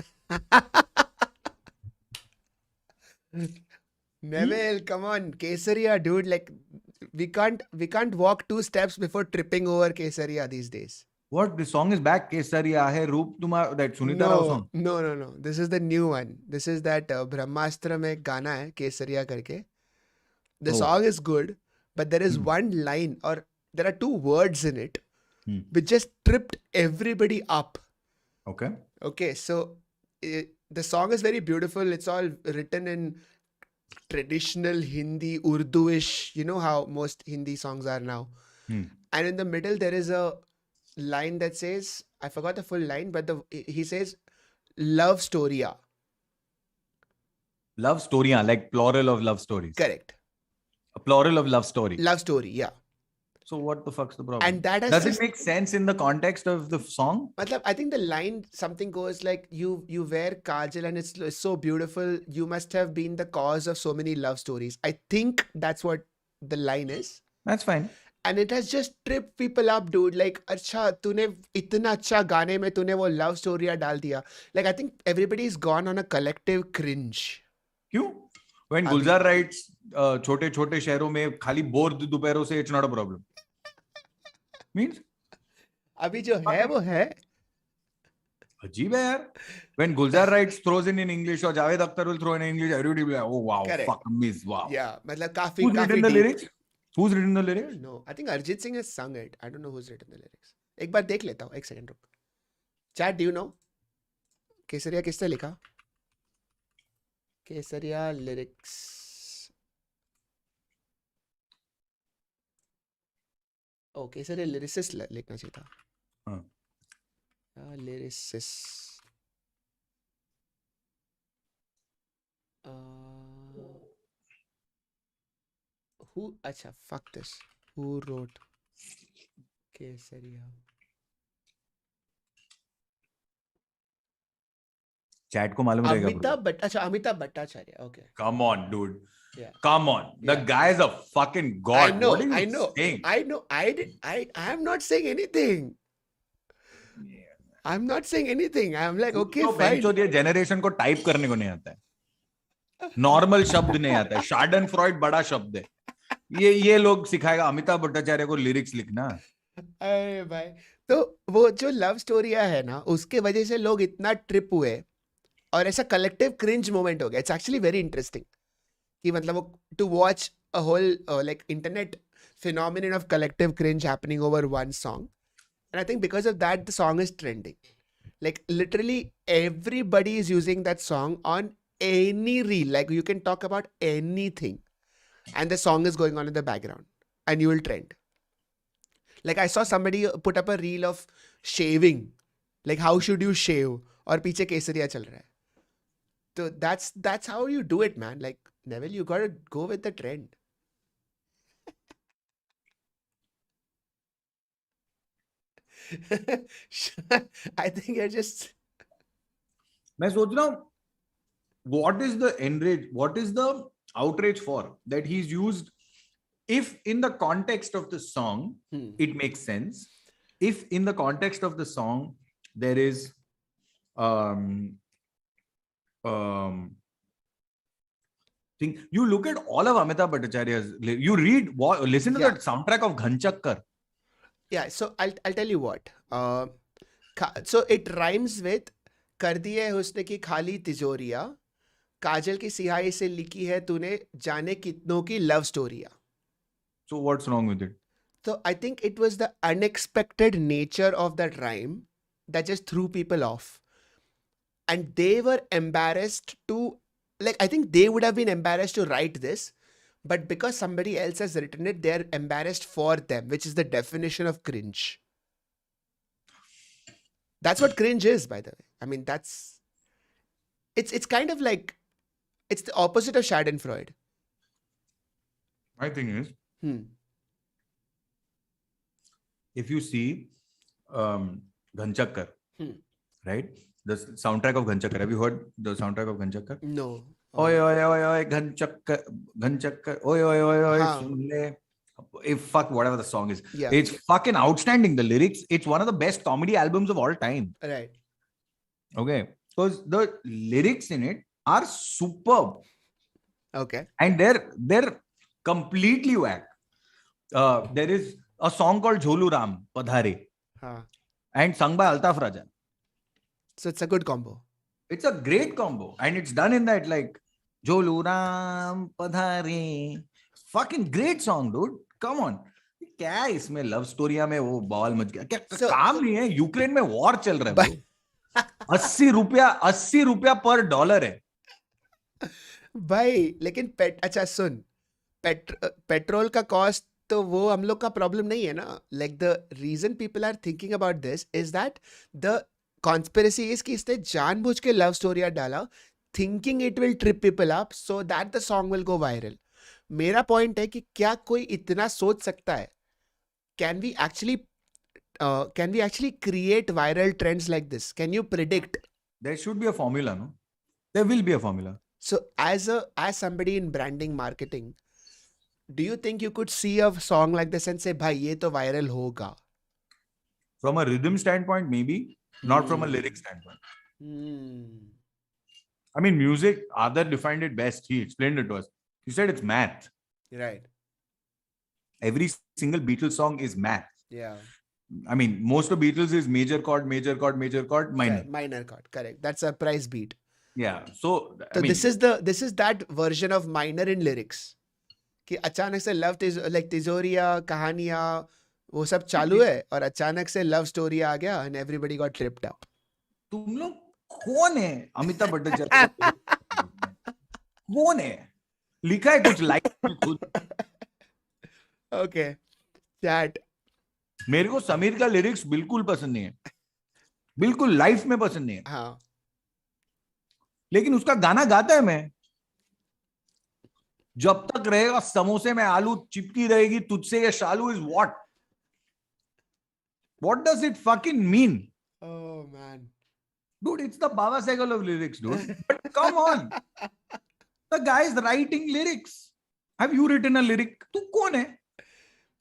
Neville, come on, Kesariya, dude. Like, we can't walk 2 steps before tripping over Kesariya these days. What? The song is back. Kesariya hai Roop Tumhara. That Sunita Rao song. No. This is the new one. This is that Brahmastra में गाना है Kesariya करके. The song is good, but there is one line or there are 2 words in it which just tripped everybody up. Okay. So the song is very beautiful. It's all written in traditional Hindi, Urduish. You know how most Hindi songs are now. And in the middle there is a line that says, I forgot the full line, but he says love storya. Love storya, like plural of love stories. Correct. A plural of love story. Love story, yeah. So what the fuck's the problem? And that has does it make sense in the context of the song? I think the line something goes like, you wear kajal and it's so beautiful. You must have been the cause of so many love stories. I think that's what the line is. That's fine. and it has just tripped people up, dude. Like, अच्छा तूने इतना अच्छा गाने में तूने वो love story डाल दिया. Like, I think everybody's gone on a collective cringe. क्यों? When अभी Gulzar writes छोटे छोटे शहरों में खाली बोर दोपहरों से, it's not a problem. Means अभी जो है वो है. अजीब है यार. When Gulzar writes throws in English or Javed Akhtar will throw in English, everybody will be like, oh wow, Correct. fuck, miss, wow. Yeah, मतलब काफी Who's काफी written the deep. lyrics? Who's written the I lyrics? don't know. I think Arjit Singh has sung it. I don't know who's written the lyrics. एक बार देख लेता हूँ. एक second रुक. Chat, do you know? केसरिया किसने लिखा? केसरिया lyrics. Oh, केसरिया lyricist लिखना चाहिए था. हाँ. Lyricist. Who? अच्छा, fuck this. Who wrote Kesariya? Chat को मालूम रहेगा bro. Amitabh Bhattacharya. Okay. Come on, dude. Yeah. Come on. The Yeah. guy is a fucking god. I know. What are you I know. saying? I know. I am not saying anything. I'm not saying anything. I'm like, okay, तो fine. बेंचो ये generation को type करने को नहीं आता है. Normal शब्द नहीं आता है. शार्डन फ्रॉइड बड़ा शब्द है. ये लोग सिखाएगा अमिताभ भट्टाचार्य को लिरिक्स लिखना. अरे भाई, तो वो जो लव स्टोरिया है ना, उसके वजह से लोग इतना ट्रिप हुए और ऐसा कलेक्टिव क्रिंज मोमेंट हो गया. इट्स एक्चुअली वेरी इंटरेस्टिंग कि मतलब वो to watch a whole like internet phenomenon of collective cringe happening over one song. And I think because of that, the song is trending. Like literally everybody is using that song on any reel. Like you can talk about anything and the song is going on in the background and you will trend. Like I saw somebody put up a reel of shaving. Like how should you shave? और पीछे केसरिया चल रहा है. So that's how you do it, man. Like Neville, you gotta go with the trend. I think you're just. मैं सोच रहा हूँ what is the enrage, what is the outrage for that he's used? If in the context of the song it makes sense, if in the context of the song there is thing, you look at all of Amitabh Bhattacharya's, you read, listen to Yeah. the soundtrack of Ghanchakkar. Yeah, so I'll tell you what. So it rhymes with कर दी है उसने की खाली तिजोरिया, काजल की सिहाई से लिखी है तूने जाने कितनों की love स्टोरिया. So what's wrong with it? So I think it was the unexpected nature of that rhyme that just threw people off. And they were embarrassed to, like, I think they would have been embarrassed to write this, but because somebody else has written it, they're embarrassed for them, which is the definition of cringe. That's what cringe is, by the way. I mean, it's kind of like, it's the opposite of Schadenfreude. My thing is, if you see Ghanchakkar, right? The soundtrack of Ghanchakkar. Have you heard the soundtrack of Ghanchakkar? No. Oi, oi, oi, oi, Ghanchakkar, oi, oi, oi, oi, Haan. sun le. Fuck, whatever the song is. Yeah. It's fucking outstanding. The lyrics, it's one of the best comedy albums of all time. Right. Okay. Because the lyrics in it are superb. Okay. And they're completely whack. There is a song called Jholu Ram Padhare and sung by Altaf Raja. So it's a good combo. It's a great combo. And it's done in that like Jholu Ram Padhare. Fucking great song, dude. Come on. क्या है इसमें love स्टोरिया में वो ball much गया क्या काम नहीं है यूक्रेन में वॉर चल रहा है 80 रुपया पर डॉलर है भाई लेकिन अच्छा सुन पेट्रोल का कॉस्ट तो वो हम लोग का प्रॉब्लम नहीं है ना like the reason people are thinking about this is that the conspiracy is कि इसने जानबूझ के लव स्टोरिया डाला thinking it will trip people up so that the song will go viral मेरा पॉइंट है कि क्या कोई इतना सोच सकता है can we actually create viral trends like this? Can you predict? There should be a formula, no? There will be a formula. So as somebody in branding marketing, do you think you could see a song like this and say, "Bhai, ye to viral hoga"? From a rhythm standpoint, maybe. Not from a lyric standpoint. I mean, music, Adar defined it best. He explained it to us. He said it's math. Right. Every single Beatles song is math. Yeah. I mean, most of Beatles is major chord, major chord, major chord, minor. Right. Minor chord. Correct. That's a surprise beat. Yeah. So, I So mean, this is that version of minor in lyrics. कि अचानक से love like तिजोरिया कहानियां वो सब चालू है और अचानक से लव स्टोरी आ गया and everybody got tripped up. तुम लोग कौन है? अमिताभ भट्टाचार्य कौन है? लिखा है कुछ लाइक खुद. Okay. Chat. मेरे को समीर का लिरिक्स बिल्कुल पसंद नहीं है. बिल्कुल लाइफ में पसंद नहीं है. हाँ. लेकिन उसका गाना गाता है मैं. जब तक रहेगा समोसे में आलू चिपकी रहेगी तुझसे ये शालू is what does it fucking mean? Oh man. Dude, it's the Bawa cycle of lyrics, dude. But come on. The guy is writing lyrics. Have you written a lyric? Tu kaun hai?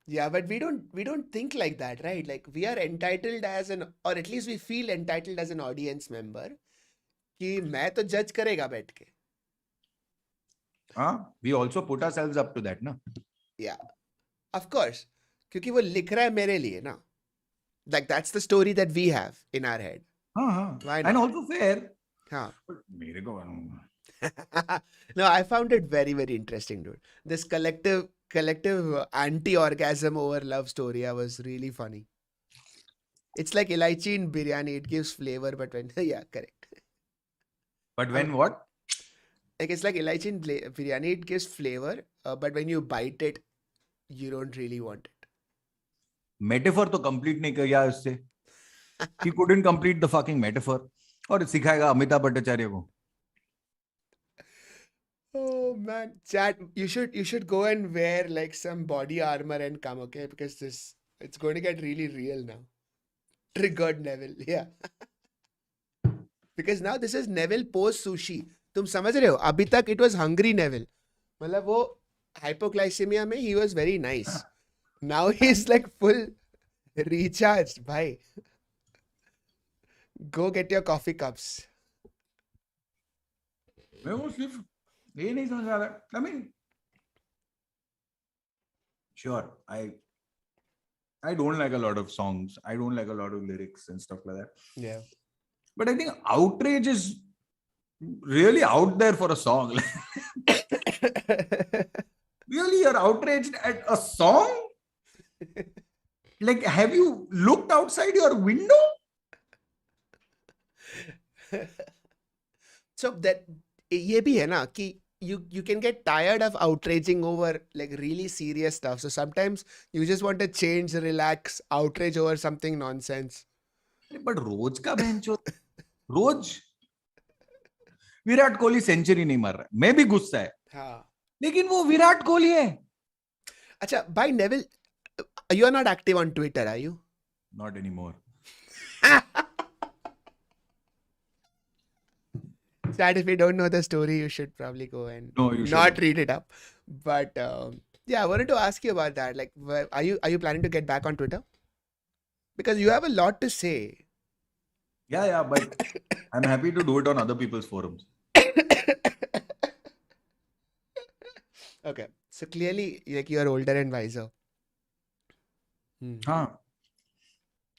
Yeah, but we don't think like that, right? Like we are entitled as or at least we feel entitled as an audience member कि मैं तो judge करेगा बैठ के. We also put ourselves up to that, na? Yeah, of course. क्योंकि वो लिख रहा है मेरे लिए ना. Like that's the story that we have in our head. Why not? And also fair. हाँ. But मेरे को No, I found it very, very interesting, dude. This collective anti-orgasm over love story was really funny. It's like elaichi in biryani. It gives flavor, but when yeah, correct. But when what? Like it's like elaichi in biryani. It gives flavor, but when you bite it, you don't really want it. Metaphor तो complete नहीं किया उससे. He couldn't complete the fucking metaphor. और सिखाएगा अमिताभ भट्टाचार्य को. Oh man, chat, you should go and wear like some body armor and come, okay? Because it's going to get really real now. Triggered Neville, yeah. Because now this is Neville post sushi. तुम समझ रहे हो? अभी तक it was hungry Neville. मतलब वो hypoglycemia में he was very nice. Now he's like full recharged, bhai. Go get your coffee cups. मैं वो सिर्फ ये नहीं समझ रहा था. I mean, sure, I don't like a lot of songs. I don't like a lot of lyrics and stuff like that. Yeah. But I think outrage is really out there for a song. Really, you're outraged at a song? Like, have you looked outside your window? So that ये भी है ना कि you can get tired of outraging over like really serious stuff. So sometimes you just want to change, relax, outrage over something nonsense. But रोज का बहनचोद रोज Virat Kohli century नहीं मार रहा है. मैं भी गुस्सा है. हाँ. लेकिन वो विराट कोहली है. अच्छा, by Neville, you are not active on Twitter, are you? Not anymore. Sad, if you don't know the story, you should probably go and You not read it up. But yeah, I wanted to ask you about that. Like, are you planning to get back on Twitter? Because you have a lot to say. Yeah, but I'm happy to do it on other people's forums. Okay, so clearly, like you are older and wiser.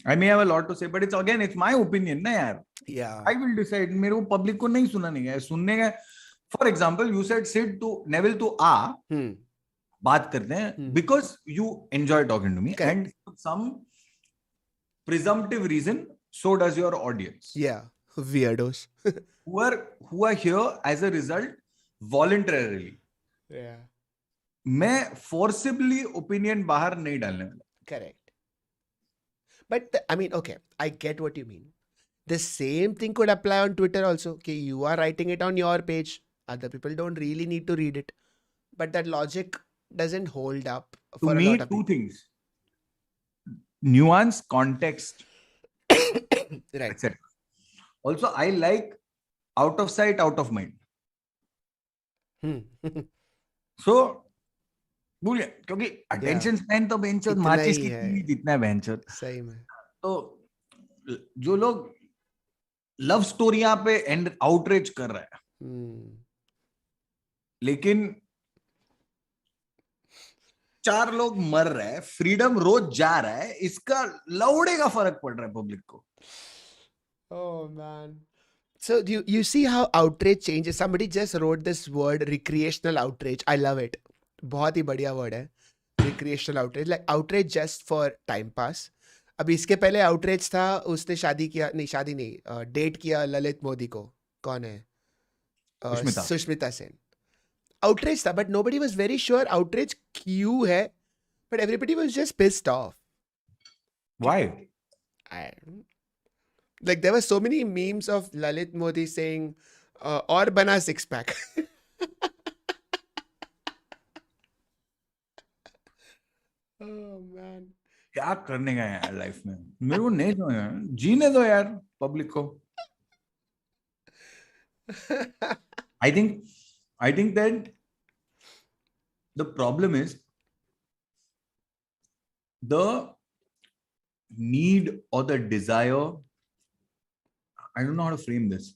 I may have a lot to say, but it's my opinion, na yaar. Yeah. I will decide. मेरे को public को नहीं सुना नहीं है. सुनने का. For example, you said Sid to Neville to बात करते हैं because you enjoy talking to me. Correct. And for some presumptive reason, so does your audience. Yeah, weirdos. who are here as a result voluntarily. Yeah. मैं forcibly opinion बाहर नहीं डालने वाला. Correct. But I mean, okay, I get what you mean. The same thing could apply on Twitter also. Okay, you are writing it on your page. Other people don't really need to read it. But that logic doesn't hold up for to a me, lot of two people. things. Nuance, context, Right. etc. Also, I like out of sight, out of mind. So, भूल गया क्योंकि attention span तो bencher इतना माचिस ही की है। तीली जितना है बेंचर। सही में। तो जो लोग लव स्टोरियां पे एंड आउटरीच कर रहा है, लेकिन 4 लोग मर रहे हैं, फ्रीडम रोज जा रहा है, इसका लौड़े का फर्क पड़ रहा है पब्लिक को। Oh man. So you see how outrage changes. Somebody just wrote this word recreational outrage. I love it. बहुत ही बढ़िया word है. Recreational outrage. Like outrage just for time pass. अभी इसके पहले outrage था, उसने शादी नहीं, डेट किया ललित मोदी को. कौन है? सुष्मिता सेन. Outrage था, but nobody was very sure outrage क्यों है. But everybody was just pissed off. Why? Like there were so many memes of Lalit Modi saying, "और बना six pack." Oh man. क्या करने का यार लाइफ में, मेरे को नहीं समझ आया, जीने दो यार पब्लिक को। I think that the problem is the need or the desire. I don't know how to frame this.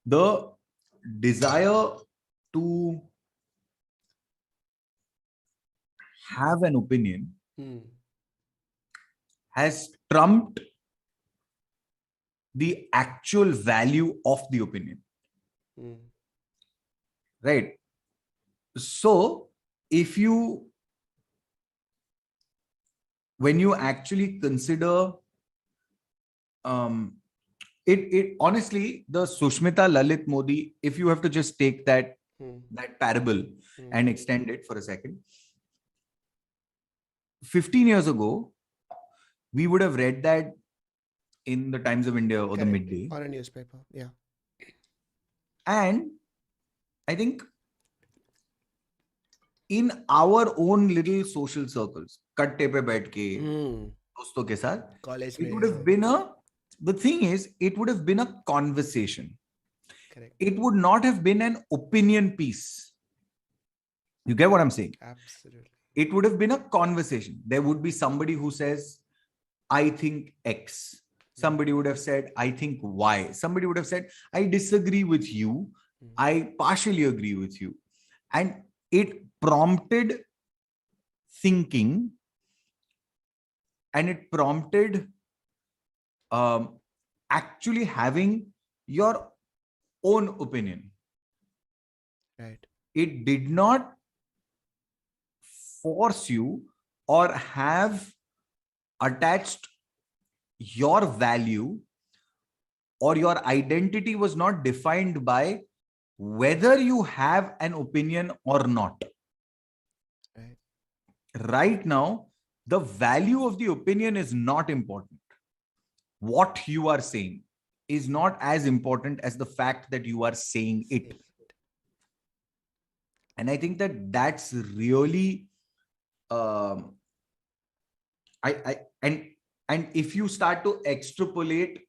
The desire to have an opinion has trumped the actual value of the opinion. Right? So, when you actually consider it honestly, the Sushmita Lalit Modi, if you have to just take that parable and extend it for a second, 15 years ago, we would have read that in the Times of India or the Midday. Or a newspaper, yeah. And I think in our own little social circles, कट्टे पे बैठ के दोस्तों के साथ, college it would have been the thing is, it would have been a conversation. Correct. It would not have been an opinion piece. You get what I'm saying? Absolutely. It would have been a conversation. There would be somebody who says, I think X. Somebody would have said, I think Y. Somebody would have said, I disagree with you. I partially agree with you. And it prompted thinking, and it prompted actually having your own opinion. Right. It did not force you or have attached your value, or your identity was not defined by whether you have an opinion or not. Right now, the value of the opinion is not important. What you are saying is not as important as the fact that you are saying it. And I think that that's really and if you start to extrapolate,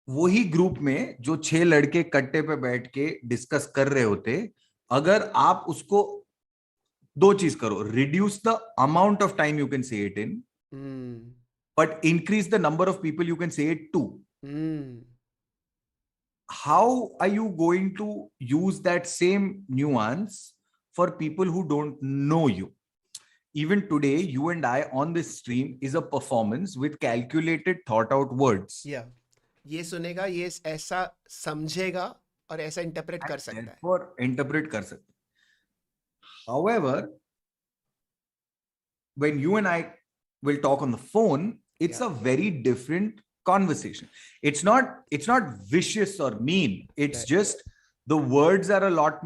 वही group में जो 6 लड़के कट्टे पे बैठ के discuss कर रहे होते, अगर आप उसको 2 चीज करो, reduce the amount of time you can say it in, but increase the number of people you can say it to. How are you going to use that same nuance for people who don't know you? Even today, you and I on this stream is a performance with calculated, thought out words. Yeah. ये सुनेगा, ये ऐसा समझेगा और ऐसा interpret कर सकता है. और इंटरप्रेट कर सकता है. However, when you and I will talk on the phone, it's a very different conversation. It's not vicious or mean. It's just the words are a lot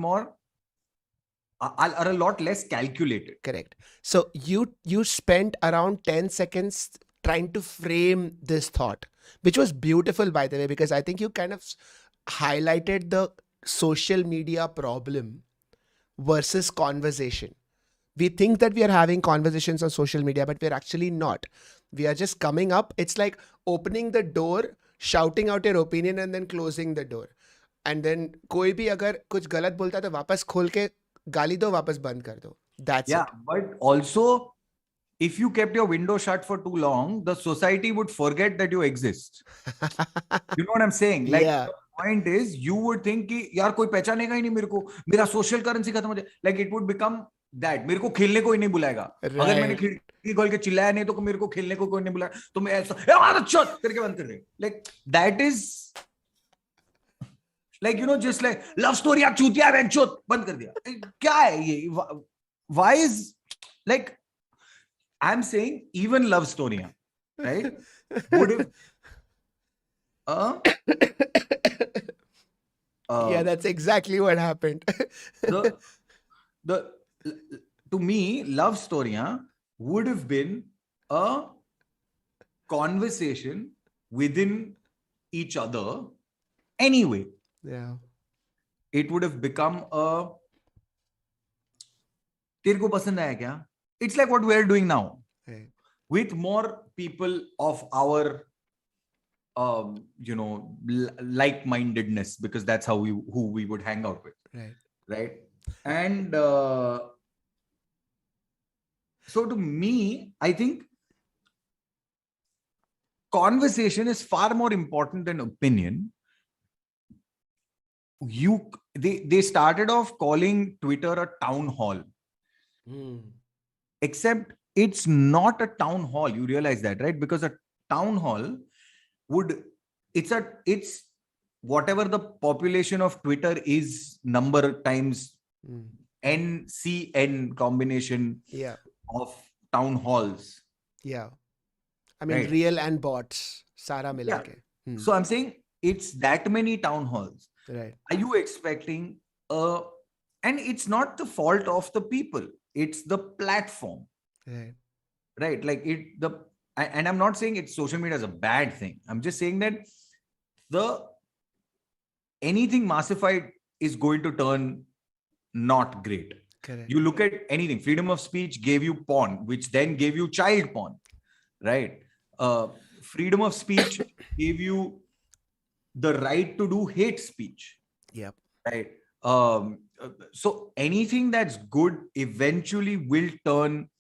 less calculated. Correct. So you spent around 10 seconds trying to frame this thought, which was beautiful, by the way, because I think you kind of highlighted the social media problem versus conversation. We think that we are having conversations on social media, but we're actually not. We are just coming up. It's like opening the door, shouting out your opinion and then closing the door. And then कोई भी अगर कुछ गलत बोलता है तो वापस खोल के गाली दो, वापस बंद कर दो. That's Yeah, it. but also, if you kept your window shut for too long, the society would forget that you exist. You know what I'm saying? Like, Yeah. the point is, you would think कि यार कोई पहचानेगा ही नहीं मेरे को, मेरा social currency खत्म हो जाए. Like, it would become that. मेरे को खेलने कोई नहीं बुलाएगा. अगर मैंने खिड़की खोल के चिल्लाया नहीं तो मेरे को खेलने को कोई नहीं बुलाया, तो मैं ऐसा करके बंद कर दे. Like, that is, like, you know, just like love story आप चूतिया है, बंद कर दिया. क्या है ये? Why is, like, I'm saying even love story, right? Would have, yeah, that's exactly what happened. To me, love story would have been a conversation within each other anyway. Yeah. It would have become a तेरे को पसंद आया क्या? It's like what we're doing now, Right. with more people of our you know, like-mindedness, because that's how who we would hang out with. Right. And so to me, I think conversation is far more important than opinion. They started off calling Twitter a town hall. Except it's not a town hall. You realize that, right? Because a town hall it's whatever the population of Twitter is, number times NCN combination of town halls. Yeah. I mean, right. Real and bots, Sara mila ke. So I'm saying it's that many town halls. Right. Are you expecting and it's not the fault of the people, it's the platform. Right. Like and I'm not saying social media is a bad thing. I'm just saying that anything massified is going to turn not great. Correct. You look at anything. Freedom of speech gave you porn, which then gave you child porn. Right. Freedom of speech gave you the right to do hate speech. Yep. Right. So anything that's good eventually will turn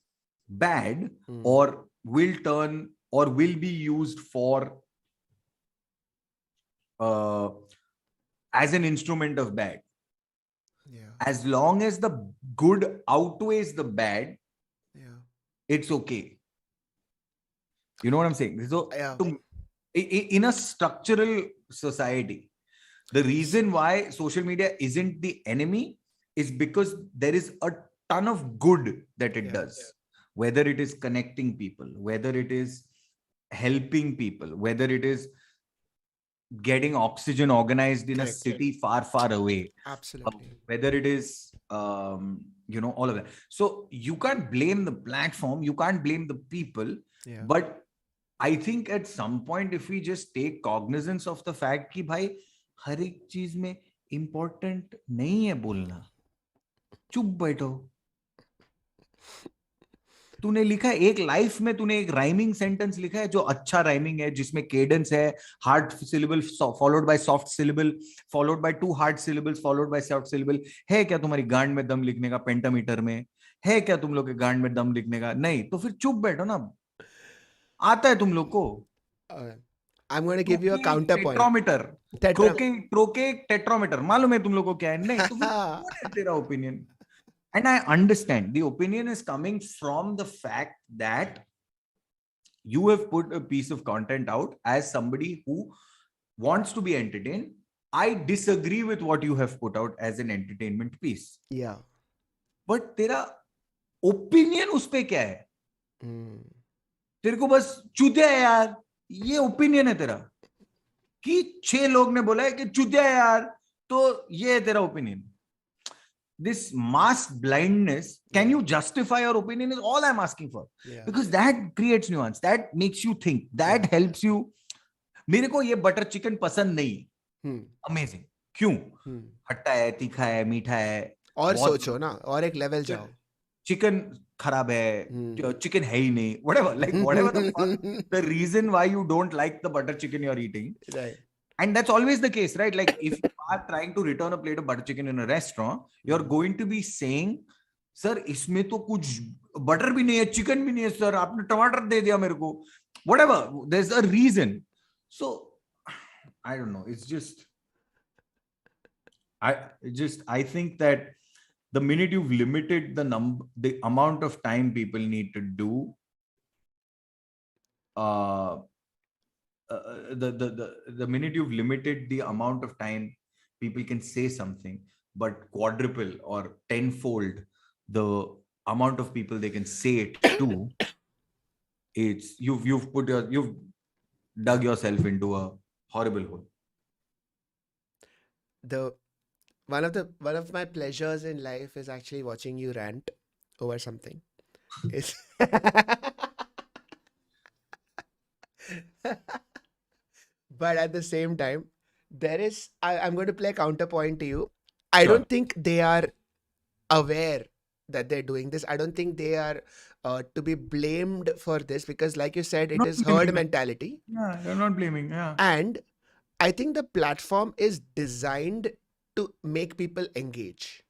bad or will be used for as an instrument of bad. As long as the good outweighs the bad, it's okay. You know what I'm saying? So in a structural society, the reason why social media isn't the enemy is because there is a ton of good that it does. Whether it is connecting people, whether it is helping people, whether it is getting oxygen organized in a city far, far away. Absolutely. Whether it is, you know, all of that. So you can't blame the platform, you can't blame the people. But I think at some point, if we just take cognizance of the fact कि भाई हर एक चीज में important नहीं है बोलना, चुप बैठो. तूने लिखा है एक लाइफ में, तूने एक राइमिंग सेंटेंस लिखा है जो अच्छा राइमिंग है, जिसमें केडेंस है, hard syllable followed by soft syllable followed by 2 hard syllables followed by soft syllable. है क्या तुम्हारी गांड में दम लिखने का पेंटामीटर में? है क्या तुम लोग के गांड में दम लिखने का? नहीं तो फिर चुप बैठो ना. आता है तुम लोग को. I'm going to give you a counterpoint. टेट्रोमीटर, ट्रोके टेट्रोमीटर मालूम है तुम लोग को क्या है? नहीं तो फिर कौन है तेरा opinion? And I understand the opinion is coming from the fact that you have put a piece of content out as somebody who wants to be entertained. I disagree with what you have put out as an entertainment piece. Yeah. But तेरा opinion उस पे क्या है? तेरे को बस चूतिया है यार, ये opinion है तेरा. कि 6 लोग ने बोला है कि चूतिया है यार, तो ये है तेरा opinion. This mass blindness, can you justify your opinion is all I'm asking for. Because that creates nuance, that makes you think, that helps you. मेरे को ये बटर चिकन पसंद नहीं. Amazing. क्यों? खट्टा है, तीखा है, मीठा है. और सोचो ना, और एक लेवल जाओ. chicken kharab hai, chicken hai hi nahi, whatever the fuck, the reason why you don't like the butter chicken you're eating. Right. And that's always the case, right? Like if you are trying to return a plate of butter chicken in a restaurant, you're going to be saying, sir, isme to kuch butter bhi nahi hai, chicken bhi nahi hai, sir, aapne tomato de diya mere ko. Whatever, there's a reason. So I don't know. It's just, I think that the minute you've limited the amount of time people need to do, the minute you've limited the amount of time people can say something, but quadruple or tenfold the amount of people they can say it to, it's you've dug yourself into a horrible hole. One of my pleasures in life is actually watching you rant over something. It's but at the same time, I'm going to play counterpoint to you. I Sure. don't think they are aware that they're doing this. I don't think they are to be blamed for this because, like you said, it Not is blaming herd them. mentality. Yeah, you're not blaming. Yeah. And I think the platform is designed to make people engage.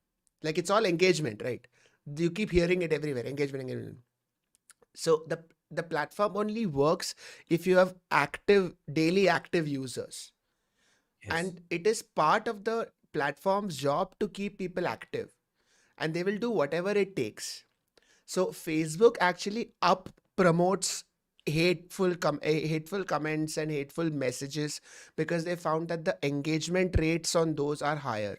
Like it's all engagement, right? You keep hearing it everywhere, engagement. So the platform only works if you have daily active users. Yes. And it is part of the platform's job to keep people active. And they will do whatever it takes. So Facebook actually promotes hateful comments and hateful messages because they found that the engagement rates on those are higher.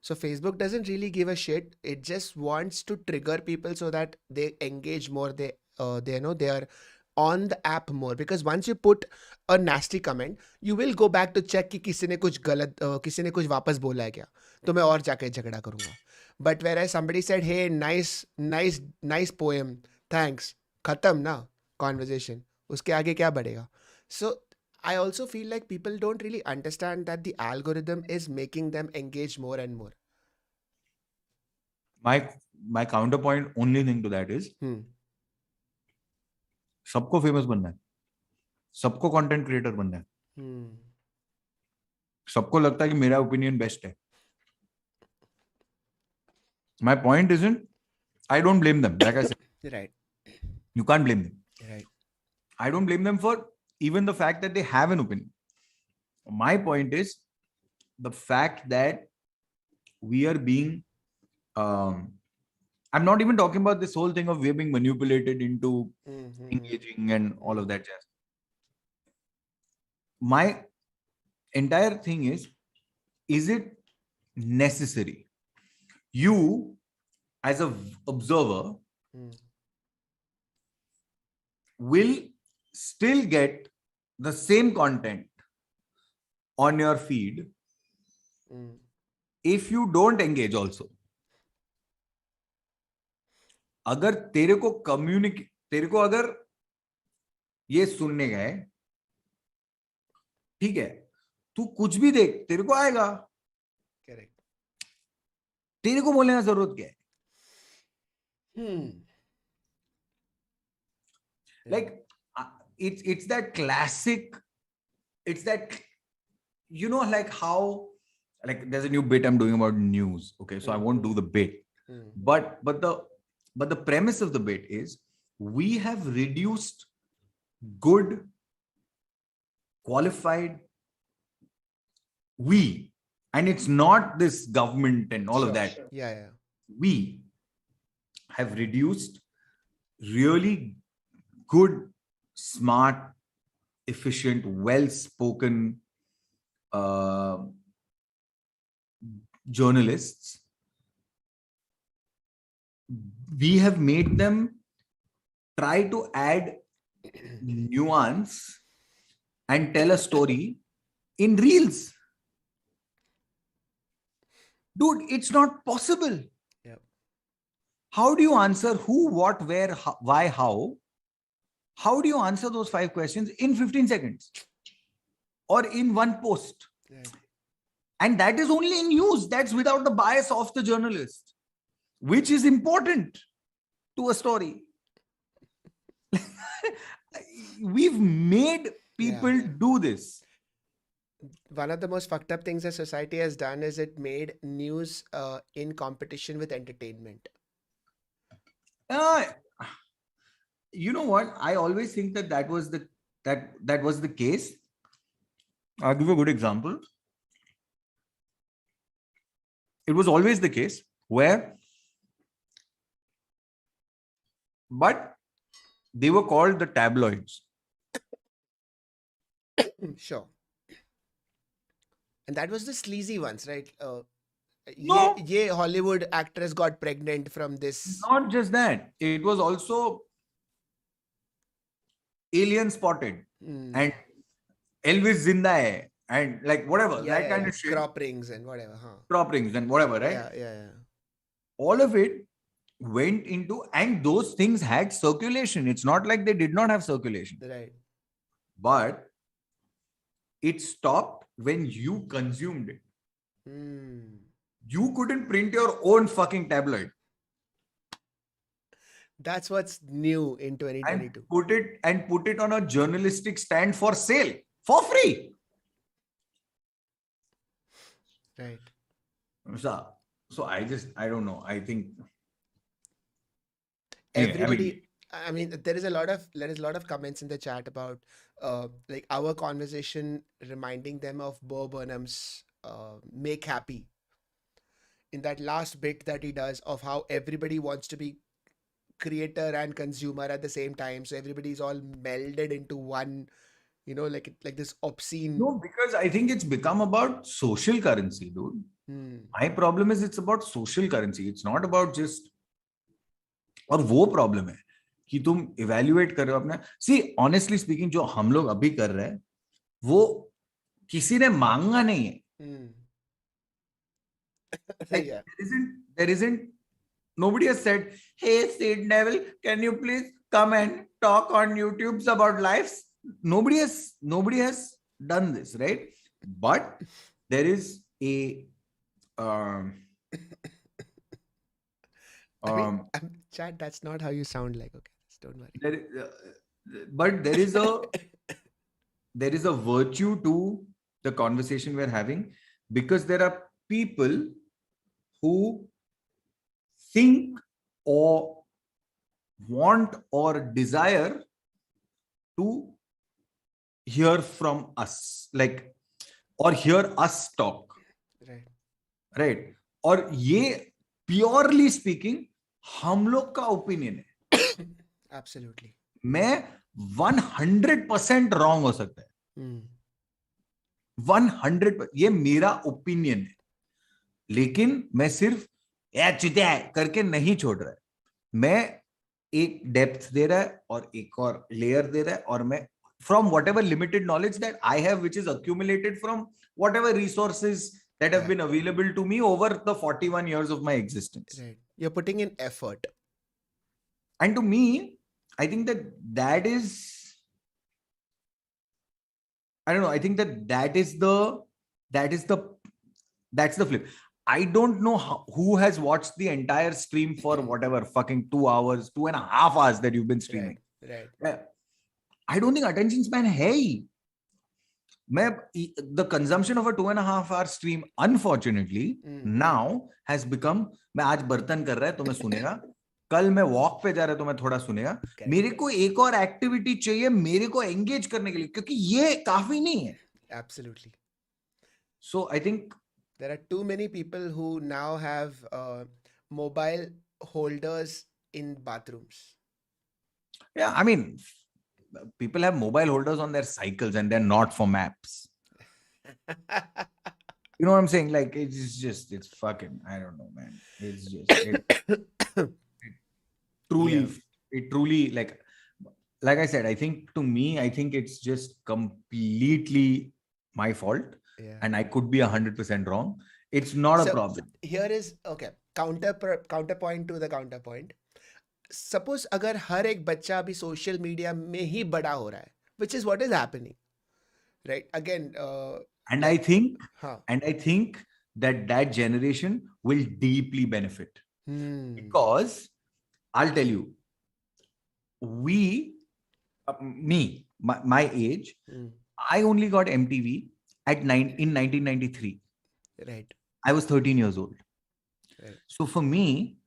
So Facebook doesn't really give a shit. It just wants to trigger people so that they engage more. They are on the app more, because once you put a nasty comment, you will go back to check कि किसी ने कुछ वापस बोला है क्या, तो मैं और जाके झगड़ा करूंगा. But whereas somebody said, hey, nice poem, thanks, खत्म ना conversation, उसके आगे क्या बढ़ेगा. So I also feel like people don't really understand that the algorithm is making them engage more and more. My counterpoint only thing to that is सबको famous बनना है, सबको कंटेंट क्रिएटर बनना है, सबको लगता है कि मेरा ओपिनियन बेस्ट है. My point isn't, I don't blame them. Like I said, Right. you can't blame them. Right. I don't blame them for even the fact that they have an opinion. My point is the fact that we are being, I'm not even talking about this whole thing of we're being manipulated into engaging and all of that jazz. My entire thing is it necessary? You, as an observer, will still get the same content on your feed if you don't engage also. अगर तेरे को अगर ये सुनने गए, ठीक है, तू कुछ भी देख, तेरे को आएगा. Correct. तेरे को बोलने का जरूरत क्या है? Like it's that classic, it's that, you know, like how, like there's a new bit I'm doing about news. Okay, so I won't do the bit, but the premise of the bit is we have reduced good, qualified, and it's not this government and all of that. Sure. Yeah. We have reduced really good, smart, efficient, well-spoken journalists. We have made them try to add nuance and tell a story in reels. Dude, it's not possible. Yep. How do you answer who, what, where, why, how? How do you answer those 5 questions in 15 seconds or in one post? Right. And that is only in news. That's without the bias of the journalist, which is important. to a story. We've made people do this. One of the most fucked up things that society has done is it made news in competition with entertainment. Uh, you know what? I always think that was the case. I'll give you a good example. It was always the case where, but they were called the tabloids. Sure. And that was the sleazy ones, right? No. Ye Hollywood actress got pregnant from this. Not just that. It was also alien spotted and Elvis Zinda hai and like whatever, that kind of shit. Crop rings and whatever. Crop rings and whatever, right? Yeah. All of it went into, and those things had circulation. It's not like they did not have circulation. Right. But it stopped when you consumed it. You couldn't print your own fucking tabloid. That's what's new in 2022. And put it on a journalistic stand for sale for free. Right. So I don't know. I think everybody. I mean, there is a lot of comments in the chat about like our conversation reminding them of Bo Burnham's Make Happy. In that last bit that he does of how everybody wants to be creator and consumer at the same time, so everybody's all melded into one, like this obscene. No, because I think it's become about social currency, dude. My problem is it's about social currency. It's not about just, और वो problem है कि तुम evaluate कर रहे हो अपना. See, honestly speaking, जो हम लोग अभी कर रहे हैं वो किसी ने मांगा नहीं है. Like, there isn't, nobody has said, hey, Sid Neville, can you please come and talk on YouTube's about lives? Nobody has done this, right? But there is a Chad, that's not how you sound like. Okay, don't worry. But there is a virtue to the conversation we're having, because there are people who think or want or desire to hear from us, like, or hear us talk. Right. और ये purely speaking हम लोग का opinion है. Absolutely. मैं 100% wrong हो सकता है. 100%. ये मेरा opinion है. लेकिन मैं सिर्फ चुतिया करके नहीं छोड़ रहा है. मैं एक डेप्थ दे रहा है और एक और लेयर दे रहा है, और मैं from whatever limited knowledge that I have, which is accumulated from whatever resources that have been available to me over the 41 years of my existence. Right. You're putting in effort. And to me, I think that is, I don't know, I think that's the flip. I don't know who has watched the entire stream for whatever fucking 2 hours, 2.5 hours that you've been streaming. Right. I don't think attention span hai. The consumption of a 2.5 hour stream, unfortunately, now has become, मैं आज बर्तन कर रहा है तो मैं सुनेगा, कल मैं वॉक पे जा रहा है तो मैं थोड़ा सुनेगा, मेरे को एक और एक्टिविटी चाहिए मेरे को एंगेज करने के लिए, क्योंकि ये काफी नहीं है. Absolutely. So I think there are too many people who now have mobile holders in bathrooms. Yeah, I mean, people have mobile holders on their cycles and they're not for maps. You know what I'm saying? Like, it's fucking, I don't know, man. It's just, it truly, like I said, I think to me, I think it's just completely my fault. Yeah. And I could be 100% wrong. It's not a problem. Here is, okay, counterpoint to the counterpoint. Suppose अगर हर एक बच्चा अभी social media में ही बड़ा हो रहा है, which is what is happening, right? Again, and I think that generation will deeply benefit because I'll tell you. My age, I only got MTV in 1993. Right. I was 13 years old. Right. So for me,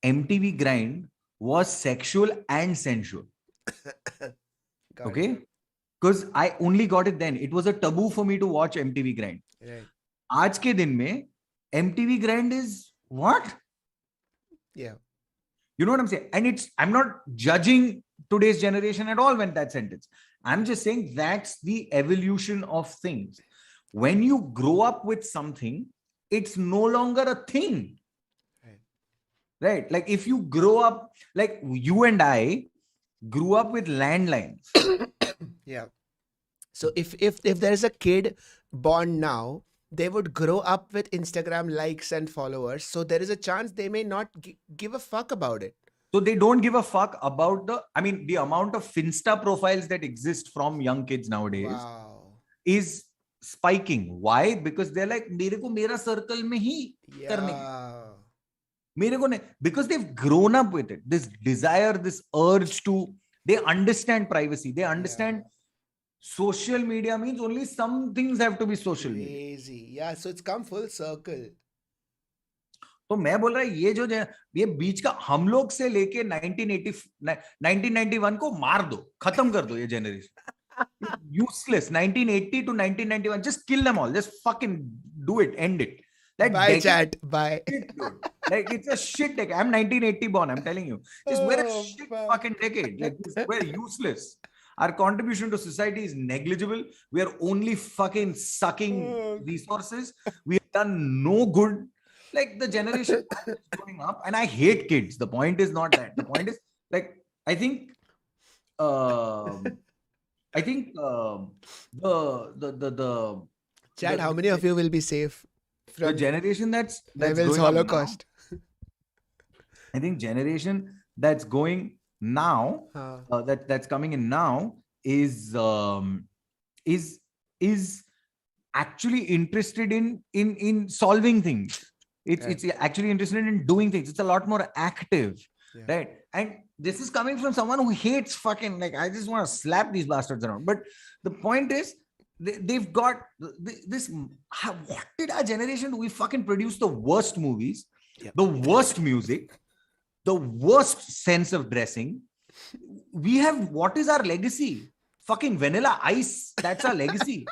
MTV grind was sexual and sensual. Got Okay? it. Because I only got it then. It was a taboo for me to watch MTV grind. Right. आज के दिन में MTV grind is what? Yeah. You know what I'm saying? And I'm not judging today's generation at all when that sentence. I'm just saying that's the evolution of things. When you grow up with something, it's no longer a thing. Right? Like if you grow up, like you and I grew up with landlines. Yeah. So if there's a kid born now, they would grow up with Instagram likes and followers. So there is a chance they may not give a fuck about it. So they don't give a fuck about the amount of Finsta profiles that exist from young kids nowadays is spiking. Why? Because they're like, मेरे को मेरा circle में ही करने की. मेरे को नहीं. Because they've grown up with it. This desire, this urge to, they understand privacy. They understand social media means only some things have to be social media. Crazy. Yeah, so it's come full circle. तो मैं बोल रहा है ये बीच का हम लोग से लेके 1991 को मार दो, खत्म कर दो ये generation. Useless. 1980 to 1991, just kill them all. Just fucking do it, end it. That Bye, chat. Bye. Shit, like it's a shit decade. I'm 1980 born. I'm telling you, just we're a shit fucking decade. Like we're useless. Our contribution to society is negligible. We are only fucking sucking resources. We have done no good. Like the generation is growing up, and I hate kids. The point is not that. The point is like I think the Chad, how many of you will be safe from the generation that's Devil's going Holocaust? I think generation that's going now, that's coming in now is actually interested in solving things. It's actually interested in doing things. It's a lot more active, right? And this is coming from someone who hates fucking, like, I just want to slap these bastards around. But the point is, they've got this. What did our generation do? We fucking produce the worst movies, the worst music, the worst sense of dressing. We have, what is our legacy? Fucking Vanilla Ice. That's our legacy.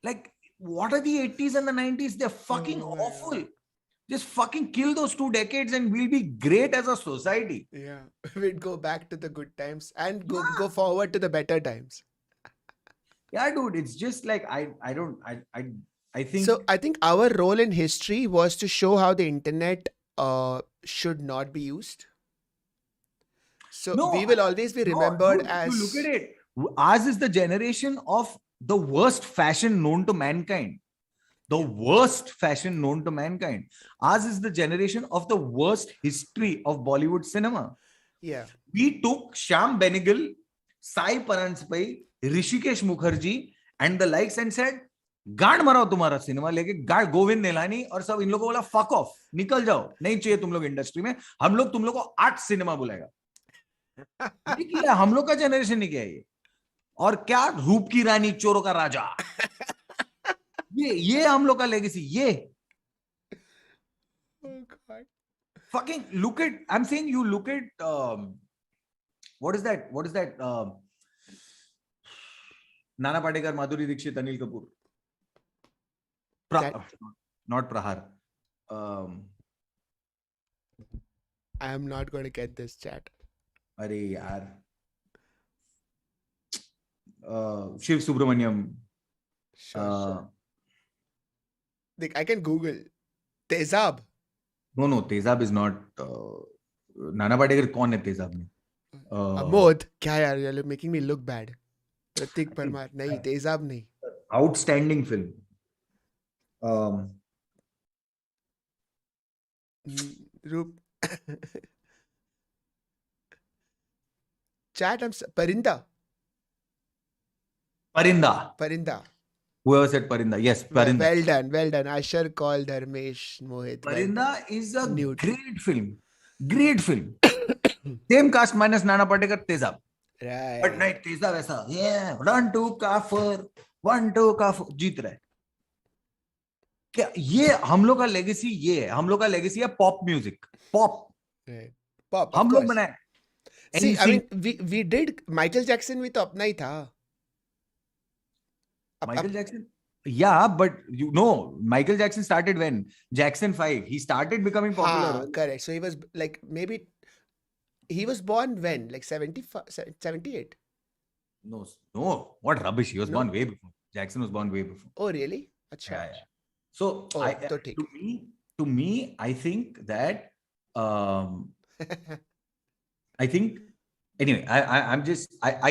Like, what are the 80s and the 90s? They're fucking awful. Just fucking kill those 2 decades and we'll be great as a society. Yeah. We'd go back to the good times and go forward to the better times. Yeah, dude. It's just like, I think. So I think our role in history was to show how the internet should not be used. So we will always be remembered as. You look at it. Ours is the generation of the worst fashion known to mankind. The worst fashion known to mankind. Ours is the generation of the worst history of Bollywood cinema. Yeah. We took Shyam Benegal, Sai Paranspai, Rishikesh Mukherjee and the likes and said, गाड़ मराओ तुम्हारा cinema लेके, गाड़ गोविंद निलानी और सब इन लोगों को बोला fuck off, निकल जाओ, नहीं चाहिए तुम लोग इंडस्ट्री में, हम लोग तुम लोग को आर्ट सिनेमा बुलाएगा. किया हम लोग का जनरेशन नहीं किया ये. और क्या रूप की रानी चोरों का राजा, ये हम लोग का लेगेसी. ये fucking look at, I'm saying you look at what is that Nana Patekar, Madhuri Dixit, Anil Kapoor. Not Prahar. I am not going to get this, chat. Are yaar. Shiv Subramaniam. Sure. I can Google. Tezab. No, Tezab is not. Nana Patekar कौन है Tezab में? Amod. क्या यार, you're making me look bad. Pratik Parmar. नहीं, Tezab नहीं. Outstanding film. Roop. Chat, Parinda. Parinda. Whoever said Parinda. Yes, Parinda. Well done. Ashar called Dharmesh Mohit. Parinda is a great film. Great film. Same cast minus Nana Patekar, Tezab. Right. But नहीं तेजा वैसा yeah 1-2 काफर 1-2 काफर जीत रहा है क्या ये हम लोग का legacy ये है हम लोग का लेगेसी है pop music pop Right. Pop, of हम लोग course. बनाए See, I NSYNC, mean, we did Michael Jackson भी तो अपना ही था. Michael Jackson yeah but you know Michael Jackson started when Jackson 5 he started becoming popular हाँ, correct. So he was like maybe he was born when like 78. no what rubbish he was No? born way before Jackson was born way before Oh really? अच्छा. yeah. So Oh, तो ठीक. to me I think that I think anyway, I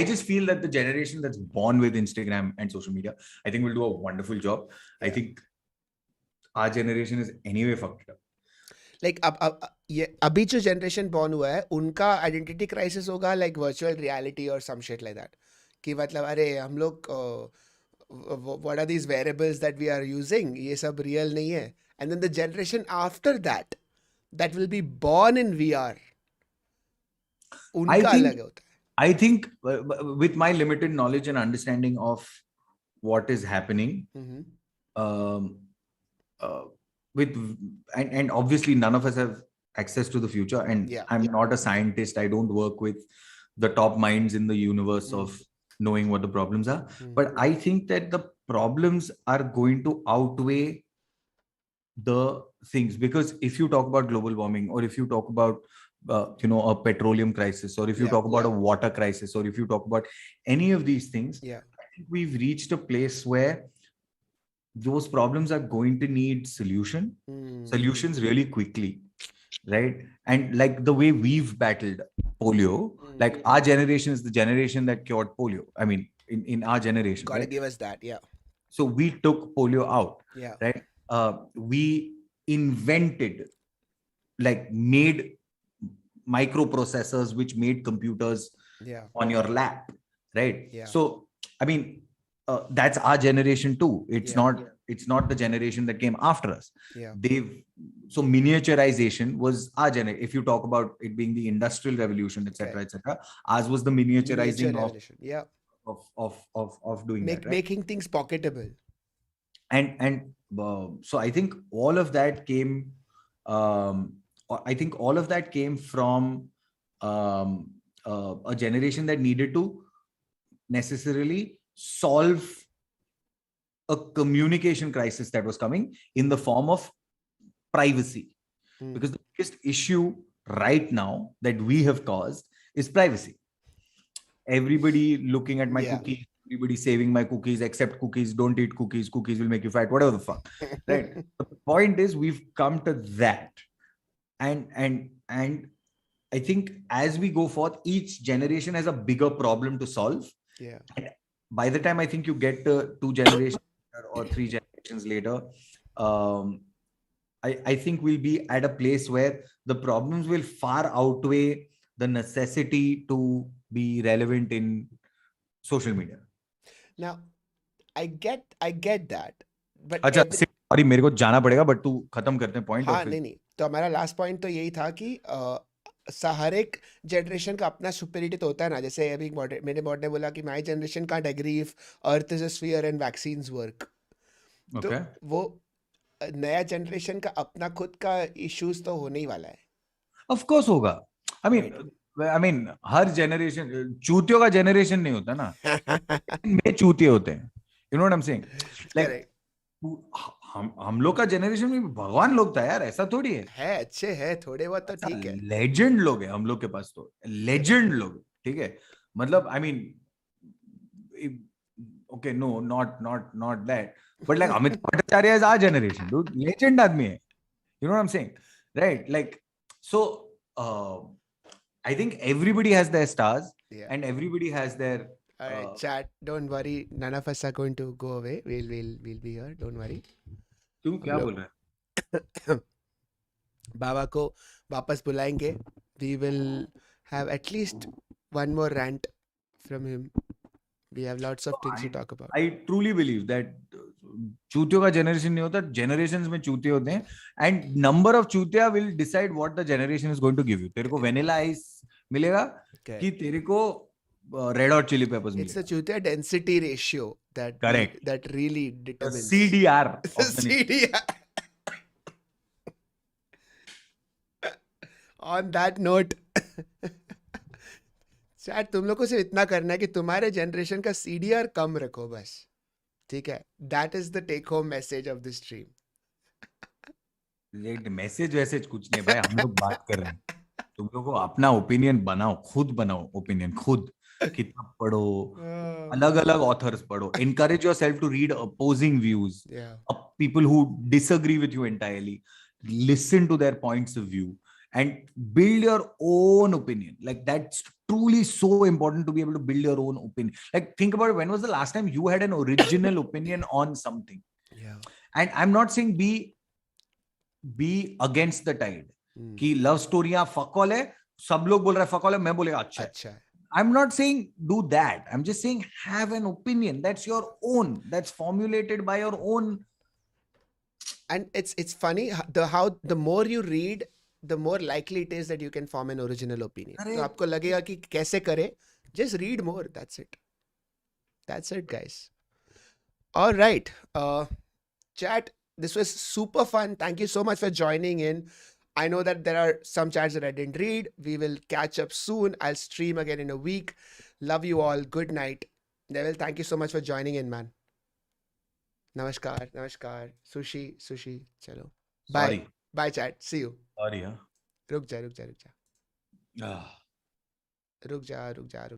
just feel that the generation that's born with Instagram and social media, I think will do a wonderful job. I Yeah. think our generation is anyway fucked up. Like अब ये अभी जो generation born हुआ है उनका identity crisis होगा like virtual reality or some shit like that. कि मतलब अरे हम लोग what are these variables that we are using? ये सब real नहीं है. And then the generation after that will be born in VR. उनका think- अलग होता है. I think with my limited knowledge and understanding of what is happening, Mhm. with and obviously none of us have access to the future, and Yeah. I'm not a scientist. I don't work with the top minds in the universe of knowing what the problems are. But I think that the problems are going to outweigh the things, because if you talk about global warming, or if you talk about a petroleum crisis, or if you Yeah, talk about a water crisis, or if you talk about any of these things, Yeah. I think we've reached a place where those problems are going to need solutions really quickly, right? And like the way we've battled polio, like our generation is the generation that cured polio. I mean, in our generation, Gotta right? give us that. Yeah. So we took polio out, Yeah. right? We invented, like made microprocessors which made computers Yeah. on your lap, right? Yeah. So I mean, that's our generation too. It's Yeah. not the generation that came after us. Yeah. So miniaturization was our generation. If you talk about it being the industrial revolution, etc., etc., ours was the miniaturizing Miniature revolution. Yeah. of doing that, right? Making things pocketable. And so I think all of that came from a generation that needed to necessarily solve a communication crisis that was coming in the form of privacy, because the biggest issue right now that we have caused is privacy. Everybody looking at my cookies, everybody saving my cookies, accept cookies, don't eat cookies, cookies will make you fat, whatever the fuck, right? The point is we've come to that, and I think as we go forth, each generation has a bigger problem to solve. Yeah. And by the time I think you get to 2 generations or 3 generations later, I think we'll be at a place where the problems will far outweigh the necessity to be relevant in social media. Now, I get that, but अच्छा sorry मेरे को जाना पड़ेगा, but तू खत्म करते हैं point. हाँ नहीं तो हमारा लास्ट पॉइंट तो यही था कि हर एक जनरेशन का अपना सुपीरियरिटी तो होता है ना. जैसे अभी मेरे बॉड ने बोला कि my generation can't agree if earth is a sphere and vaccines work. तो वो नया जनरेशन का अपना खुद का इश्यूज तो होने ही वाला है. ऑफ कोर्स होगा. आई मीन हर जनरेशन चूतियों का जनरेशन नहीं होता ना. में चूतिए होते हैं. You know what I am saying. Like हम लोग का जनरेशन में भगवान लोग था यार, ऐसा थोड़ी है. अच्छे है थोड़े बहुत तो ठीक है. लेजेंड लोग हैं हम लोग के पास, तो लेजेंड लोग, ठीक है. मतलब I mean okay, no, not that, but like Amit Bhattacharya is our generation, dude. Legend आदमी है. You know what I'm saying, right? Like, so I think everybody has their stars, and everybody has their. All right, chat. Don't worry. None of us are going to go away. We'll be here. Don't worry. तू क्या बोल रहा है? बाबा को वापस बुलाएंगे. We will have at least one more rant from him. We have lots of things to talk about. I truly believe that चूतियों का generation नहीं होता, generations में चूतिए होते हैं, and number of चूतिया will decide what the generation is going to give you. तेरे को vanilla ice मिलेगा Okay. कि तेरे को red hot chili peppers It's the मिलेगा. Chutia density ratio that Correct. that really The determines CDR the of the CDR. On that note, शायद तुम लोग को सिर्फ इतना करना है कि तुम्हारे जनरेशन का CDR कम रखो बस, ठीक है? That is the take home message of this stream. Message वैसेज कुछ नहीं भाई, हम लोग बात कर रहे हैं. तुम लोग को अपना ओपिनियन बनाओ, खुद बनाओ ओपिनियन, खुद किताब पढ़ो, अलग अलग ऑथर्स पढ़ो, encourage yourself to read opposing views Yeah. of people who disagree with you entirely, listen to their points of view and build your own opinion. Like that's truly so important to be able to build your own opinion. Like think about it, when was the last time you had an original opinion on something? Yeah. And I'm not saying be against the tide कि love स्टोरियां फकॉल है, सब लोग बोल रहे हैं फकॉल है, मैं बोलेगा अच्छा है. अच्छा है. I'm not saying do that. I'm just saying have an opinion that's your own, that's formulated by your own. And it's funny how the more you read, the more likely it is that you can form an original opinion. तो आपको लगेगा कि कैसे करे, just read more. That's it. That's it, guys. All right. Chat, this was super fun. Thank you so much for joining in. I know that there are some chats that I didn't read. We will catch up soon. I'll stream again in a week. Love you all. Good night. Neville, thank you so much for joining in, man. Namaskar. Namaskar. Sushi. Chalo. Bye. Sorry. Bye, chat. See you. Sorry, huh? रुक जा.